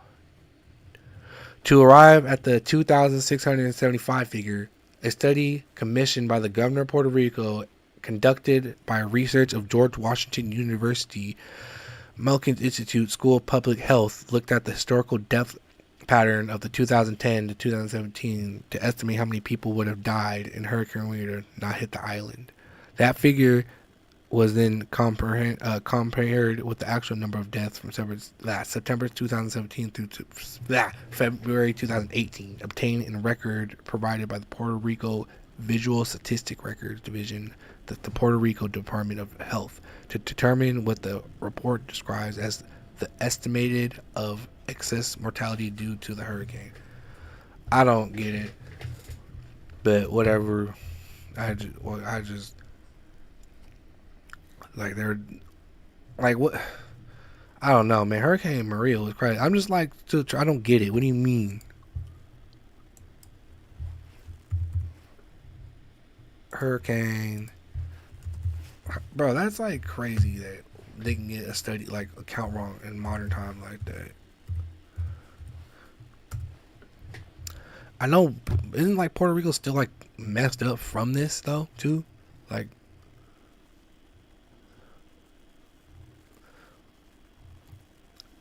To arrive at the 2,675 figure, a study commissioned by the governor of Puerto Rico, conducted by research of George Washington University, Milton Institute School of Public Health, looked at the historical death pattern of the 2010 to 2017 to estimate how many people would have died in Hurricane Rita to not hit the island. That figure was then compared with the actual number of deaths from September 2017 through February 2018, obtained in a record provided by the Puerto Rico Visual Statistic Records Division, the Puerto Rico Department of Health, to determine what the report describes as the estimated of excess mortality due to the hurricane. I don't get it, but whatever. I just like they're like what I don't know, man. Hurricane Maria was crazy. I'm just like, I don't get it. What do you mean? Hurricane, bro, that's like crazy that they can get a study like a count wrong in modern time like that. I know, isn't like Puerto Rico still like messed up from this though too? Like,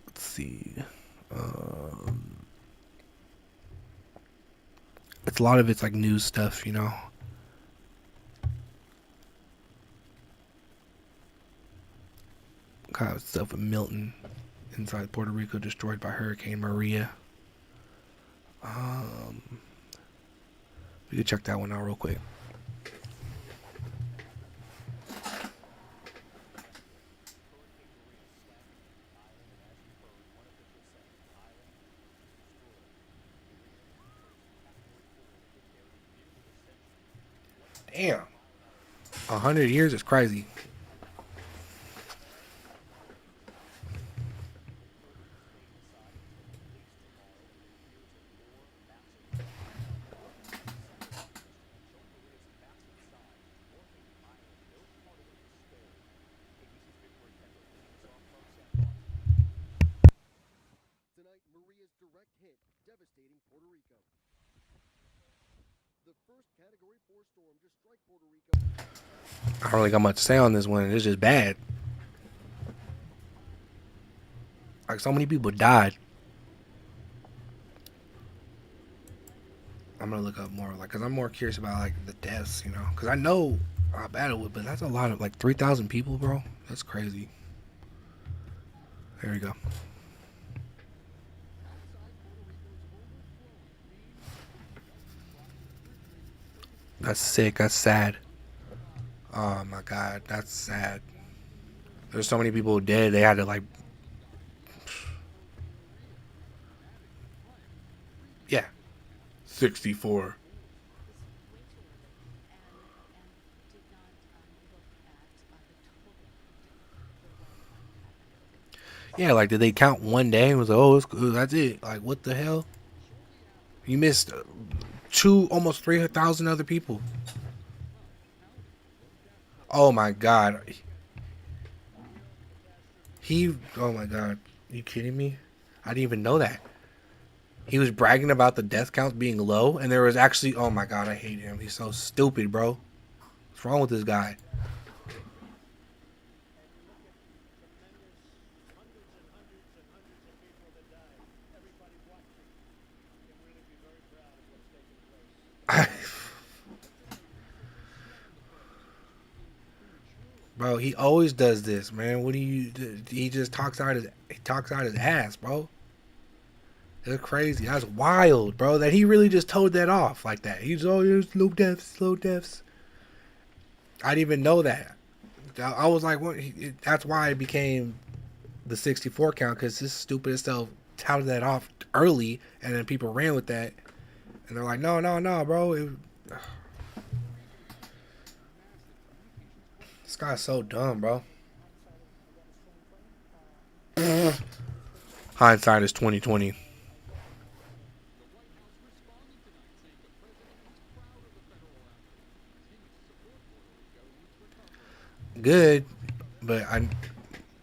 let's see, it's a lot of it's like news stuff, you know. Kind of stuff with Milton inside Puerto Rico destroyed by Hurricane Maria. We could check that one out real quick. Damn, 100 years is crazy. Tonight, Maria's direct hit devastating Puerto Rico. The first Category 4 storm to strike Puerto Rico. I don't really got much to say on this one. It's just bad. Like, so many people died. I'm gonna look up more, like, cause I'm more curious about like the deaths, you know, cause I know how bad it was, but that's a lot of like 3,000 people, bro. That's crazy. There we go. That's sick. That's sad. Oh my God, that's sad. There's so many people dead. They had to like, yeah, 64. Yeah, like, did they count one day and was like, oh, it's cool, that's it? Like, what the hell? You missed almost 3,000 other people. Oh my God. Oh my God. Are you kidding me? I didn't even know that. He was bragging about the death counts being low, and there was actually, oh my God, I hate him. He's so stupid, bro. What's wrong with this guy? Bro, he always does this, man. What do you? He just talks out his ass, bro. That's crazy. That's wild, bro. That he really just told that off like that. He's there's low deaths, low deaths. I didn't even know that. I was like, what? That's why it became the 64 count, because this stupid self touted that off early, and then people ran with that, and they're like, no, bro. This guy's so dumb, bro. Hindsight is 2020. good, but I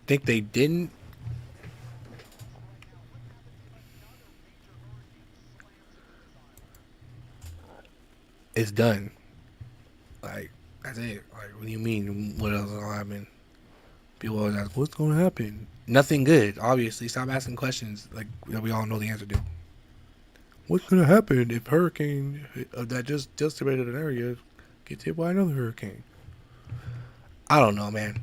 think they didn't. It's done. Like, that's it. Like, what do you mean? What else is gonna happen? People always ask, what's gonna happen? Nothing good, obviously. Stop asking questions like that we all know the answer to. What's gonna happen if hurricane that just decimated an area gets hit by another hurricane? I don't know, man.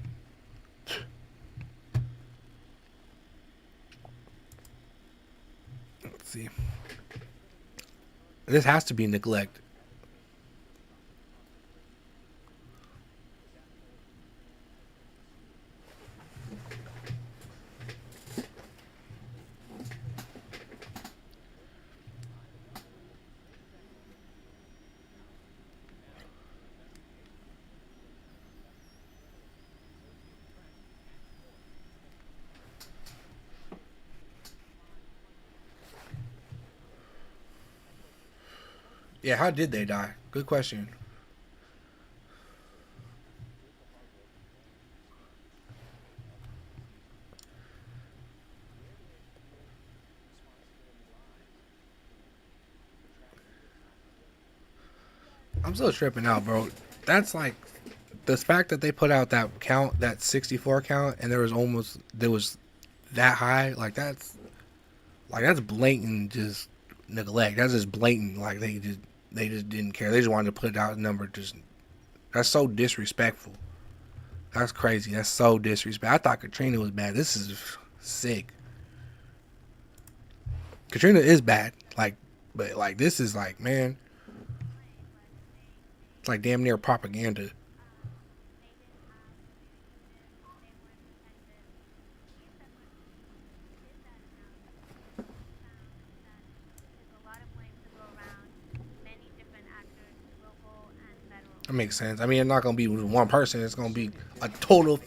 Let's see. This has to be neglect. Yeah, how did they die? Good question. I'm still tripping out, bro. That's like the fact that they put out that count, that 64 count, and there was that high. That's blatant just neglect. That's just blatant. Like they just didn't care. They just wanted to put out a number. Just that's so disrespectful. That's crazy. That's so disrespectful. I thought Katrina was bad. This is sick. Katrina is bad. But this is like, man, it's like damn near propaganda. That makes sense. I mean, it's not gonna be one person. It's gonna be a total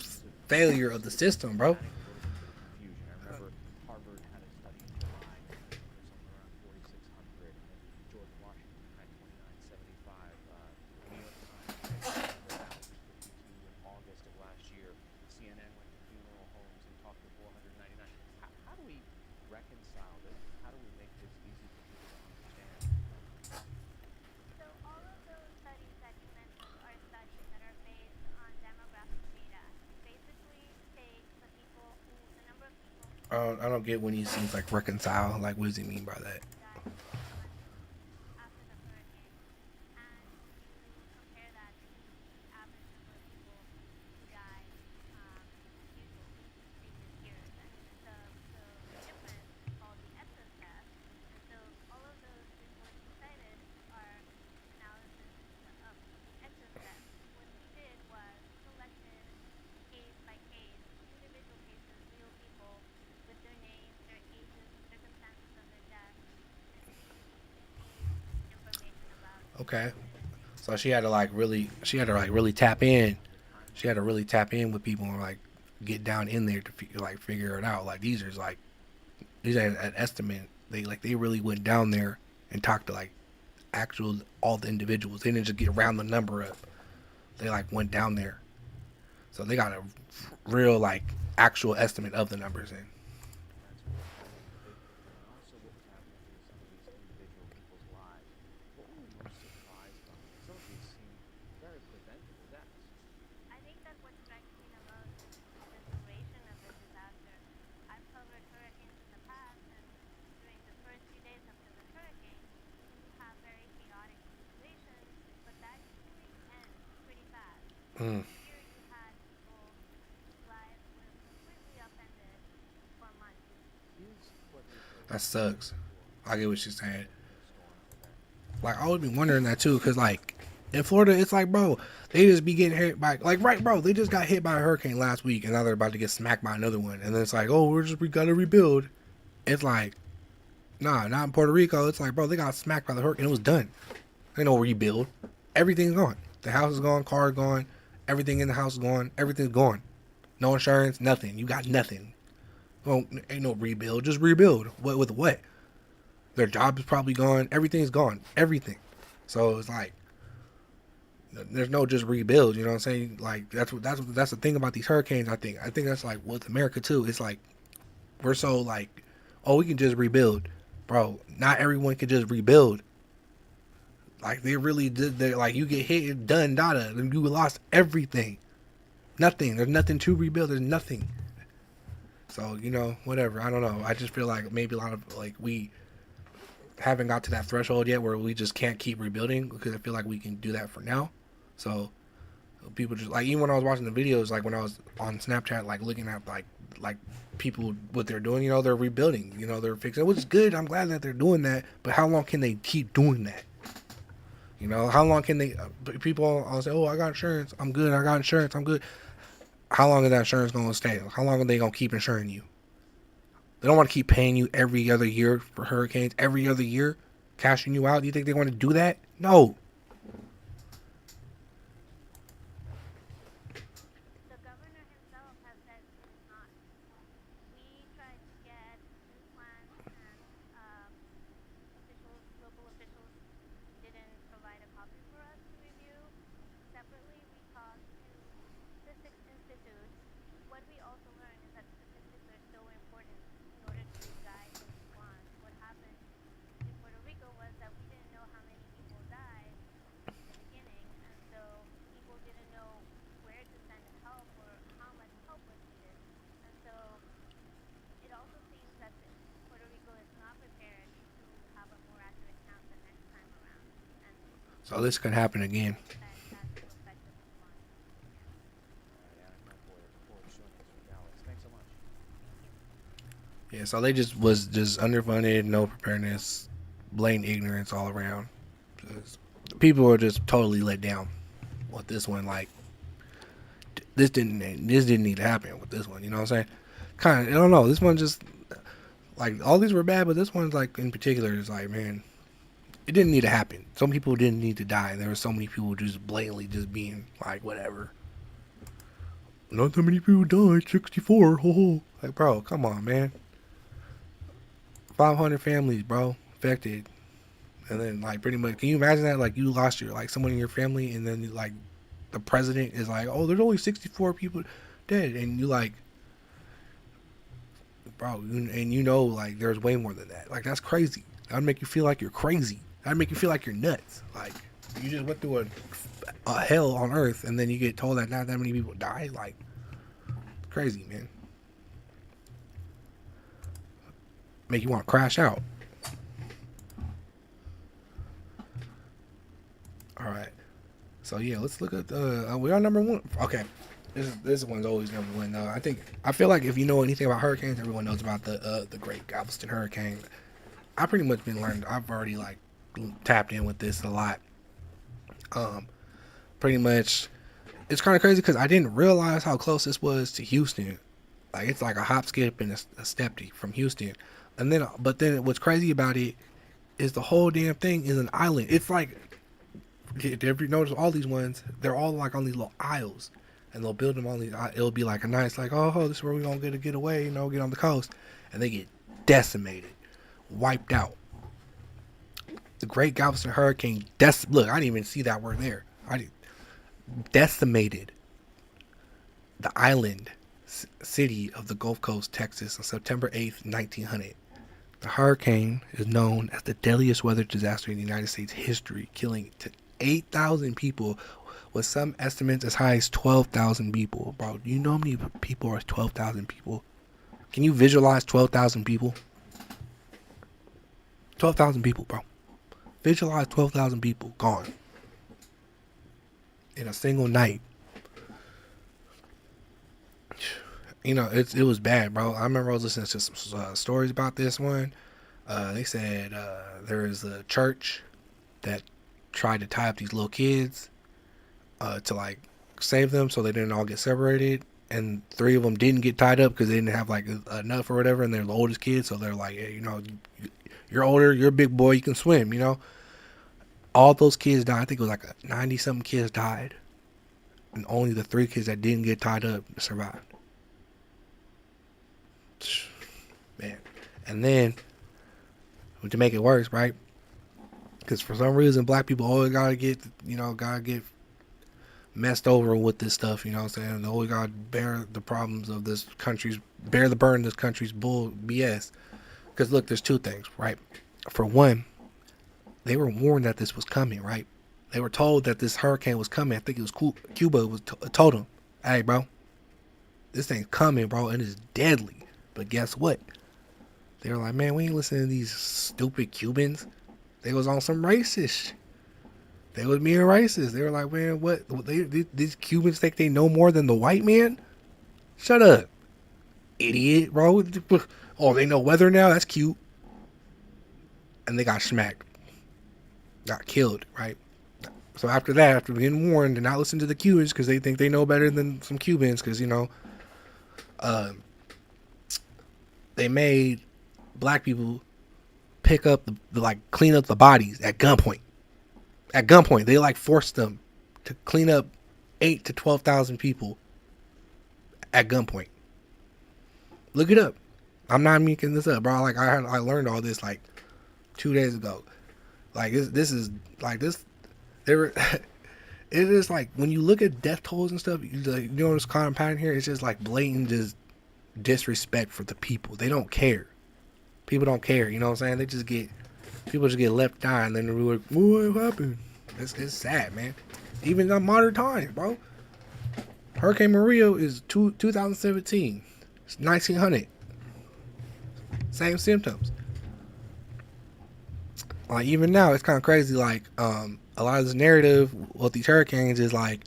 failure of the system, bro. Confusion. I remember Harvard had a study in July, somewhere around 4,600, and then George Washington had 2,975. New York Times had 1,052 in August of last year. CNN went to funeral homes and talked to 499. How do we reconcile this? How do we make this easy for people to understand? So all of those studies that you mentioned are studies that are based on demographic data. Basically, take the number of people who I don't get when he seems like reconcile. Like, what does he mean by that? died in 6 months after the hurricane, and you compare that to the average number of people who died usually in previous years. And the difference is called the excess death. And so all of those reports you cited are analysis of excess death. What we did was collected case by case, individual cases, real people with their names, their ages, circumstances of their death, and received information about Okay. So she had to really tap in. She had to really tap in with people and like get down in there to figure it out. Like these are an estimate. They really went down there and talked to like actual all the individuals. They didn't just get round the number up. They like went down there. So they got a real like actual estimate of the numbers in. Also, what was happening to some of these individual people's lives. What were we most surprised by? Some of these seem very preventable deaths. I think that what strikes me the most is the duration of the disaster. I've covered hurricanes in the past, and during the first few days after the hurricane, you have very chaotic situations, but that usually ends pretty fast. Mm, Here you had people whose lives were completely upended for months. Is Puerto Rico that sucks. I get what she's saying. storm event? Like I would be wondering that too, cause like in Florida, it's like, bro, they just be getting hit by bro, they just got hit by a hurricane last week, and now they're about to get smacked by another one, and then it's like, oh, we gotta rebuild. It's like, nah, not in Puerto Rico. It's like, bro, they got smacked by the hurricane. It was done. Ain't no rebuild. Everything's gone. The house is gone. Car is gone. Everything in the house is gone. Everything's gone. No insurance. Nothing. You got nothing. Well, ain't no rebuild. Just rebuild. What with what? Their job is probably gone. Everything's gone. Everything. So it's like, There's no just rebuild. You know what I'm saying? Like that's the thing about these hurricanes. I think that's like with America too. It's like we're so like, oh, we can just rebuild, bro. Not everyone can just rebuild. Like they really did. They like you get hit, done, data, and you lost everything. Nothing. There's nothing to rebuild. There's nothing. So whatever. I don't know. I just feel like maybe a lot of like we haven't got to that threshold yet where we just can't keep rebuilding because I feel like we can do that for now. So people just like even when I was watching the videos, like when I was on Snapchat, like looking at like people what they're doing, they're rebuilding, they're fixing, which is good. I'm glad that they're doing that, but how long can they keep doing that? How long can they? People all say, "Oh, I got insurance. I'm good. I got insurance. I'm good." How long is that insurance going to stay? How long are they going to keep insuring you? They don't want to keep paying you every other year for hurricanes, every other year, cashing you out. Do you think they want to do that? No. The governor himself has said it is not. We tried to get new plans and local officials didn't provide a copy for us to review. Separately, we talked to statistics institutes. What we also learned is that statistics are so important in order to guide the response. What happened in Puerto Rico was that we didn't know how many people died in the beginning, and so people didn't know where to send help or how much help was needed. And so it also seems that Puerto Rico is not prepared to have a more accurate count the next time around. And So this could happen again. that to affect the response. Anna for showing us your Dallas. Thanks so much. Yeah, so they just was just underfunded, no preparedness, blatant ignorance all around. Just, people were just totally let down with this one. Like this didn't need to happen with this one. You know what I'm saying? Kind of, I don't know. This one just like all these were bad, but this one's like in particular is like, man, it didn't need to happen. Some people didn't need to die. There were so many people just blatantly just being like, whatever. Not that many people died. 64. Ho ho. Like, bro, come on, man. 500 families, bro, affected. And then, like, pretty much, can you imagine that? Like, you lost someone in your family, and then, like, the president is like, oh, there's only 64 people dead. And you, like, bro, and like, there's way more than that. Like, that's crazy. That'd make you feel like you're crazy. That'd make you feel like you're nuts. Like, you just went through a hell on earth, and then you get told that not that many people died. Like, crazy, man. Make you want to crash out. All right. So yeah, let's look at we are number one. Okay, this one's always number one. I feel like if you know anything about hurricanes, everyone knows about the Great Galveston Hurricane. I pretty much been learned. I've already like tapped in with this a lot. Pretty much, it's kind of crazy because I didn't realize how close this was to Houston. Like it's like a hop, skip, and a step from Houston. But then what's crazy about it is the whole damn thing is an island. It's like, if you notice all these ones, they're all like on these little isles, and they'll build them on these. It'll be like a nice, like, oh, this is where we're gonna get away, get on the coast, and they get decimated, wiped out. The Great Galveston Hurricane. Look, I didn't even see that word there. Decimated the island city of the Gulf Coast, Texas, on September 8th, 1900. The hurricane is known as the deadliest weather disaster in the United States history, killing 8,000 people, with some estimates as high as 12,000 people. Bro, do you know how many people are 12,000 people? Can you visualize 12,000 people? 12,000 people, bro. Visualize 12,000 people gone in a single night. It was bad, bro. I remember I was listening to some stories about this one. They said there is a church that tried to tie up these little kids to like save them so they didn't all get separated, and 3 of them didn't get tied up because they didn't have like enough or whatever, and they're the oldest kids, so they're like, hey, you're older, you're a big boy, you can swim. All those kids died. I think it was like 90-something kids died, and only the 3 kids that didn't get tied up survived. Man. And then to make it worse, right? Because for some reason black people always gotta get messed over with this stuff, you know what I'm saying? They always gotta bear the problems of this country's, bear the burden of this country's bull BS. Because look, there's two things, right? For one, they were warned that this was coming, right? They were told that this hurricane was coming. I think it was Cuba was told them, hey, bro, this thing's coming, bro, and it's deadly. But guess what? They were like, man, we ain't listening to these stupid Cubans. They was on some racist. They was being racist. They were like, man, what? These Cubans think they know more than the white man? Shut up, idiot, bro. Oh, they know weather now? That's cute. And they got smacked. Got killed, right? So after that, after being warned to not listen to the Cubans because they think they know better than some Cubans, because, you know, they made black people pick up clean up the bodies at gunpoint. At gunpoint, they like forced them to clean up 8 to 12,000 people at gunpoint. Look it up. I'm not making this up, bro. Like I learned all this like 2 days ago. Like this is like this. They were. It is like when you look at death tolls and stuff. You know this common pattern here. It's just like blatant just disrespect for the people. They don't care. People don't care. You know what I'm saying? People just get left dying. And then they're like, what happened? It's sad, man. Even in modern times, bro. Hurricane Maria is 2017. It's 1900. Same symptoms. Like even now, it's kind of crazy. Like a lot of this narrative with these hurricanes is like,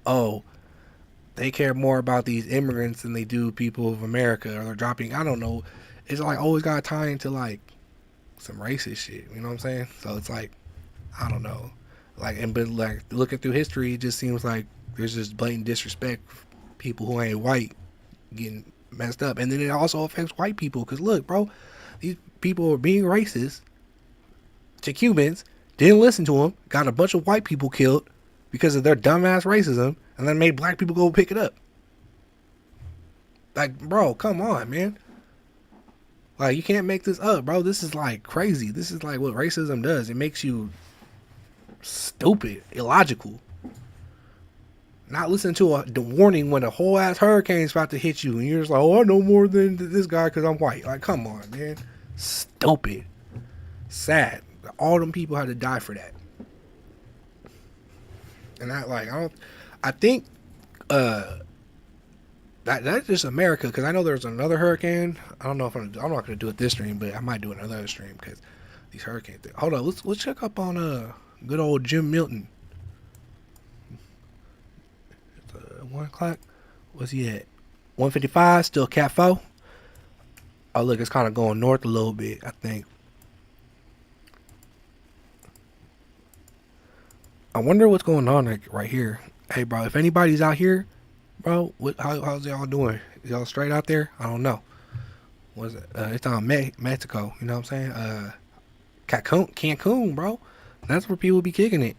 oh, they care more about these immigrants than they do people of America, or they're dropping. I don't know. It's like always got to tie into like some racist shit. You know what I'm saying? So it's like, I don't know. Like, but like looking through history, it just seems like there's just blatant disrespect for people who ain't white getting messed up, and then it also affects white people. Cause look, bro, these people are being racist to Cubans, didn't listen to them, got a bunch of white people killed because of their dumbass racism, and then made black people go pick it up. Like, bro, come on, man. Like, you can't make this up, bro. This is like crazy. This is like what racism does. It makes you stupid, illogical. Not listen to the warning when a whole ass hurricane's about to hit you, and you're just like, oh, I know more than this guy because I'm white. Like, come on, man. Stupid. Sad. All them people had to die for that. And I think that's just America, because I know there's another hurricane. I don't know if I'm not gonna do it this stream, but I might do another stream because these hurricanes. Hold on, let's check up on good old Jim Milton. It's 1 o'clock. What's he at? 155. Still Cat 4. Oh look, it's kind of going north a little bit, I think. I wonder what's going on right here. Hey, bro, if anybody's out here, bro, how's y'all doing? Y'all straight out there? I don't know. What's it? It's on Mexico. You know what I'm saying? Cancun, bro. That's where people be kicking it.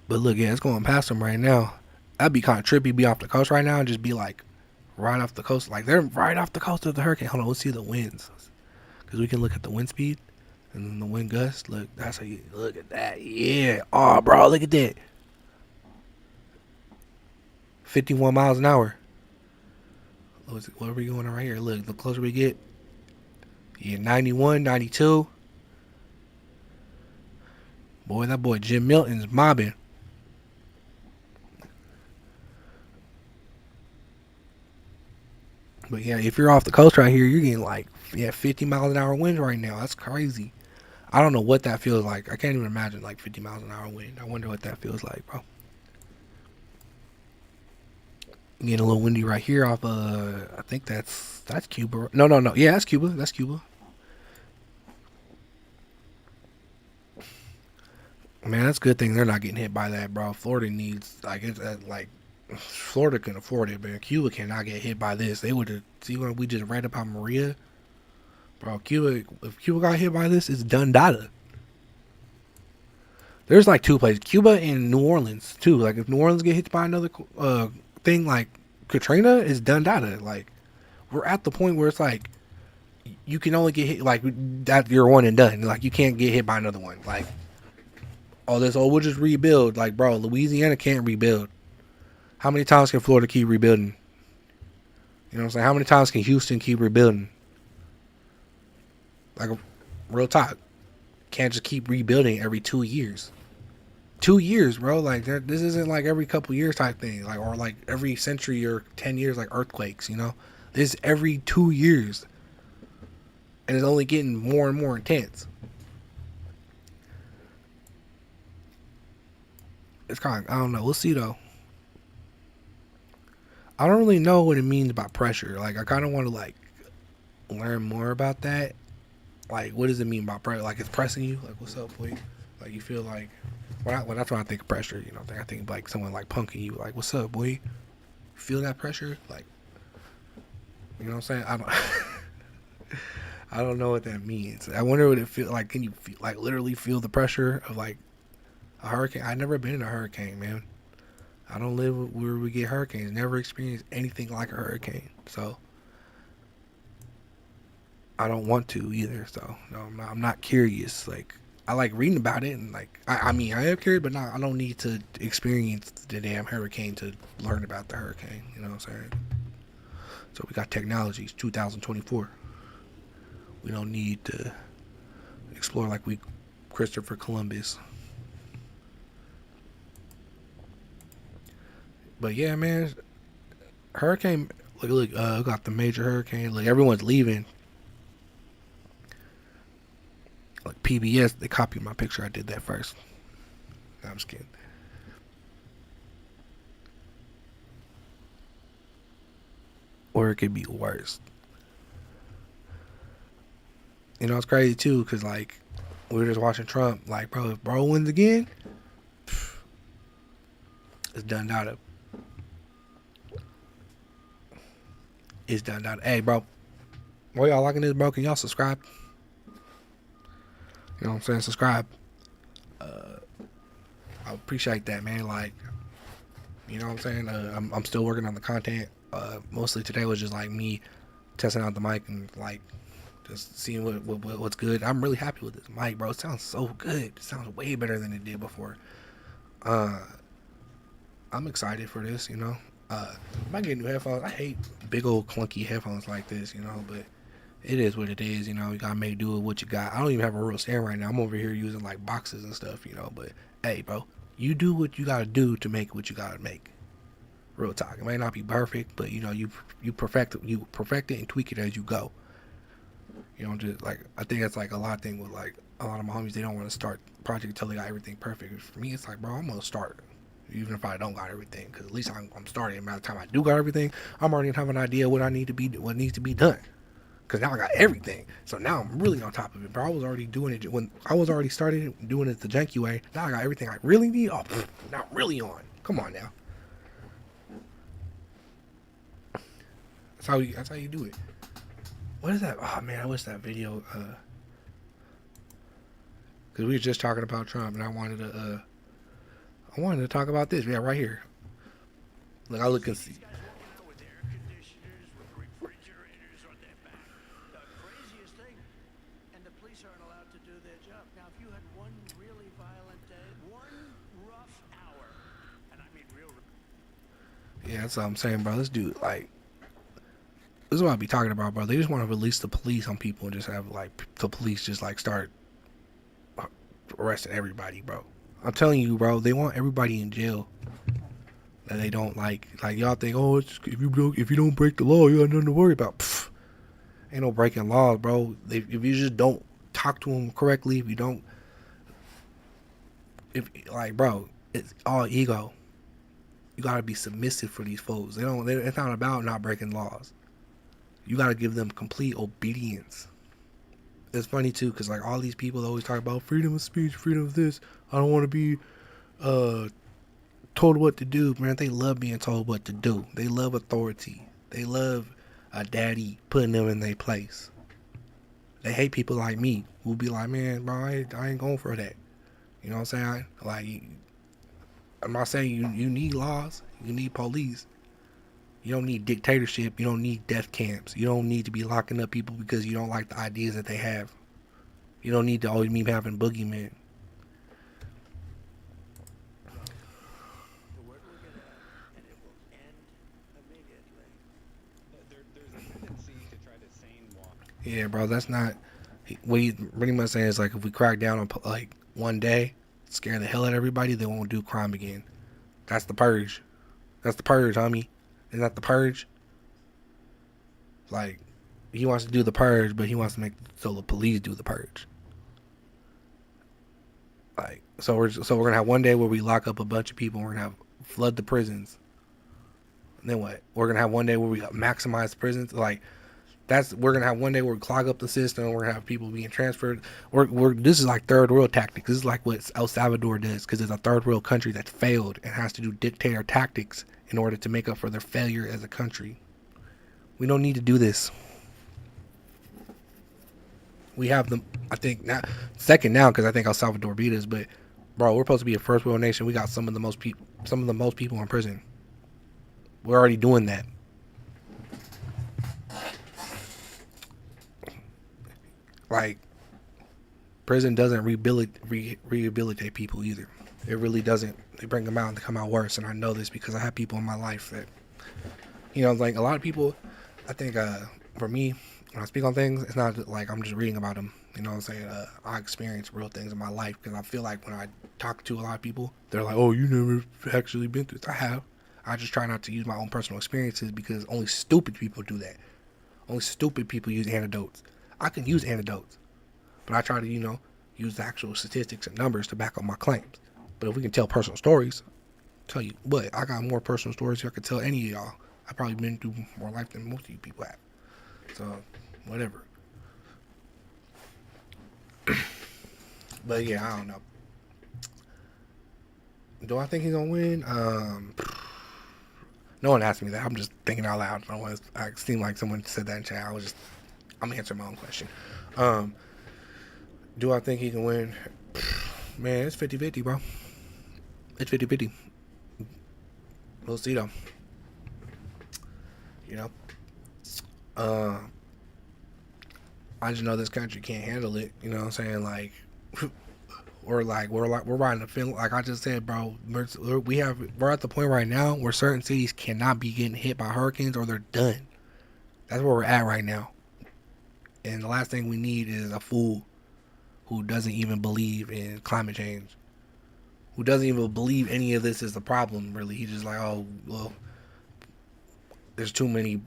But look, yeah, it's going past them right now. That'd be kind of trippy. Be off the coast right now and just be like right off the coast. Like they're right off the coast of the hurricane. Hold on, let's see the winds, because we can look at the wind speed. And then the wind gust, look, that's how you look at that. Yeah. Oh, bro, look at that. 51 miles an hour. What are we going on right here? Look, the closer we get. Yeah, 91, 92. Boy, that boy Jim Milton's mobbing. But yeah, if you're off the coast right here, you're getting like 50 miles an hour winds right now. That's crazy. I don't know what that feels like. I can't even imagine like 50 miles an hour wind. I wonder what that feels like, bro. Getting a little windy right here off I think that's Cuba. No. Yeah, that's Cuba. That's Cuba. Man, that's a good thing they're not getting hit by that, bro. Florida needs Florida can afford it, but Cuba cannot get hit by this. They would have. See when we just read about Maria. Bro, if Cuba got hit by this, it's done data. There's like two places, Cuba and New Orleans too. Like if New Orleans get hit by another thing like Katrina, it's done data. Like we're at the point where it's like you can only get hit like that. You're one and done. Like you can't get hit by another one. Like all this, oh, we'll just rebuild. Like, bro, Louisiana can't rebuild. How many times can Florida keep rebuilding? You know what I'm saying? How many times can Houston keep rebuilding? Like, real talk. Can't just keep rebuilding every 2 years. 2 years, bro. Like, this isn't like every couple years type thing. Like, or like every century or 10 years, like earthquakes, you know? This is every 2 years. And it's only getting more and more intense. It's kind of, I don't know. We'll see, though. I don't really know what it means by pressure. Like, I kind of want to, like, learn more about that. Like, what does it mean by pressure? Like, it's pressing you? Like, what's up, boy? Like, you feel like, well, that's when I think of pressure, you know. I think like someone, like, punking you. Like, what's up, boy? Feel that pressure? Like, you know what I'm saying? I don't... I don't know what that means. I wonder what it feel like. Can you feel, like, literally feel the pressure of, like, a hurricane? I've never been in a hurricane, man. I don't live where we get hurricanes. Never experienced anything like a hurricane. So I don't want to either. So no, I'm not curious. Like, I like reading about it, and like I mean I am curious, but I don't need to experience the damn hurricane to learn about the hurricane. You know what I'm saying? So we got technologies. 2024. We don't need to explore like we Christopher Columbus. But yeah, man, hurricane. Look, got the major hurricane. Like, everyone's leaving. Like PBS, they copied my picture. I did that first. No, I'm just kidding. Or it could be worse. You know, it's crazy too, cause like we were just watching Trump. Like, bro, if bro wins again, it's done out. It's done out. Hey, bro, while y'all liking this, bro, can y'all subscribe? You know what I'm saying? Subscribe. I appreciate that, man. Like, you know what I'm saying? I'm still working on the content. Mostly today was just like me testing out the mic and like just seeing what's good. I'm really happy with this mic, bro. It sounds so good. It sounds way better than it did before. I'm excited for this, you know. I might get new headphones. I hate big old clunky headphones like this, you know, but it is what it is, you know. You gotta make do with what you got. I don't even have a real stand right now. I'm over here using like boxes and stuff, you know, but hey, bro, you do what you gotta do to make what you gotta make. Real talk. It may not be perfect, but you know, you perfect it and tweak it as you go. You know, just like, I think that's like a lot of thing with like a lot of my homies. They don't want to start project until they got everything perfect. For me, it's like, bro, I'm gonna start even if I don't got everything, because at least I'm starting. By the time I do got everything, I'm already gonna have an idea what needs to be done. Because now I got everything, so now I'm really on top of it. Bro, I was already doing it when I was already started doing it the janky way. Now I got everything I really need. Oh, now I'm really on. Come on now. That's how you do it. What is that? Oh man, I wish that video. Because we were just talking about Trump, and I wanted to talk about this. Yeah, right here. Look, I look and see. Yeah, that's what I'm saying, bro. This dude, like, this is what I be talking about, bro. They just want to release the police on people and just have, like, the police just, like, start arresting everybody, bro. I'm telling you, bro, they want everybody in jail that they don't like y'all think, oh, it's, if you don't break the law, you got nothing to worry about. Pfft. Ain't no breaking laws, bro. If you just don't talk to them correctly, bro, it's all ego. You gotta be submissive for these folks. It's not about not breaking laws. You gotta give them complete obedience. It's funny too, cause like all these people always talk about freedom of speech, freedom of this. I don't want to be told what to do, man. They love being told what to do. They love authority. They love a daddy putting them in their place. They hate people like me who be like, man, bro, I ain't going for that. You know what I'm saying? I'm not saying you need laws. You need police. You don't need dictatorship. You don't need death camps. You don't need to be locking up people because you don't like the ideas that they have. You don't need to always be having boogeymen. Yeah, bro, that's not. What he pretty much saying is like if we crack down on like one day, scare the hell out of everybody, they won't do crime again. That's the purge. That's the purge, homie. Isn't that the purge? Like, he wants to do the purge, but he wants to make so the police do the purge. Like, so we're gonna have one day where we lock up a bunch of people. And we're gonna have flood the prisons. And then what? We're gonna have one day where we maximize the prisons. Like, we're gonna have one day where we clog up the system. We're gonna have people being transferred. This is like third world tactics. This is like what El Salvador does because it's a third world country that's failed and has to do dictator tactics in order to make up for their failure as a country. We don't need to do this. We have them, I think, now second now because I think El Salvador beat us. But bro, we're supposed to be a first world nation. We got some of the most people in prison. We're already doing that. Like, prison doesn't rehabilitate people either. It really doesn't. They bring them out and they come out worse. And I know this because I have people in my life that, like a lot of people, I think for me, when I speak on things, it's not like I'm just reading about them. You know what I'm saying? I experience real things in my life because I feel like when I talk to a lot of people, they're like, oh, you never actually been through this. I have. I just try not to use my own personal experiences because only stupid people do that. Only stupid people use anecdotes. I can use anecdotes, but I try to, use the actual statistics and numbers to back up my claims. But if we can tell personal stories, tell you what, I got more personal stories I could tell any of y'all. I've probably been through more life than most of you people have. So, whatever. But yeah, I don't know. Do I think he's gonna win? No one asked me that. I'm just thinking out loud. I seemed like someone said that in chat. I'm answering my own question. Do I think he can win? Man, it's 50-50, bro. It's 50-50. We'll see, though. I just know this country can't handle it. You know what I'm saying? Like, we're riding the film. Like I just said, bro, we're at the point right now where certain cities cannot be getting hit by hurricanes or they're done. That's where we're at right now. And the last thing we need is a fool who doesn't even believe in climate change, who doesn't even believe any of this is the problem, really. He's just like, oh, well, there's too many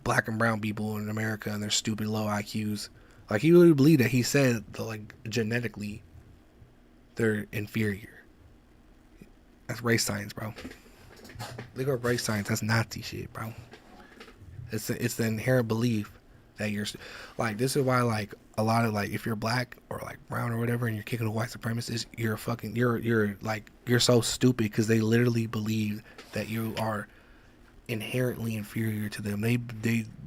black and brown people in America and their stupid low IQs. Like, he really believed that he said that, like, genetically they're inferior. That's race science, bro. Look at race science. That's Nazi shit, bro. It's the inherent belief that you're, like, this is why, like, a lot of, like, if you're black or, like, brown or whatever and you're kicking a white supremacist, you're so stupid because they literally believe that you are inherently inferior to them. They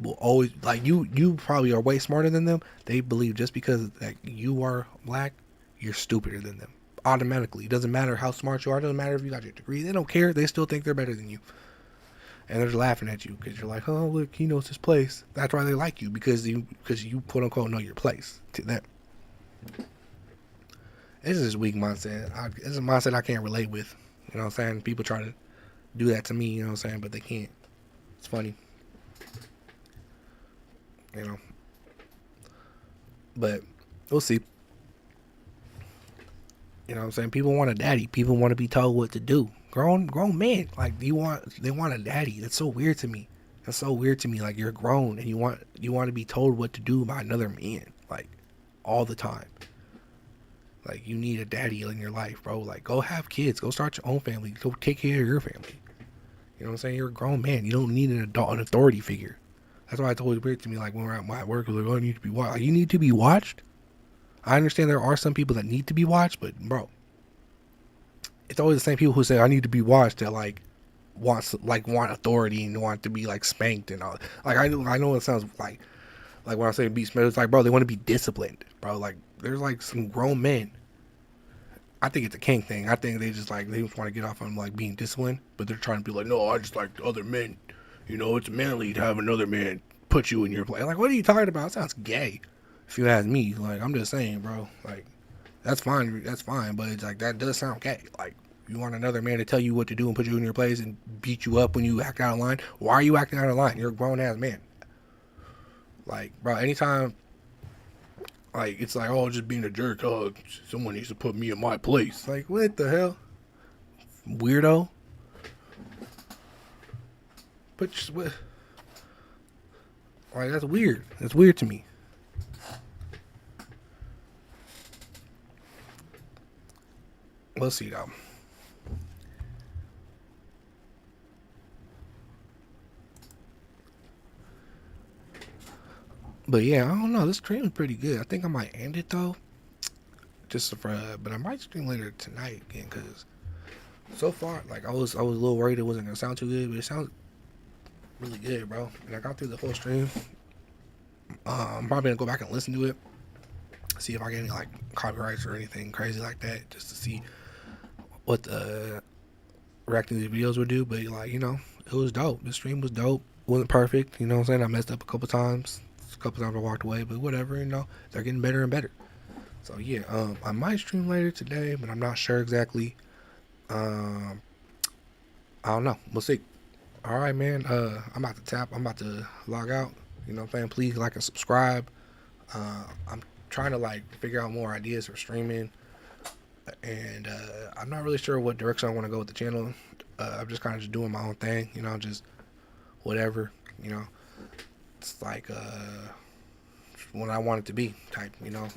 will always, like, you probably are way smarter than them. They believe just because that you are black, you're stupider than them automatically. It doesn't matter how smart you are. It doesn't matter if you got your degree. They don't care. They still think they're better than you, and they're laughing at you because you're like, oh, look, he knows his place. That's why they like you, because you quote unquote know your place to them. This is weak mindset. This is a mindset I can't relate with. You know what I'm saying? People try to do that to me, you know what I'm saying, but they can't. It's funny, but we'll see. You know what I'm saying? People want a daddy. People want to be told what to do. Grown men, like, they want a daddy. That's so weird to me. Like, you're grown and you want to be told what to do by another man, like, all the time. Like, you need a daddy in your life, bro. Like, go have kids. Go start your own family. Go take care of your family. You know what I'm saying? You're a grown man. You don't need an authority figure. That's why it's always weird to me, like, when we're at work, like, oh, I need to be watched. Like, you need to be watched? I understand there are some people that need to be watched, but, bro, it's always the same people who say, I need to be watched, that, like, want authority and want to be, like, spanked and all. Like, I know it sounds like when I say be spanked, it's like, bro, they want to be disciplined, bro. Like, there's, like, some grown men. I think it's a king thing. I think they just want to get off on, like, being disciplined, but they're trying to be like, no, I just like other men. It's manly to have another man put you in your place. Like, what are you talking about? It sounds gay, if you ask me. Like, I'm just saying, bro. Like, that's fine, but it's like, that does sound gay. Like, You want another man to tell you what to do and put you in your place and beat you up when you act out of line? Why are you acting out of line? You're a grown ass man. Like, bro, anytime, like, it's like, oh, just being a jerk. Oh, someone needs to put me in my place. Like, what the hell? Weirdo. But just, what? Like, that's weird. That's weird to me. We'll see, though. But yeah, I don't know. This stream is pretty good. I think I might end it though, just for. But I might stream later tonight again, cause so far, like I was a little worried it wasn't gonna sound too good, but it sounds really good, bro. And I got through the whole stream. I'm probably gonna go back and listen to it, see if I get any like copyrights or anything crazy like that, just to see what the reacting to these videos would do. But like, you know, it was dope. The stream was dope. Wasn't perfect, you know what I'm saying? I messed up a couple times. A couple times I walked away, but whatever, you know, they're getting better and better. So yeah, I might stream later today, but I'm not sure exactly. I don't know. We'll see. All right, man. I'm about to tap. I'm about to log out. You know what I'm saying? Please like and subscribe. I'm trying to like figure out more ideas for streaming, and I'm not really sure what direction I want to go with the channel. I'm just kind of just doing my own thing, you know, just whatever, you know. It's like what I want it to be type, you know.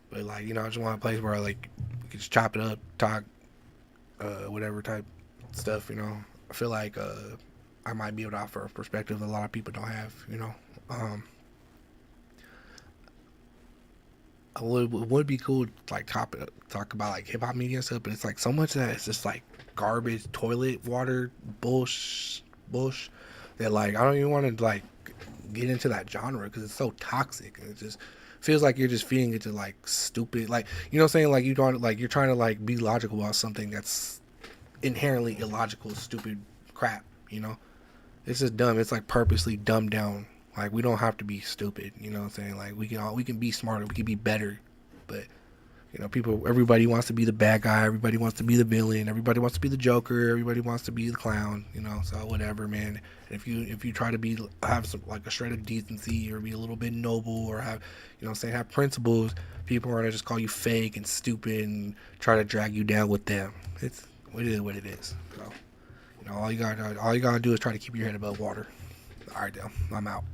But like, you know, I just want a place where like we can just chop it up, talk, whatever type stuff, you know. I feel like I might be able to offer a perspective that a lot of people don't have, you know. It would be cool to like talk about like hip hop media and stuff, but it's like so much that it's just like garbage, toilet water, bullshit that like I don't even want to like get into that genre because it's so toxic and it just feels like you're just feeding it to like stupid, like, you know what I'm saying, like you don't like you're trying to like be logical about something that's inherently illogical, stupid crap, you know. It's just dumb. It's like purposely dumbed down. Like we don't have to be stupid, you know what I'm saying? Like we can be smarter, we can be better, but you know, everybody wants to be the bad guy, everybody wants to be the villain, everybody wants to be the Joker, everybody wants to be the clown, you know. So whatever, man. And if you try to have some like a shred of decency or be a little bit noble or have, you know what I'm saying, have principles, people are gonna just call you fake and stupid and try to drag you down with them. It is what it is. So, you know, all you gotta do is try to keep your head above water. All right, then, I'm out.